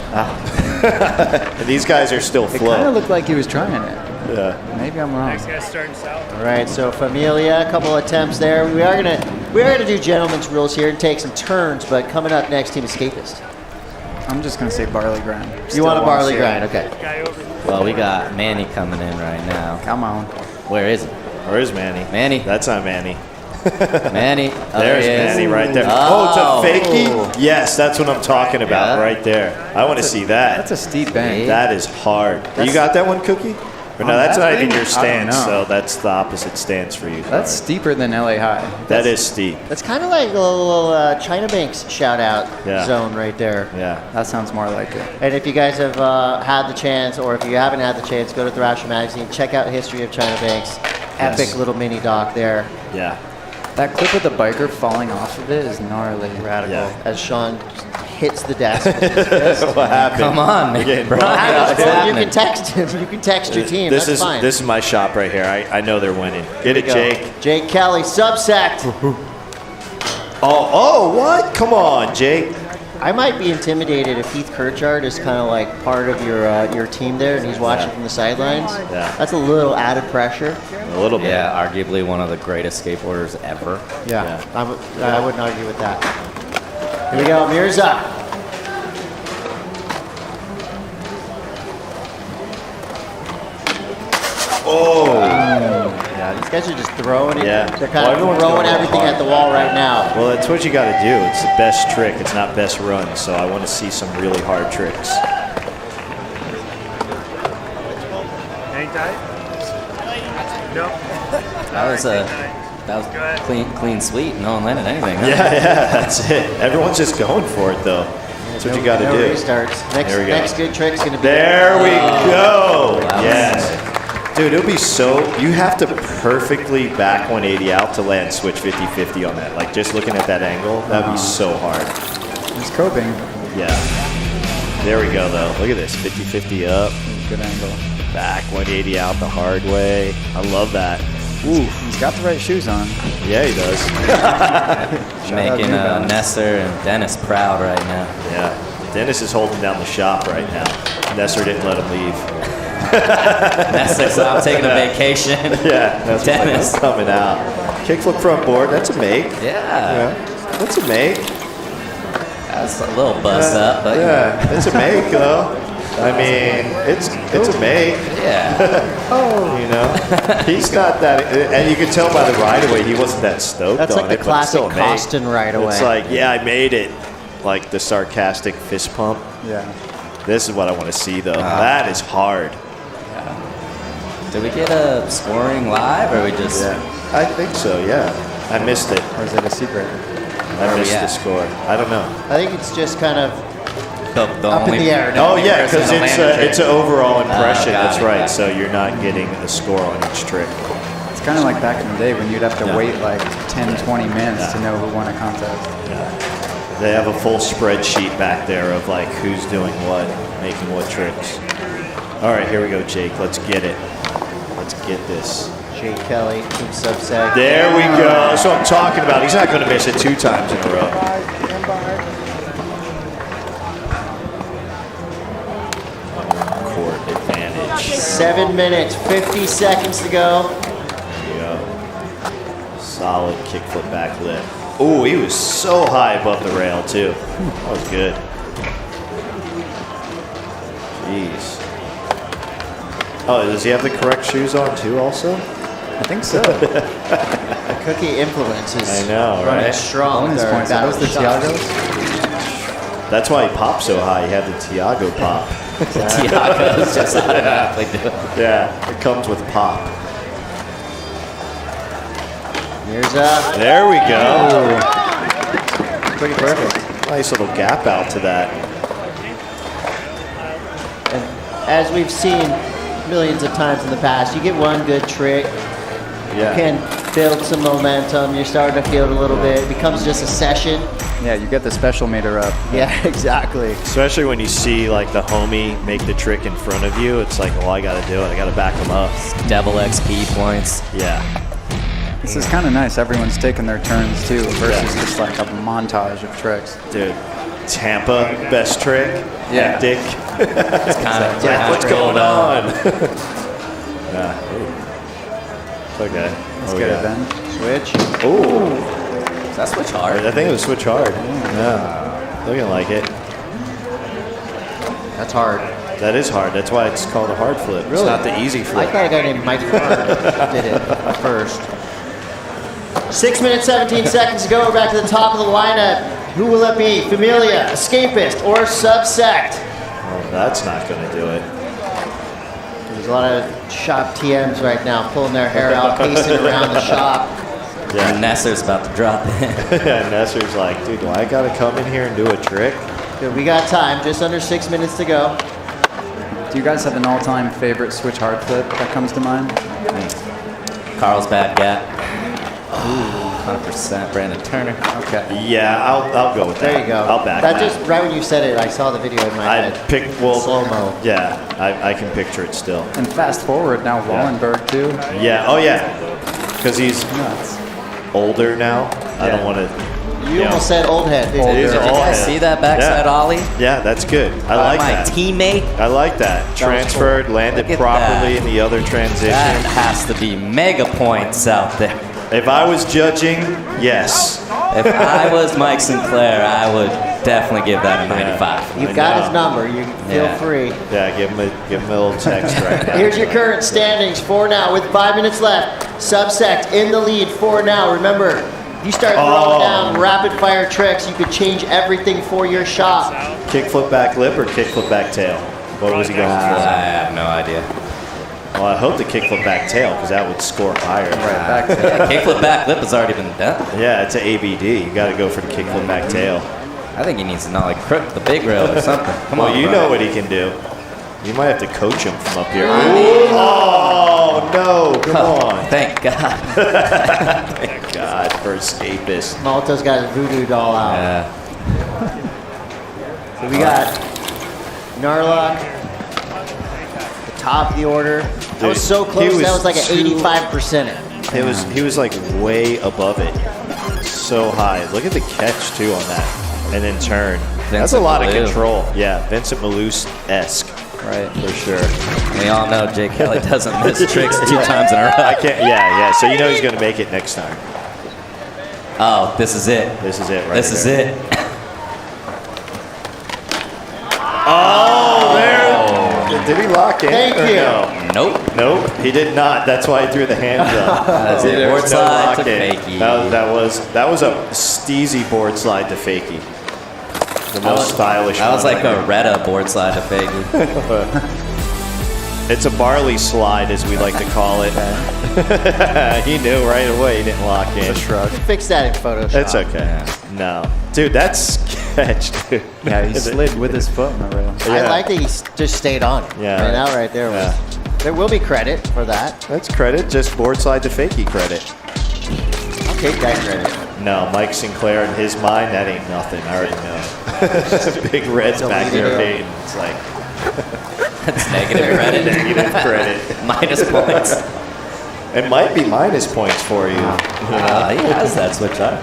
These guys are still It flow. kind of looked like he was trying it. Yeah. Maybe I'm wrong. Next guy's starting south. All right, so Familia, a couple attempts there. We are gonna do gentlemen's rules here and take some turns. But coming up next, Team Escapist. I'm just gonna say barley grind. You want a barley grind? Okay. Well, we got Manny coming in right now. Come on. Where is he? Where is Manny? Manny. That's not Manny. Manny. There's he is. Manny right there. Oh, it's a fakie? Yes, that's what I'm talking about right there. I want to see that. That's a steep bank. That is hard. You got that one, Cookie? Or no, that's not even your stance, know. so that's the opposite stance for you. That's steeper than LA High. That is steep. That's kind of like a little China Banks shout-out zone right there. Yeah. That sounds more like it. And if you guys have had the chance, or if you haven't had the chance, go to Thrasher Magazine, check out History of China Banks. Epic little mini doc there. Yeah. That clip with the biker falling off of it is gnarly. Radical. Yeah. As Sean hits the desk. What happened? Come on, man. Again, Bro, You happening? can text him. You can text your team. This That's is fine. this is my shop right here. I know they're winning. Get it, Go. Jake. Jake Kelly, subsect. Oh, what? Come on, Jake. I might be intimidated if Heath Kirchard is kind of like part of your team there, and he's watching from the sidelines. Yeah. That's a little added pressure. A little bit. Yeah, arguably one of the greatest skateboarders ever. Yeah. I wouldn't argue with that. Here we go, Mirza. Oh. Yeah, these guys are just throwing it. Yeah. They're kind of everyone's throwing going everything hard. at the wall right now. Well, that's what you got to do. It's the best trick. It's not best run. So I want to see some really hard tricks. Hang tight? No. That was clean sweep. No one landed anything. Huh? Yeah, that's it. Everyone's just going for it, though. That's what you got to No do. restarts. There we go. Next good trick's going to be... There we go. Wow. Yes. Dude, it'll be so... You have to perfectly back 180 out to land switch 50-50 on that. Like, just looking at that angle, that'd be so hard. He's coping. Yeah. There we go, though. Look at this. 50-50 up. Good angle. Back 180 out the hard way. I love that. Ooh. He's got the right shoes on. Yeah, he does. Making Nestor and Dennis proud right now. Yeah. Dennis is holding down the shop right now. Nestor didn't let him leave. Nestor, so I'm taking a vacation. Yeah, that's Dennis coming out. Kickflip front board, that's a make. Yeah. That's a make. That's a little bust up, but yeah, it's a make though. I mean, it's a make. Yeah. You know, he's not that, and you can tell by the ride away he wasn't that stoked That's on like the it, but classic still a make. Costin ride away. It's like, yeah, I made it. Like the sarcastic fist pump. Yeah. This is what I want to see though. That is hard. Did we get a scoring live, or we just? Yeah, I think so. Yeah, I missed it. Or is it a secret? I missed the score. I don't know. I think it's just kind of the up in the air. Oh yeah, because it's an overall impression. got That's it, right. got it. So you're not getting a score on each trick. It's kind of like back in the day when you'd have to wait like 10, 20 minutes to know who won a contest. Yeah. They have a full spreadsheet back there of like who's doing what, making what tricks. All right, here we go, Jake. Let's get it. Let's get this. Jake Kelly, Team Subsec. There we go. That's what I'm talking about. He's not going to miss it 2 times in a row. Court advantage. 7 minutes, 50 seconds to go. There we go. Solid kickflip back lip. Oh, he was so high above the rail, too. That was good. Jeez. Oh, does he have the correct shoes on, too, also? I think so. The Cookie influence is I know, running right? strong. Bonus with our points. Are those the battle shots. Tiagos? That's why he popped so high. He had the Tiago pop. The Tiagos just automatically do it. Yeah, it comes with pop. Here's There we go. Pretty perfect. Nice little gap out to that. And as we've seen millions of times in the past, you get one good trick, you can build some momentum, you're starting to feel it a little bit, it becomes just a session. Yeah, you get the special meter up. Yeah, exactly. Especially when you see like the homie make the trick in front of you, it's like, well, I got to do it. I got to back him up. Devil XP points. Yeah. This is kind of nice. Everyone's taking their turns too, versus just like a montage of tricks. Dude, Tampa, best trick. Yeah. Dick. It's kind of what's going on? Yeah. Okay. Let's get it then. Switch. Ooh. Is that switch hard? I think it was switch hard. Yeah. Looking like it. That's hard. That is hard. That's why it's called a hard flip. It's not the easy flip. I thought a guy named Mike Hard did it first. 6 minutes, 17 seconds to go. We're back to the top of the lineup. Who will it be? Familia, Escapist, or Subsect? Well, that's not going to do it. There's a lot of shop TMs right now pulling their hair out, pacing around the shop. Yeah. And Nesser's about to drop in. Yeah, Nesser's like, dude, do I got to come in here and do a trick? Good, we got time. Just under 6 minutes to go. Do you guys have an all-time favorite switch hard flip that comes to mind? Carl's Bad Gap. Ooh, 100%. Brandon Turner. Okay. Yeah, I'll go with that. There you go. I'll back that. that. Just right when you said it, I saw the video in my head. Slow-mo. Yeah, I can picture it still. And fast forward now, Wallenberg too. Yeah, oh yeah. Because he's nuts. Older now. I don't want to. You almost said old head. Did you guys see that backside ollie? Yeah, that's good. I like my that. teammate. I like that. Transferred, landed Look at properly that. in the other transition. That has to be mega points out there. If I was judging, yes. If I was Mike Sinclair, I would definitely give that a 95. You've got his number. You feel free. Yeah, give him a little text right now. Here's your current standings for now with 5 minutes left. Subsect in the lead for now. Remember, if you start throwing down rapid fire tricks, you could change everything for your shop. Kickflip back lip or kickflip back tail? What was he going for? I have no idea. Well, I hope the kickflip back tail because that would score higher. Right, back tail. Yeah, kickflip back lip has already been done. Yeah, it's an ABD. You got to go for the kickflip back tail. I think he needs to not like crook the big rail or something. Come Well, on, you bro. know what he can do. You might have to coach him from up here. Oh, no. Come on. Thank God. Thank God for Escapist. Malta's got his voodoo doll out. Yeah. So we got Narlock, the top of the order. That was so close. That was like an 85%. He was like way above it. So high. Look at the catch too on that. And then turn. That's a lot of control. Yeah, Vincent Malous-esque. Right. For sure. We all know Jay Kelly doesn't miss tricks 2 times in a row. I can't. Yeah. So you know he's going to make it next time. Oh, this is it. This is it right This is there. it. Oh, there. Did he lock in? Thank or you. No? Nope. He did not. That's why he threw the hands up. That's it. There Board was no slide to lock-in. fakie. That was a steezy board slide to fakie. The most stylish. That was one like ever. a Retta board slide to fakie. It's a barley slide, as we like to call it. He knew right away he didn't lock in. It's a shrug. Fix that in Photoshop. It's okay. No. Dude, that's sketch, dude. Yeah, he slid with his foot on the rail. I like that he just stayed on it. Yeah. Right out right there. There will be credit for that. That's credit, just board slide to fakie credit. I'll take that credit. No, Mike Sinclair in his mind, that ain't nothing. I already know. Big Red's back there hating. It's like That's negative credit. negative credit. Minus points. It might be minus points for you. He has that switch up.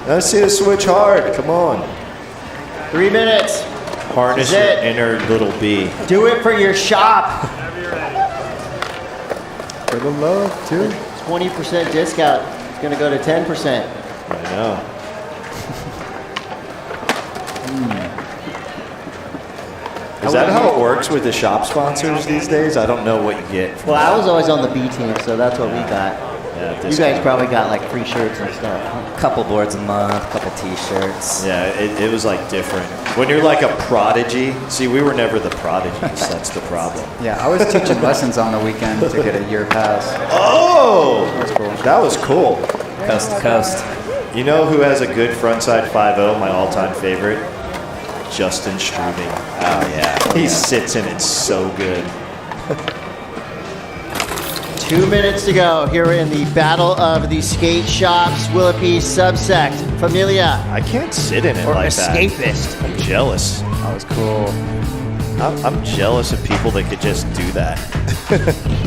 Let's see the switch hard. Come on. 3 minutes. Harness That's your it. inner little bee. Do it for your shop. For the love, too. 20% discount. It's going to go to 10%. I know. Is that how it works with the shop sponsors these days? I don't know what you get. From Well, I was always on the B team, so that's what we got. Yeah, You guys probably got like free shirts and stuff. Couple boards a month, couple t-shirts. Yeah, it was like different. When you're like a prodigy, see, we were never the prodigies. That's the problem. Yeah, I was teaching lessons on the weekend to get a year pass. Oh, that was cool. Coast to coast. You know who has a good frontside 5.0, my all-time favorite? Justin Strubing. Oh, yeah. He sits in it so good. 2 minutes to go here in the Battle of the Skate Shops. Will it be Subsect, Familia? I can't sit in it or like Escapist? that. I'm jealous. That was cool. I'm jealous of people that could just do that.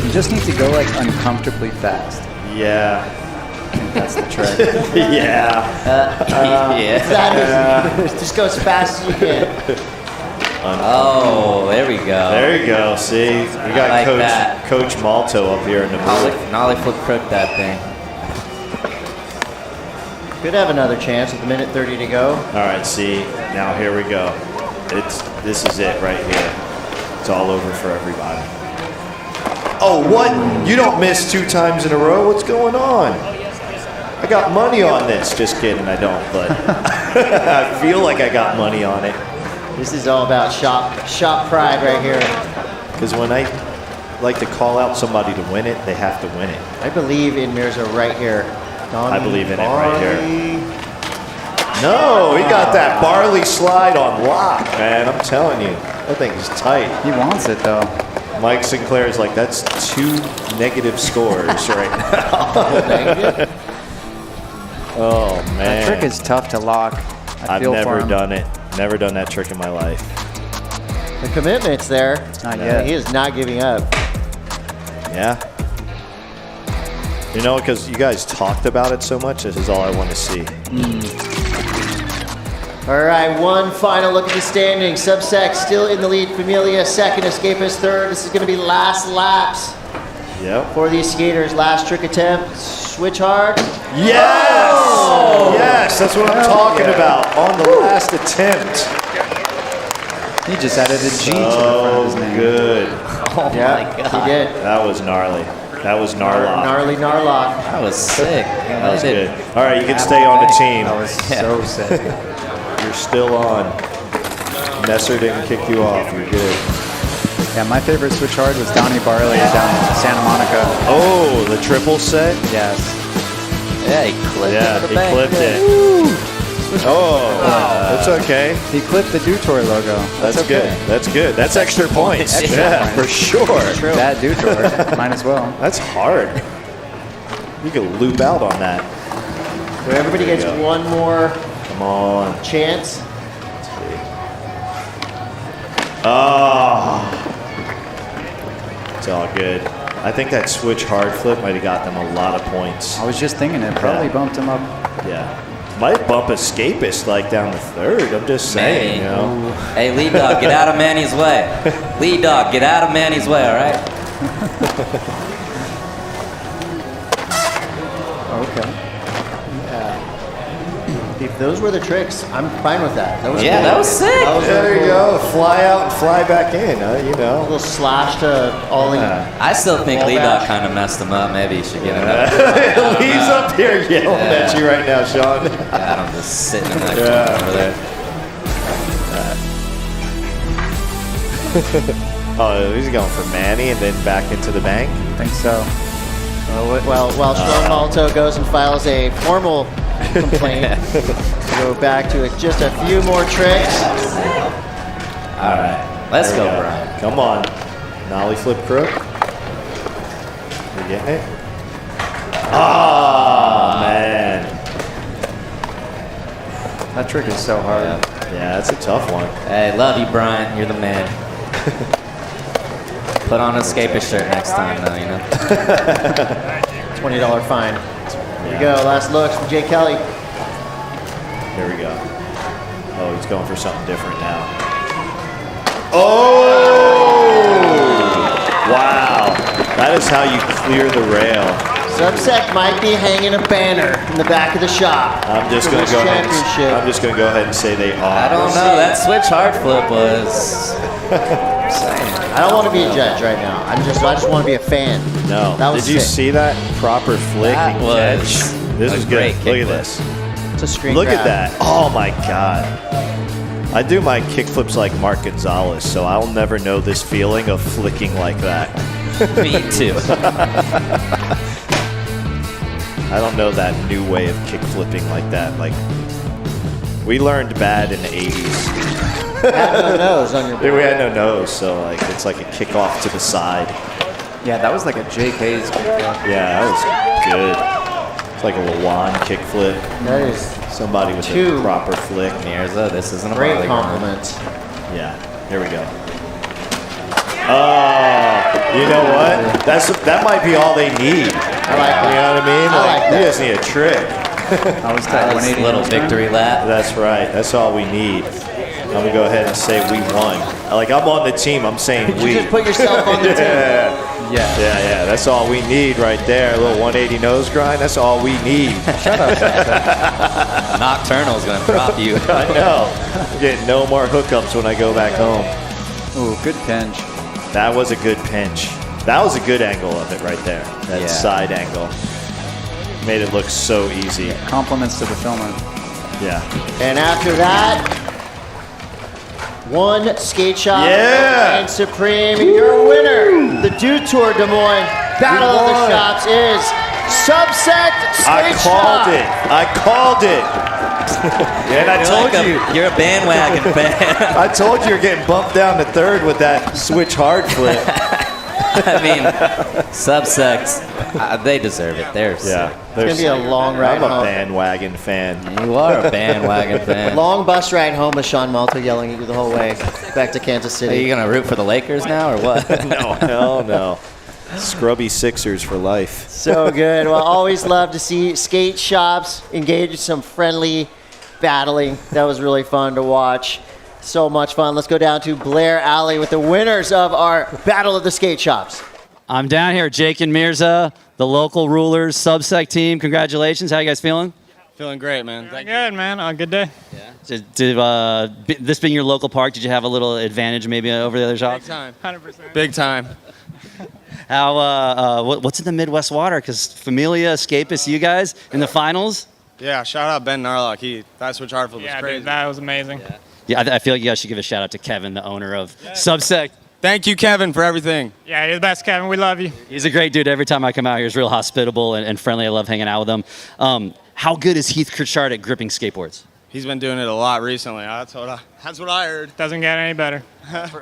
You just need to go like uncomfortably fast. Yeah. That's the trick. Yeah. That is, just go as fast as you can. Oh, there we go. There you go. See, we got like Coach Malto up here in the booth. Nollie flip crook that thing. Could have another chance with 1:30 to go. All right, see, now here we go. This is it right here. It's all over for everybody. Oh, what? You don't miss 2 times in a row? What's going on? I got money on this. Just kidding, I don't, but I feel like I got money on it. This is all about shop pride right here. Because when I like to call out somebody to win it, they have to win it. I believe in Mirza right here. I believe in it right here. No, he got that barley slide on lock, man. I'm telling you, that thing is tight. He wants it though. Mike Sinclair is like, that's 2 negative scores right now. Oh man, That trick is tough to lock. I've never done it. Never done that trick in my life. The commitment's there. Not yet. He is not giving up. Yeah. You know, because you guys talked about it so much, this is all I want to see. All right, one final look at the standings. Subsect still in the lead. Familia second, Escapist third. This is going to be last laps. Yep. For these skaters, last trick attempt. Switch hard. Yes! Oh! Yes, that's what I'm talking about. On the last attempt. He just added a G to the front of his name. Good. Oh Yeah, my god. he did. That was gnarly. That was Narlock. Gnarly Narlock. That was sick. That was good. All right, you can stay on the team. That was so sick. You're still on. Messer didn't kick you off. You're good. Yeah, my favorite switch hard was Donnie Barley down in Santa Monica. Oh, the triple set? Yes. Yeah, he clipped Yeah, it. he clipped it. Oh, that's okay. He clipped the Dutour logo. That's okay. good. That's good. That's extra points. Extra Yeah, points. for sure. That Dutour, might as well. That's hard. You can loop out on that. So everybody gets one more Come on. chance. Oh. It's all good. I think that switch hard flip might have got them a lot of points. I was just thinking it probably bumped him up. Yeah. Might bump Escapist like down the third. I'm just saying, you know. Hey, lead dog, get out of Manny's way. Lead dog, get out of Manny's way, all right? Okay. If those were the tricks, I'm fine with that. That was Yeah, cool. that was sick. That was There really you cool. go. Fly out and fly back in, you A know. little slash to ollie. I still think Wall lead dog bash. kind of messed him up. Maybe he should give it up. He's up here yelling at you right now, Sean. God, I'm just sitting in that Yeah. corner over there. Oh, he's going for Manny and then back into the bank. I think so. Well, while Sean Malto goes and files a formal complaint, go back to it. Just a few more tricks. All right, let's There we go, Brian. Come on. Nollie flip crook. You getting it? Oh, man. That trick is so hard. Yeah, that's a tough one. Hey, love you, Brian. You're the man. Put on a Escapist shirt next time, though, you know? $20 fine. Here we go. Last looks from Jay Kelly. Here we go. Oh, he's going for something different now. Oh! Wow. That is how you clear the rail. Subsect might be hanging a banner in the back of the shop. I'm just going to go ahead. I'm just going to go ahead and say they are. I don't know. That switch hard flip was. I don't want to be a judge right now. I just want to be a fan. No. That was Did you sick. see that proper flick That and was catch? This a is great good. Look at kickflip. this. It's a screen Look grab. at that. Oh my God. I do my kickflips like Mark Gonzalez, so I'll never know this feeling of flicking like that. Me too. I don't know that new way of kick flipping like that. Like, we learned bad in the 80s. Had no nose on your board. We had no nose, so like it's like a kick off to the side. Yeah, that was like a JK's kickflip. Yeah, that was good. It's like a Lawan kickflip. That is somebody with a proper flick. Mirza, this isn't a great compliment. Yeah, here we go. Oh, you know what? That might be all they need. I like that. You know what I mean? I like You that. just need a trick. I was that little victory lap. That's right. That's all we need. I'm gonna go ahead and say we won. Like, I'm on the team. I'm saying we. You just put yourself on the team. Yeah. That's all we need right there. A little 180 nose grind. That's all we need. Shut up. Nocturnal's gonna drop you. I know. I'm getting no more hookups when I go back home. Ooh, good pinch. That was a good pinch. That was a good angle of it right there. That side angle. Made it look so easy. Compliments to the filmer. Yeah. And after that, one skate shop and Supreme. Your winner, the Dew Tour Des Moines Battle of the Shops is Subsect Skate Shop. I called it. And I told you. You're a bandwagon fan. I told you you're getting bumped down to third with that switch hard flip. I mean, Subsects, they deserve it. They're It's going to be a long ride I'm home. a bandwagon fan. You are a bandwagon fan. Long bus ride home with Sean Malto yelling at you the whole way back to Kansas City. Are you going to root for the Lakers now or what? No. Scrubby Sixers for life. So good. Well, always love to see skate shops engage in some friendly battling. That was really fun to watch. So much fun. Let's go down to Blair Alley with the winners of our Battle of the Skate Shops. I'm down here, Jake and Mirza, the local rulers, Subsec team. Congratulations. How you guys feeling? Feeling great, man. Thank you. Good, man. Good day. Yeah. This being your local park, did you have a little advantage maybe over the other shops? Big time. 100%. Big time. How? What's in the Midwest water? Because Familia, Escapists, you guys in the finals. Yeah, shout out Ben Narlock. That switch hard flip was crazy. Dude, that was amazing. Yeah, I feel like you guys should give a shout out to Kevin, the owner of Subsec. Thank you, Kevin, for everything. Yeah, you're the best, Kevin. We love you. He's a great dude. Every time I come out here, he's real hospitable and friendly. I love hanging out with him. How good is Heath Kirchard at gripping skateboards? He's been doing it a lot recently. That's what I heard. Doesn't get any better.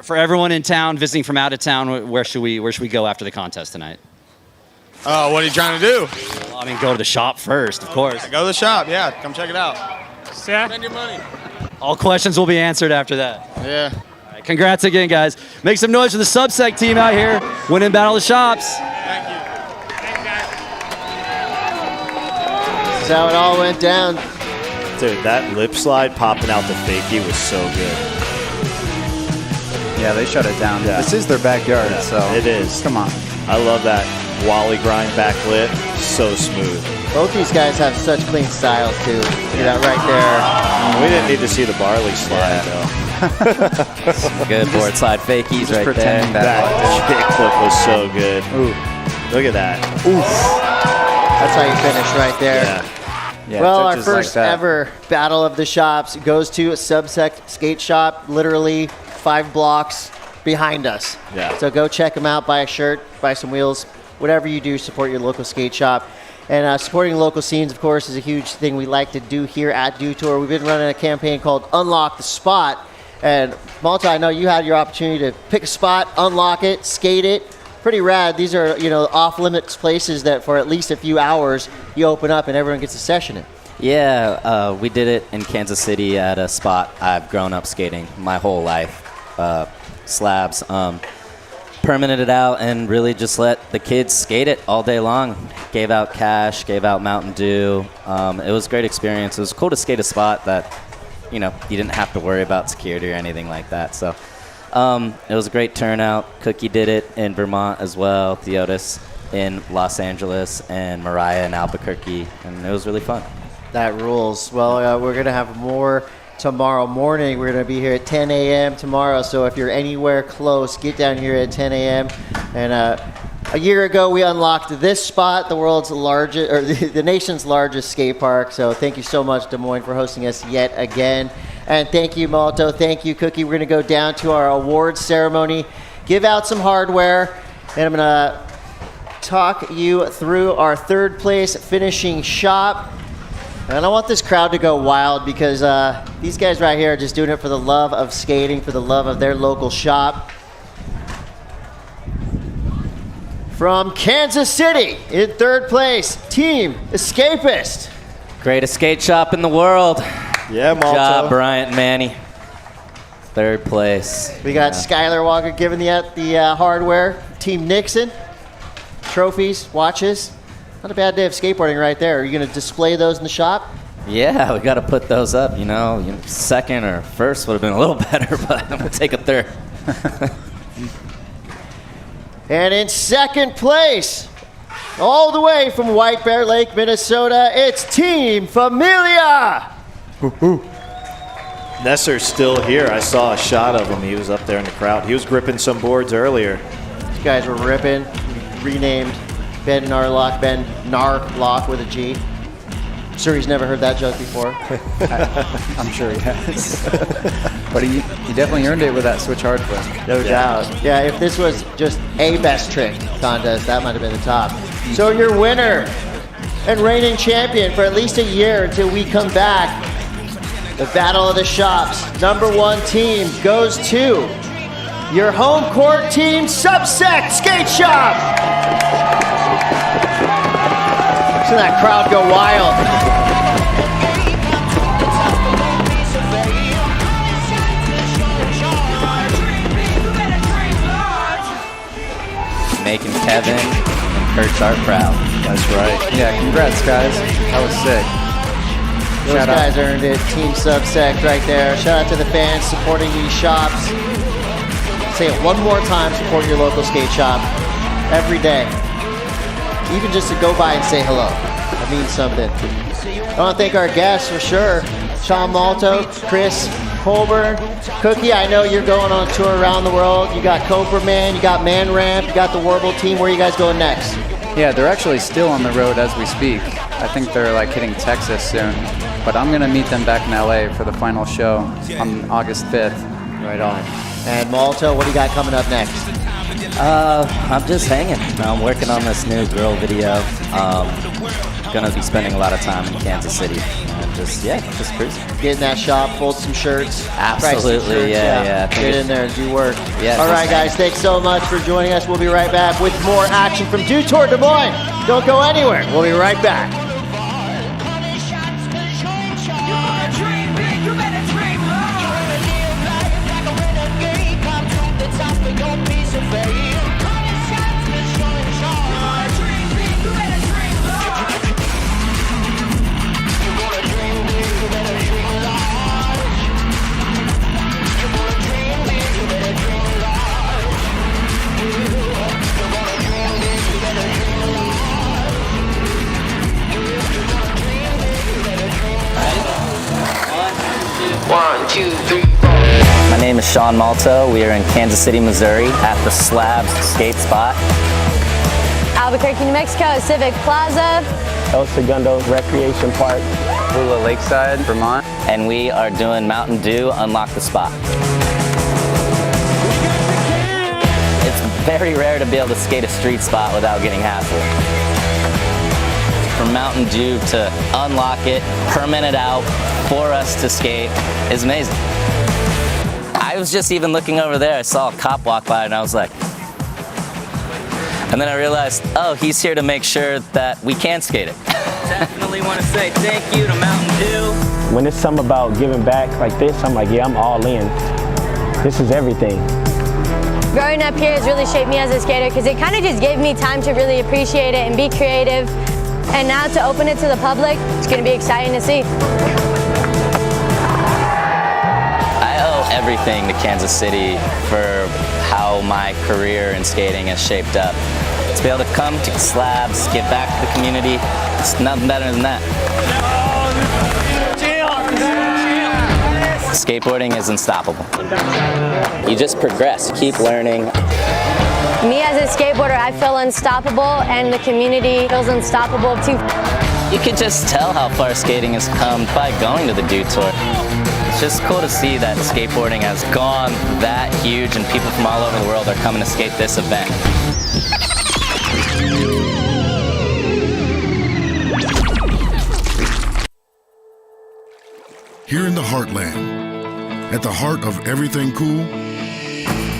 For everyone in town visiting from out of town, where should we go after the contest tonight? Oh, what are you trying to do? Well, I mean, go to the shop first, of course. Go to the shop. Yeah, come check it out. Yeah. Spend your money. All questions will be answered after that. Yeah. All right, congrats again, guys. Make some noise for the Subsec team out here winning Battle of the Shops. Thank you. That's how it all went down. Dude, that lip slide popping out the fakie was so good. Yeah, they shut it down. Yeah. This is their backyard, so. It is. Come on. I love that Wally grind back lip. So smooth. Both these guys have such clean styles, too. See that right there. We didn't need to see the barley slide, though. Good board slide fakies right there. That kickflip was so good. Ooh, look at that. Oof. That's how you finish right there. Yeah, well, our touches like first that. ever Battle of the Shops goes to a Subsec skate shop, literally 5 blocks behind us. Yeah. So go check them out, buy a shirt, buy some wheels, whatever you do, support your local skate shop. And supporting local scenes, of course, is a huge thing we like to do here at Dew Tour. We've been running a campaign called Unlock the Spot. And Malta, I know you had your opportunity to pick a spot, unlock it, skate it. Pretty rad. These are, off-limits places that for at least a few hours you open up and everyone gets a session in. Yeah, we did it in Kansas City at a spot I've grown up skating my whole life. Slabs. Permitted it out and really just let the kids skate it all day long. Gave out cash, gave out Mountain Dew. It was a great experience. It was cool to skate a spot that, you didn't have to worry about security or anything like that. So it was a great turnout. Cookie did it in Vermont as well, Theotis in Los Angeles, and Mariah in Albuquerque, and it was really fun. That rules. Well, we're going to have more tomorrow morning. We're going to be here at 10 a.m. tomorrow, so if you're anywhere close, get down here at 10 a.m. And a year ago, we unlocked this spot, the world's largest, or the nation's largest skate park. So thank you so much, Des Moines, for hosting us yet again. And thank you, Malto. Thank you, Cookie. We're going to go down to our awards ceremony, give out some hardware, and I'm going to talk you through our third place finishing shop. And I want this crowd to go wild because these guys right here are just doing it for the love of skating, for the love of their local shop. From Kansas City, in third place, Team Escapist. Greatest skate shop in the world. Yeah, Good job, Bryant and Manny. Third place. We got Skylar Walker giving the hardware. Team Nixon, trophies, watches. Not a bad day of skateboarding right there. Are you going to display those in the shop? Yeah, we got to put those up. You know, second or first would have been a little better, but I'm going to take a third. And in second place, all the way from White Bear Lake, Minnesota, it's Team Familia. Nesser's still here. I saw a shot of him. He was up there in the crowd. He was gripping some boards earlier. These guys were ripping. Renamed Ben Narlock, Ben Narlock with a G. Sure, he's never heard that joke before. I'm sure he has. But he definitely earned it with that switch hard flip. No doubt. Yeah, if this was just a best trick contest, that might have been the top. So your winner and reigning champion for at least a year until we come back, the Battle of the Shops, #1 team goes to your home court team, Subsect Skate Shop. See that crowd go wild. Making Kevin and Kurt Sharp proud. That's right. Yeah, congrats, guys. That was sick. Those Shout out. guys earned it. Team Subsect right there. Shout out to the fans supporting these shops. Say it one more time, support your local skate shop every day. Even just to go by and say hello. That means something. I want to thank our guests for sure. Sean Malto, Chris Colburn, Cookie, I know you're going on tour around the world. You got Cobra Man, you got Man Ramp, you got the Warble team. Where are you guys going next? Yeah, they're actually still on the road as we speak. I think they're like hitting Texas soon. But I'm going to meet them back in LA for the final show on August 5th. Right on. And Malto, what do you got coming up next? I'm just hanging. I'm working on this new girl video. Gonna be spending a lot of time in Kansas City. And just cruising. Get in that shop, fold some shirts. Absolutely, price some shirts, yeah. Get in there and do work. Yeah, all right, just guys, thanks so much for joining us. We'll be right back with more action from Dew Tour Des Moines. Don't go anywhere. We'll be right back. My name is Sean Malto. We are in Kansas City, Missouri at the Slabs skate spot. Albuquerque, New Mexico at Civic Plaza. El Segundo Recreation Park. Hula Lakeside, Vermont. And we are doing Mountain Dew Unlock the Spot. It's very rare to be able to skate a street spot without getting hassled. For Mountain Dew to unlock it, permit it out for us to skate is amazing. I was just even looking over there, I saw a cop walk by and I was like, and then I realized, oh, he's here to make sure that we can skate it. Definitely want to say thank you to Mountain Dew. When it's something about giving back like this, I'm like, yeah, I'm all in. This is everything. Growing up here has really shaped me as a skater because it kind of just gave me time to really appreciate it and be creative. And now to open it to the public, it's going to be exciting to see. I owe everything to Kansas City for how my career in skating has shaped up. To be able to come to Slabs, give back to the community, it's nothing better than that. Skateboarding is unstoppable. You just progress, keep learning. Me as a skateboarder, I feel unstoppable, and the community feels unstoppable too. You can just tell how far skating has come by going to the Dew Tour. It's just cool to see that skateboarding has gone that huge and people from all over the world are coming to skate this event. Here in the heartland, at the heart of everything cool,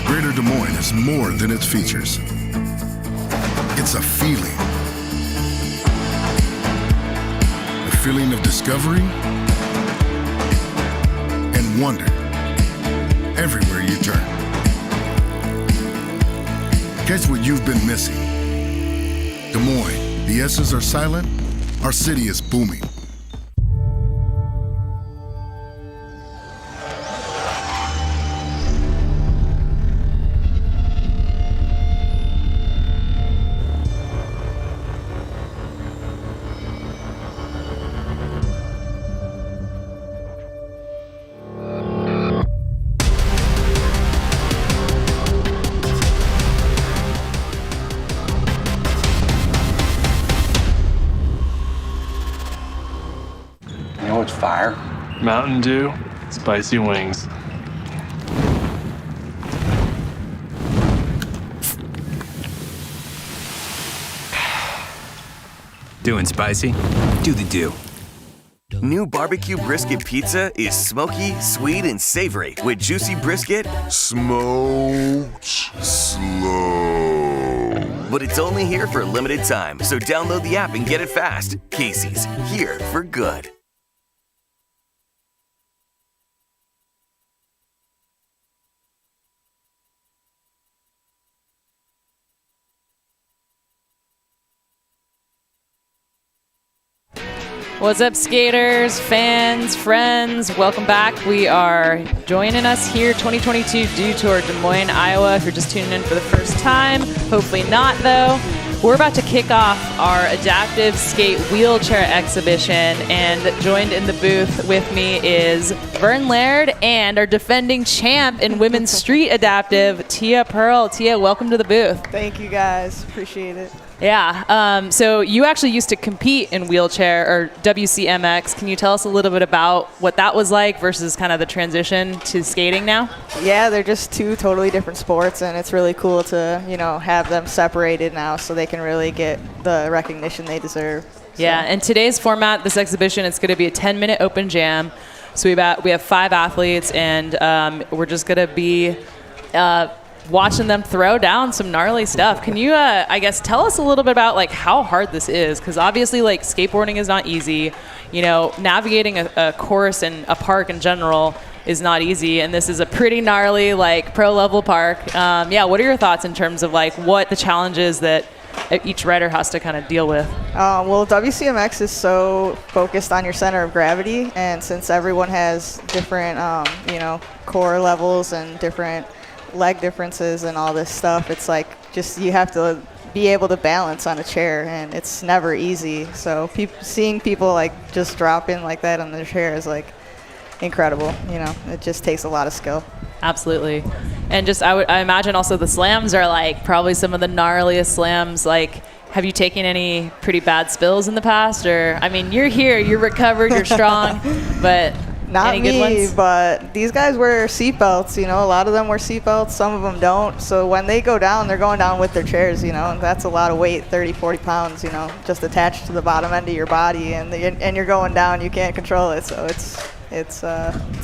Greater Des Moines is more than its features. It's a feeling. A feeling of discovery and wonder everywhere you turn. Catch what you've been missing. Des Moines, the S's are silent, our city is booming. You know what's fire? Mountain Dew, spicy wings. Doing spicy? Do the do. New barbecue brisket pizza is smoky, sweet, and savory with juicy brisket smoked slow. But it's only here for a limited time, so download the app and get it fast. Casey's, here for good. What's up, skaters, fans, friends? Welcome back. We are joining us here, 2022 Dew Tour, Des Moines, Iowa. If you're just tuning in for the first time, hopefully not, though. We're about to kick off our adaptive skate wheelchair exhibition, and joined in the booth with me is Vern Laird and our defending champ in women's street adaptive, Tia Pearl. Tia, welcome to the booth. Thank you, guys. Appreciate it. Yeah, so you actually used to compete in wheelchair or WCMX. Can you tell us a little bit about what that was like versus kind of the transition to skating now? Yeah, they're just two totally different sports, and it's really cool to, have them separated now so they can really get the recognition they deserve. So. Yeah, and today's format, this exhibition, it's going to be a 10-minute open jam. So we have 5 athletes, and we're just going to be watching them throw down some gnarly stuff. Can you, I guess, tell us a little bit about how hard this is? Because obviously, skateboarding is not easy. Navigating a course and a park in general is not easy, and this is a pretty gnarly, pro level park. What are your thoughts in terms of what the challenges that each rider has to kind of deal with? Well, WCMX is so focused on your center of gravity, and since everyone has different, core levels and different leg differences and all this stuff, it's you have to be able to balance on a chair, and it's never easy. So seeing people just drop in like that on their chair is incredible. It just takes a lot of skill. Absolutely. And I imagine also the slams are probably some of the gnarliest slams. Have you taken any pretty bad spills in the past? Or, you're here, you're recovered, you're strong, but not any good me, ones? But these guys wear seatbelts, a lot of them wear seatbelts, some of them don't. So when they go down, they're going down with their chairs, and that's a lot of weight, 30, 40 pounds, just attached to the bottom end of your body, and you're going down, you can't control it. So it's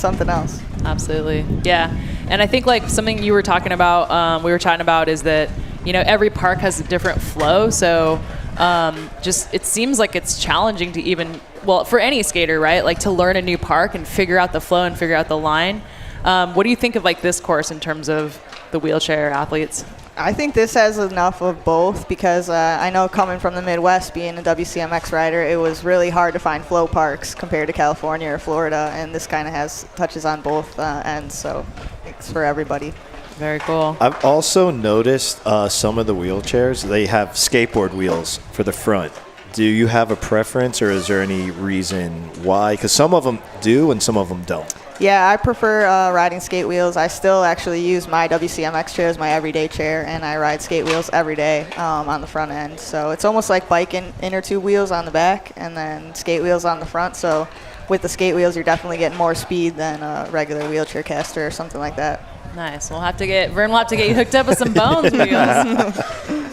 something else. Absolutely. Yeah. And I think something you were talking about, we were chatting about, is that, every park has a different flow. So it seems like it's challenging to even, for any skater, right? To learn a new park and figure out the flow and figure out the line. What do you think of this course in terms of the wheelchair athletes? I think this has enough of both, because I know coming from the Midwest, being a WCMX rider, it was really hard to find flow parks compared to California or Florida, and this kind of touches on both ends, so it's for everybody. Very cool. I've also noticed some of the wheelchairs, they have skateboard wheels for the front. Do you have a preference, or is there any reason why? Because some of them do and some of them don't. Yeah, I prefer riding skate wheels. I still actually use my WCMX chair as my everyday chair, and I ride skate wheels every day on the front end. So it's almost like biking, inner tube wheels on the back and then skate wheels on the front. So with the skate wheels, you're definitely getting more speed than a regular wheelchair caster or something like that. Nice. Vern will have to get you hooked up with some bones wheels.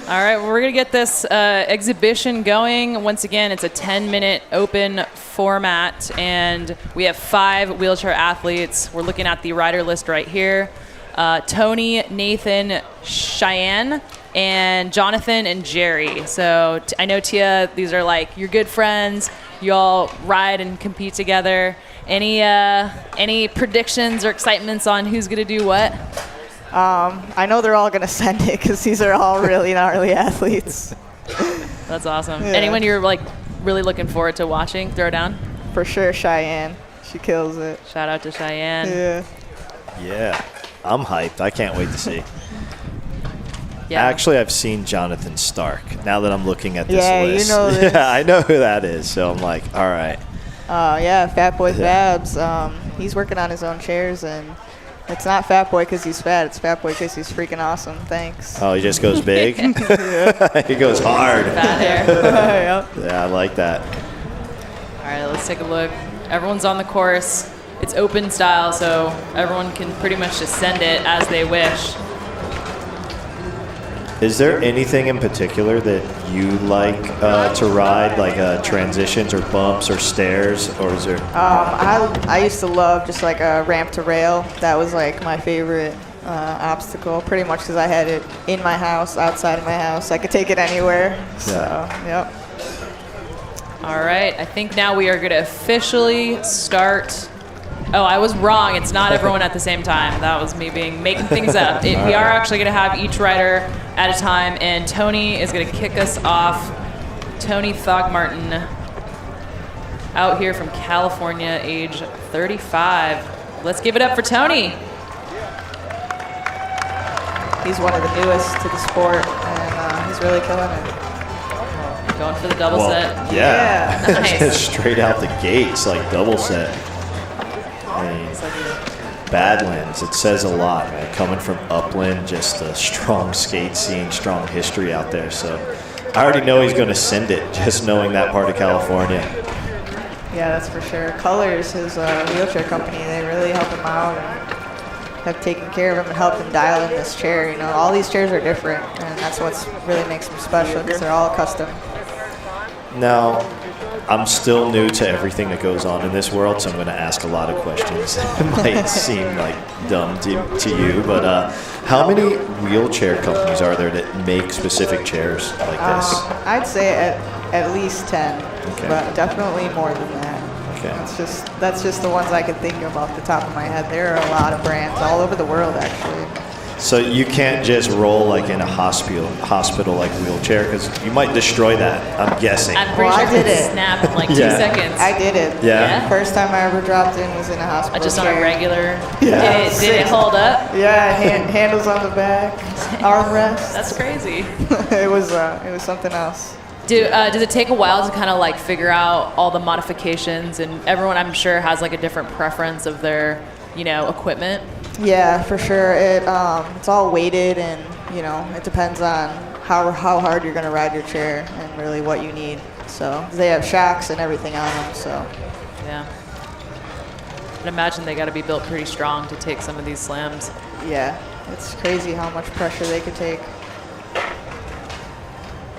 All right, well, we're going to get this exhibition going. Once again, it's a 10-minute open format, and we have 5 wheelchair athletes. We're looking at the rider list right here. Tony, Nathan, Cheyenne, and Jonathan and Jerry. So I know, Tia, these are like your good friends. You all ride and compete together. Any predictions or excitements on who's going to do what? I know they're all going to send it because these are all really gnarly athletes. That's awesome. Yeah. Anyone you're like really looking forward to watching throw down? For sure, Cheyenne. She kills it. Shout out to Cheyenne. Yeah. Yeah, I'm hyped. I can't wait to see. Yeah. Actually, I've seen Jonathan Stark. Now that I'm looking at this Yeah, list. you know this. Yeah, I know who that is. So I'm like, all right. Yeah, Fat Boy Fabs. He's working on his own chairs, and it's not Fat Boy because he's fat. It's Fat Boy because he's freaking awesome. Thanks. Oh, he just goes big? He goes hard. Fat hair. Yep. Yeah, I like that. All right, let's take a look. Everyone's on the course. It's open style, so everyone can pretty much just send it as they wish. Is there anything in particular that you like to ride, like transitions or bumps or stairs, or is there? I used to love just like a ramp to rail. That was like my favorite obstacle, pretty much because I had it in my house, outside of my house. I could take it anywhere. So, yep. All right, I think now we are going to officially start. Oh, I was wrong. It's not everyone at the same time. That was me making things up. We are actually going to have each rider at a time, and Tony is going to kick us off. Tony Thogmartin, out here from California, age 35. Let's give it up for Tony. He's one of the newest to the sport, and he's really killing it. Going for the double set. Yeah. Nice. Straight out the gates, like double set. I mean, Badlands, it says a lot, man. Coming from Upland, just a strong skate scene, strong history out there. So I already know he's going to send it, just knowing that part of California. Yeah, that's for sure. Colors, his wheelchair company, they really help him out and have taken care of him and helped him dial in this chair. You know, all these chairs are different, and that's what really makes them special because they're all custom. Now, I'm still new to everything that goes on in this world, so I'm going to ask a lot of questions that might seem like dumb to you, but how many wheelchair companies are there that make specific chairs like this? I'd say at least 10, but definitely more than that. Okay. That's just the ones I could think of off the top of my head. There are a lot of brands all over the world, actually. So you can't just roll like in a hospital like wheelchair, because you might destroy that, I'm guessing. I'm pretty sure it could snap in like 2 seconds. I did it. Yeah? First time I ever dropped in was in a hospital Just on chair. a regular. Yeah. Did it hold up? Yeah, handles on the back, armrest. That's crazy. It was something else. Does it take a while to kind of like figure out all the modifications, and everyone I'm sure has like a different preference of their, equipment? Yeah, for sure. It's all weighted, and it depends on how hard you're going to ride your chair and really what you need. So they have shocks and everything on them. So yeah, I'd imagine they got to be built pretty strong to take some of these slams. Yeah, it's crazy how much pressure they could take.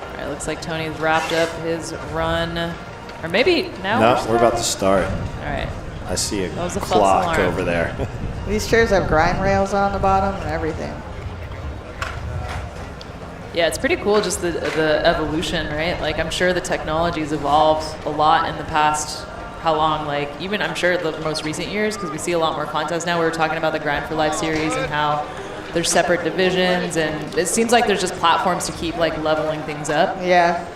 All right, looks like Tony's wrapped up his run, or maybe now. No, we're about to start. All right. I see a That was a false clock alarm. over there. These chairs have grind rails on the bottom and everything. Yeah, it's pretty cool, just the evolution, right? Like, I'm sure the technology's evolved a lot in the past, how long? Like, even I'm sure the most recent years, because we see a lot more contests now. We were talking about the Grind for Life series and how there's separate divisions, and it seems like there's just platforms to keep, like, leveling things up. Yeah.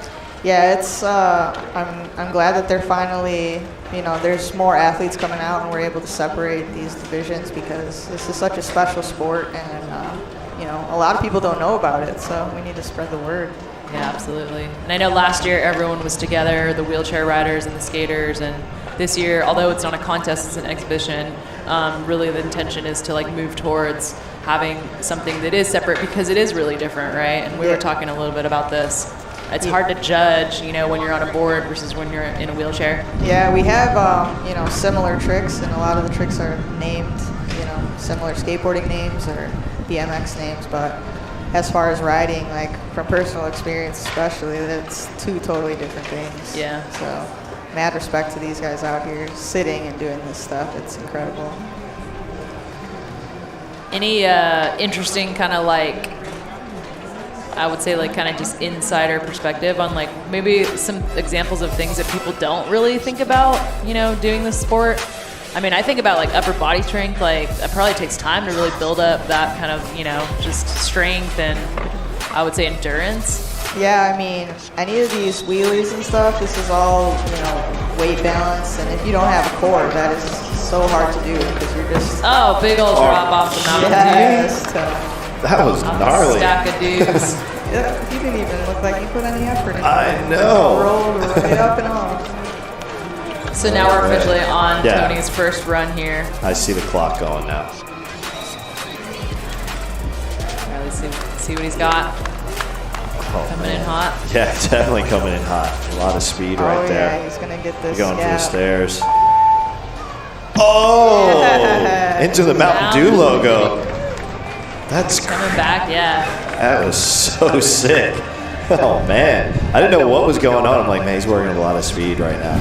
Yeah, it's, I'm glad that they're finally, there's more athletes coming out and we're able to separate these divisions because this is such a special sport and, a lot of people don't know about it, so we need to spread the word. Yeah, absolutely. And I know last year everyone was together, the wheelchair riders and the skaters, and this year, although it's not a contest, it's an exhibition, really the intention is to like move towards having something that is separate because it is really different, right? And we were talking a little bit about this. It's hard to judge, when you're on a board versus when you're in a wheelchair. Yeah, we have, similar tricks, and a lot of the tricks are named, similar skateboarding names or BMX names, but as far as riding, like from personal experience especially, that's two totally different things. Yeah. So mad respect to these guys out here sitting and doing this stuff. It's incredible. Any interesting kind of like, I would say like kind of just insider perspective on like maybe some examples of things that people don't really think about, you know, doing this sport? I mean, I think about like upper body strength, like it probably takes time to really build up that kind of, you know, just strength and I would say endurance. Yeah, I mean, any of these wheelies and stuff, this is all, you know, weight balance, and if you don't have a core, that is so hard to do because you're just... Oh, big old drop off the mountain. Yes. That was gnarly. Stack of dudes. Yeah, you didn't even look like you put any effort into it. I know. Rolled right up and off. So now we're officially on Yeah. Tony's first run here. I see the clock going now. Yeah, let's see what he's got. Coming in hot. Yeah, definitely coming in hot. A lot of speed right there. Yeah, he's going to get this Going for the gap. stairs. Oh! Yeah. Into the Mountain Dew logo. That's Coming back, yeah. That was so sick. Oh, man. I didn't know what was going on. I'm like, man, he's working at a lot of speed right now.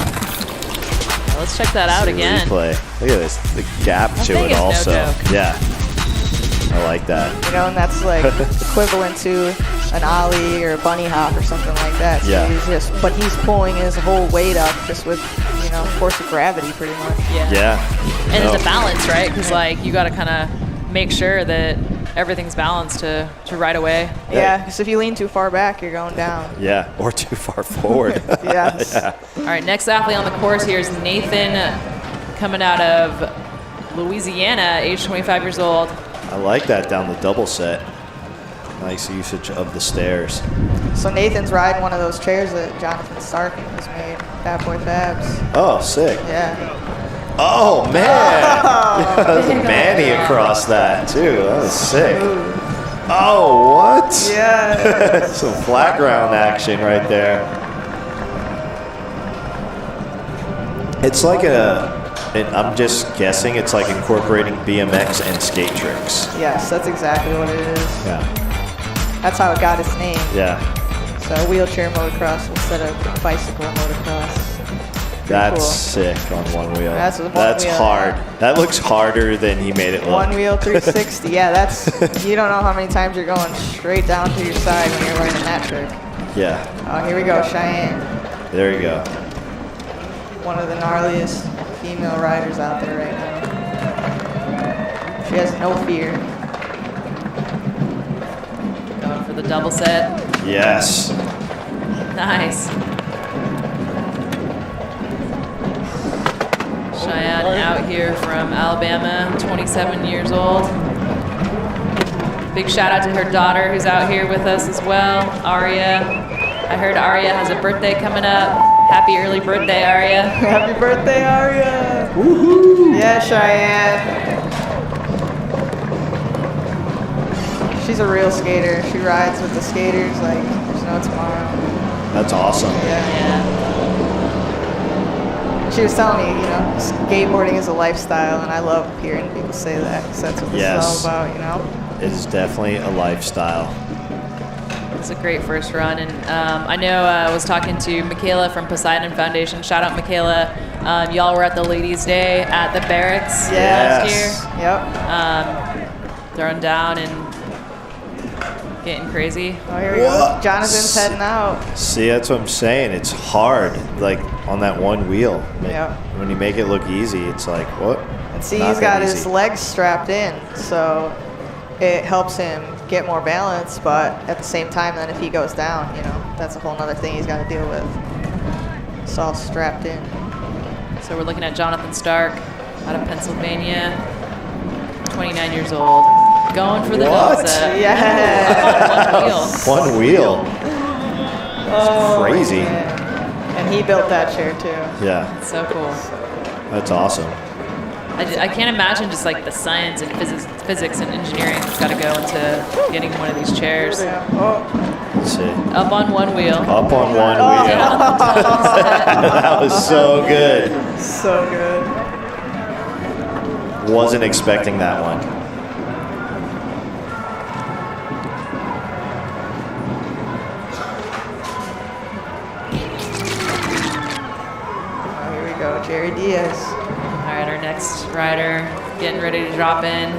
Let's check that out again. Replay. Look at this. The gap to thing it is no also. joke. Yeah. I like that. You know, and that's like equivalent to an ollie or a bunny hop or something like that. So Yeah. but he's pulling his whole weight up just with, you know, force of gravity pretty much. Yeah. And No. it's a balance, right? Because like you got to kind of make sure that everything's balanced to ride away. Yeah, because if you lean too far back, you're going down. Yeah, or too far forward. Yes. Yeah. All right, next athlete on the course here is Nathan, coming out of Louisiana, age 25 years old. I like that down the double set. Nice usage of the stairs. So Nathan's riding one of those chairs that Jonathan Stark has made, Bad Boy Fabs. Oh, sick. Yeah. Oh, man. Yeah, there's a Manny across that, too. That was sick. Oh, what? Yeah. Some flat ground action right there. It's like I'm just guessing, it's like incorporating BMX and skate tricks. Yes, that's exactly what it is. Yeah. That's how it got its name. Yeah. So wheelchair motocross instead of bicycle motocross. That's cool. sick on one wheel. That's with one That's wheel. hard. That looks harder than he made it look. One wheel 360. Yeah, that's, you don't know how many times you're going straight down to your side when you're learning that trick. Yeah. Oh, here we go, Cheyenne. There you go. One of the gnarliest female riders out there right now. She has no fear. Going for the double set. Yes. Nice. Cheyenne out here from Alabama, 27 years old. Big shout out to her daughter who's out here with us as well, Aria. I heard Aria has a birthday coming up. Happy early birthday, Aria. Happy birthday, Aria. Woohoo! Yeah, Cheyenne. She's a real skater. She rides with the skaters like there's no tomorrow. That's awesome. Yeah. She was telling me, you know, skateboarding is a lifestyle, and I love hearing people say that because that's what this is all about, you know? It is definitely a lifestyle. It's a great first run, and I know I was talking to Michaela from Poseidon Foundation. Shout out, Michaela. Y'all were at the Ladies' Day at the Barracks last year. Yep. Throwing down and getting crazy. Oh, here we go. Jonathan's heading out. See, that's what I'm saying. It's hard, like on that one wheel. Yeah. When you make it look easy, it's like, what? And see, Not he's that got his easy. legs strapped in, so it helps him get more balance, but at the same time, then if he goes down, you know, that's a whole other thing he's got to deal with. It's all strapped in. So we're looking at Jonathan Stark out of Pennsylvania, 29 years old, going for the double set. Yeah. One wheel. Oh, crazy. man. And he built that chair too. Yeah. It's so cool. That's awesome. I can't imagine just like the science and physics and engineering that's got to go into getting one of these chairs. Let's see. Up on one wheel. Up on one wheel. That was so good. So good. wasn't expecting that one. Oh, here we go, Jerry Diaz. All right, our next rider getting ready to drop in.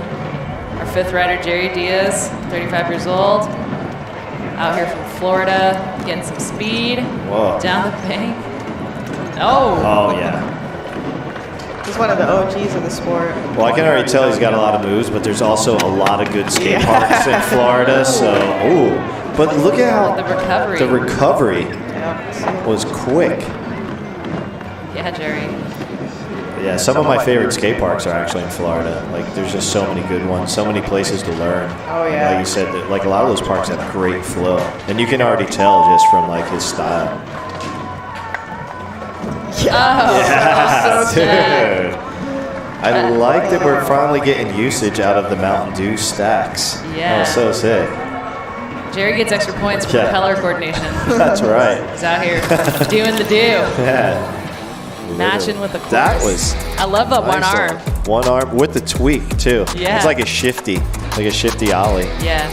Our fifth rider, Jerry Diaz, 35 years old. Out here from Florida, getting some speed. Whoa. Down the bank. Oh. Oh, yeah. He's one of the OGs of the sport. Well, I can already tell he's got a lot of moves, but there's also a lot of good skate parks in Florida. So, ooh. But look at how the recovery was quick. Yeah, Jerry. Yeah, some of my favorite skate parks are actually in Florida. Like, there's just so many good ones, so many places to learn. Oh, yeah. Like you said, like a lot of those parks have great flow, and you can already tell just from like his style. Yeah, dude. I like that we're finally getting usage out of the Mountain Dew stacks. Yeah. Oh, so sick. Jerry gets extra points for Yeah. color coordination. That's right. He's out here doing the do. Yeah. Matching with the course. That was. I love the one nice. arm. One arm with the tweak too. Yeah. It's like a shifty ollie. Yeah.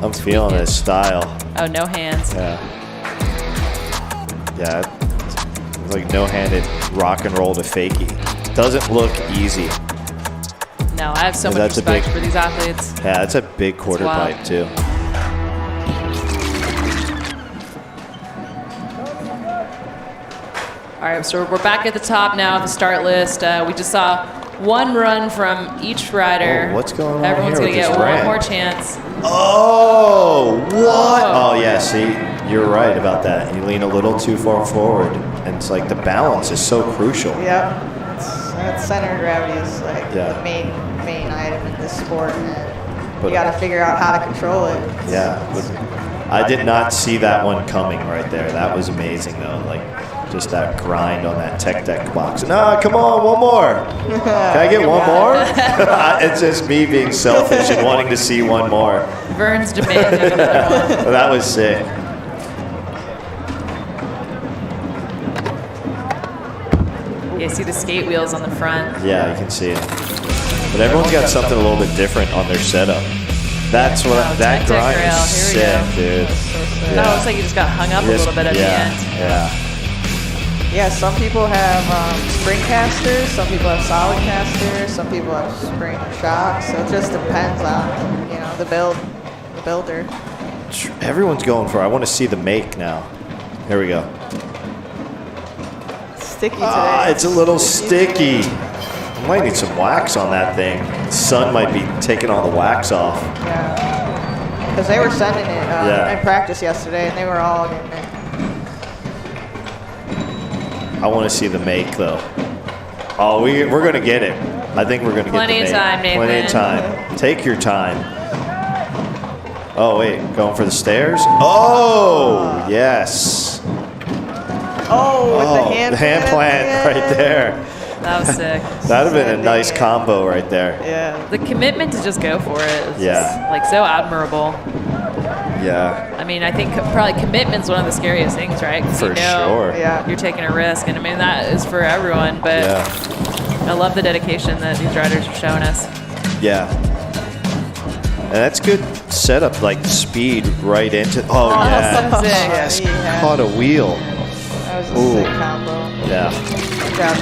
I'm feeling his style. Oh, no hands. Yeah. Yeah. It's like no-handed rock and roll to fakie. Doesn't look easy. No, I have so much That's a respect big- for these athletes. Yeah, that's a big quarter wild. pipe too. All right, so we're back at the top now of the start list. We just saw one run from each rider. Oh, what's going on Everyone's here gonna with get this one ramp? more chance. Oh, what? Oh, yeah, see, you're right about that. You lean a little too far forward, and it's like the balance is so crucial. Yep. That center of gravity is like Yeah. the main item in this sport, and But- you got to figure out how to control it. Yeah. but I did not see that one coming right there. That was amazing, though. Like, just that grind on that tech deck box. No, come on, one more. Can I get one more? It's just me being selfish and wanting to see one more. Vern's demanding another one. That was sick. You see the skate wheels on the front. Yeah, you can see it. But everyone's got something a little bit different on their setup. That's what that tech grind rail. is sick, dude. It looks like you just got hung up a little bit at the end. Yeah. Yeah, some people have spring casters, some people have solid casters, some people have spring shocks. So it just depends on the builder. Everyone's going for it. I want to see the make now. Here we go. Sticky today. Ah, it's a little sticky. I might need some wax on that thing. The sun might be taking all the wax off. Yeah. Because they were sending it in practice yesterday, and they were all getting it. I want to see the make, though. Oh, we're going to get it. I think we're going to get the Plenty make. of time, Nathan. Plenty of time. Take your time. Oh, wait. Going for the stairs? Oh, yes. Oh, with the hand plant right there. That was sick. That would have been a nice combo right there. Yeah. The commitment to just go for it is just, like so admirable. Yeah. I mean, I think probably commitment's one of the scariest things, right? 'Cause For you know sure. Yeah. you're taking a risk, and I mean that is for everyone. But I love the dedication that these riders are showing us. Yeah. And that's good setup, like speed right into. Oh, yeah. so sick. Yes. Yeah. Caught a wheel. That was a Ooh. sick combo. Yeah. Good job.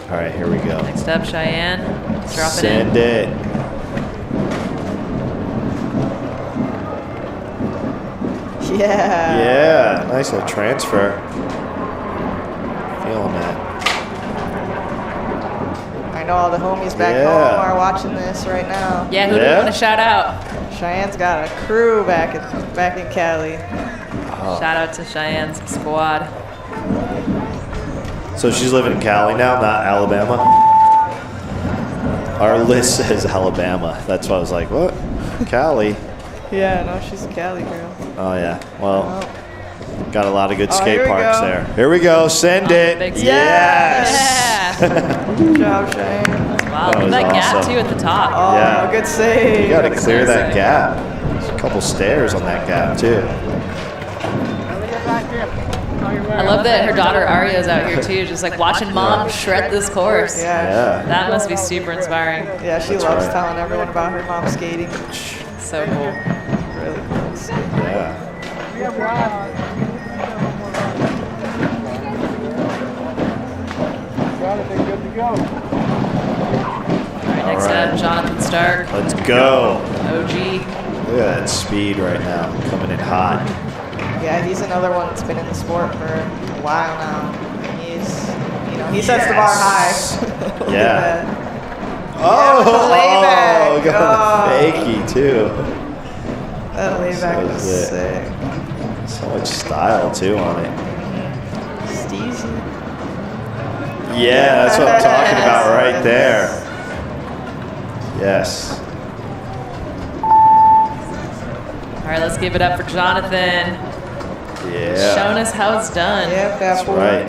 All right, here we go. Next up, Cheyenne. Drop Send it in. it. Yeah. Yeah. Nice little transfer. Feeling that. I know all the homies back Yeah. home are watching this right now. Yeah, who do we want to shout out? Cheyenne's got a crew back in Cali. Shout out to Cheyenne's squad. So she's living in Cali now, not Alabama? Our list says Alabama. That's why I was like, what? Cali? Yeah, no, she's a Cali girl. Oh, yeah. Well, got a lot of good Oh, skate here we parks go. there. Here we go. Send it. big Yes. Good job, Cheyenne. Wow, That look at was that gap awesome. too at the top. Oh, Yeah. good save. You got to clear that Sick. gap. There's a couple stairs on that gap, too. I love that her daughter Aria's out here too, just like watching mom shred this course. Yeah. That must be super inspiring. Yeah, she loves telling everyone about her mom skating. So cool. Really cool. Yeah. Good to go. Next up, Jonathan Stark. Let's go. OG. Look at that speed right now, coming in hot. Yeah, he's another one that's been in the sport for a while now. He sets the bar high. Yeah. layback. Got a fakey too. That layback was sick. So much style too on it. Steezy. Yeah, that's what I'm talking about right there. Yes. All right, let's give it up for Jonathan. Yeah. Showing us how it's done. Yep, that's right.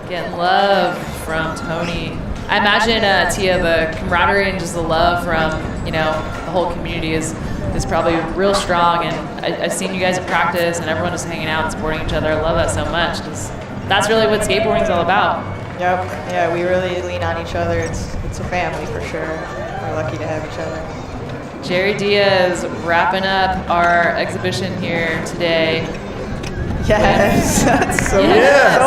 Getting love from Tony. I imagine, Tia, the camaraderie and just the love from, the whole community is probably real strong. And I've seen you guys at practice and everyone just hanging out and supporting each other. I love that so much. That's really what skateboarding is all about. Yep. Yeah, we really lean on each other. It's a family for sure. We're lucky to have each other. Jerry Diaz wrapping up our exhibition here today. Yes, that's so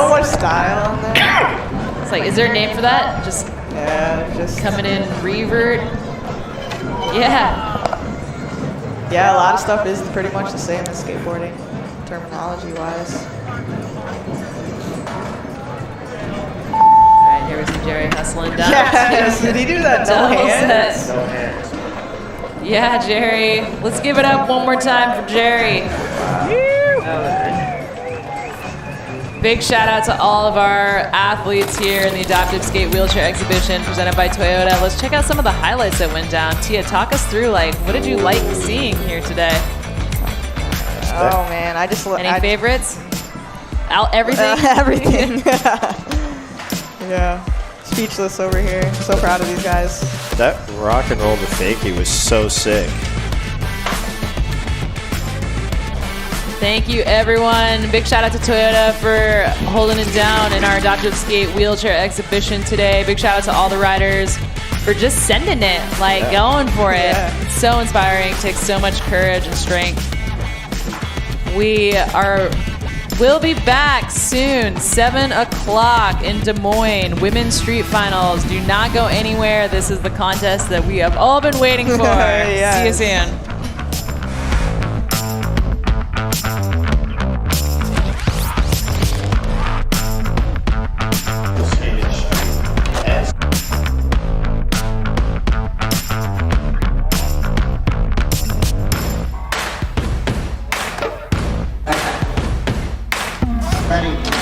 much style on there. It's like, is there a name for that? Just coming in revert. Yeah. Yeah, a lot of stuff is pretty much the same as skateboarding, terminology-wise. All right, here we see Jerry hustling down. Yes, did he do that? No hands. No hands. Yeah, Jerry. Let's give it up one more time for Jerry. Big shout out to all of our athletes here in the Adaptive Skate Wheelchair Exhibition presented by Toyota. Let's check out some of the highlights that went down. Tia, talk us through, what did you like seeing here today? Oh man, Any favorites? Everything? Everything. Yeah. Speechless over here. So proud of these guys. That rock and roll the fakie was so sick. Thank you, everyone. Big shout out to Toyota for holding it down in our Adaptive Skate Wheelchair Exhibition today. Big shout out to all the riders for just sending it, going for it. Yeah. It's so inspiring. It takes so much courage and strength. We'll be back soon, 7 o'clock in Des Moines. Women's Street Finals. Do not go anywhere. This is the contest that we have all been waiting for. Yes. See you soon. Ready.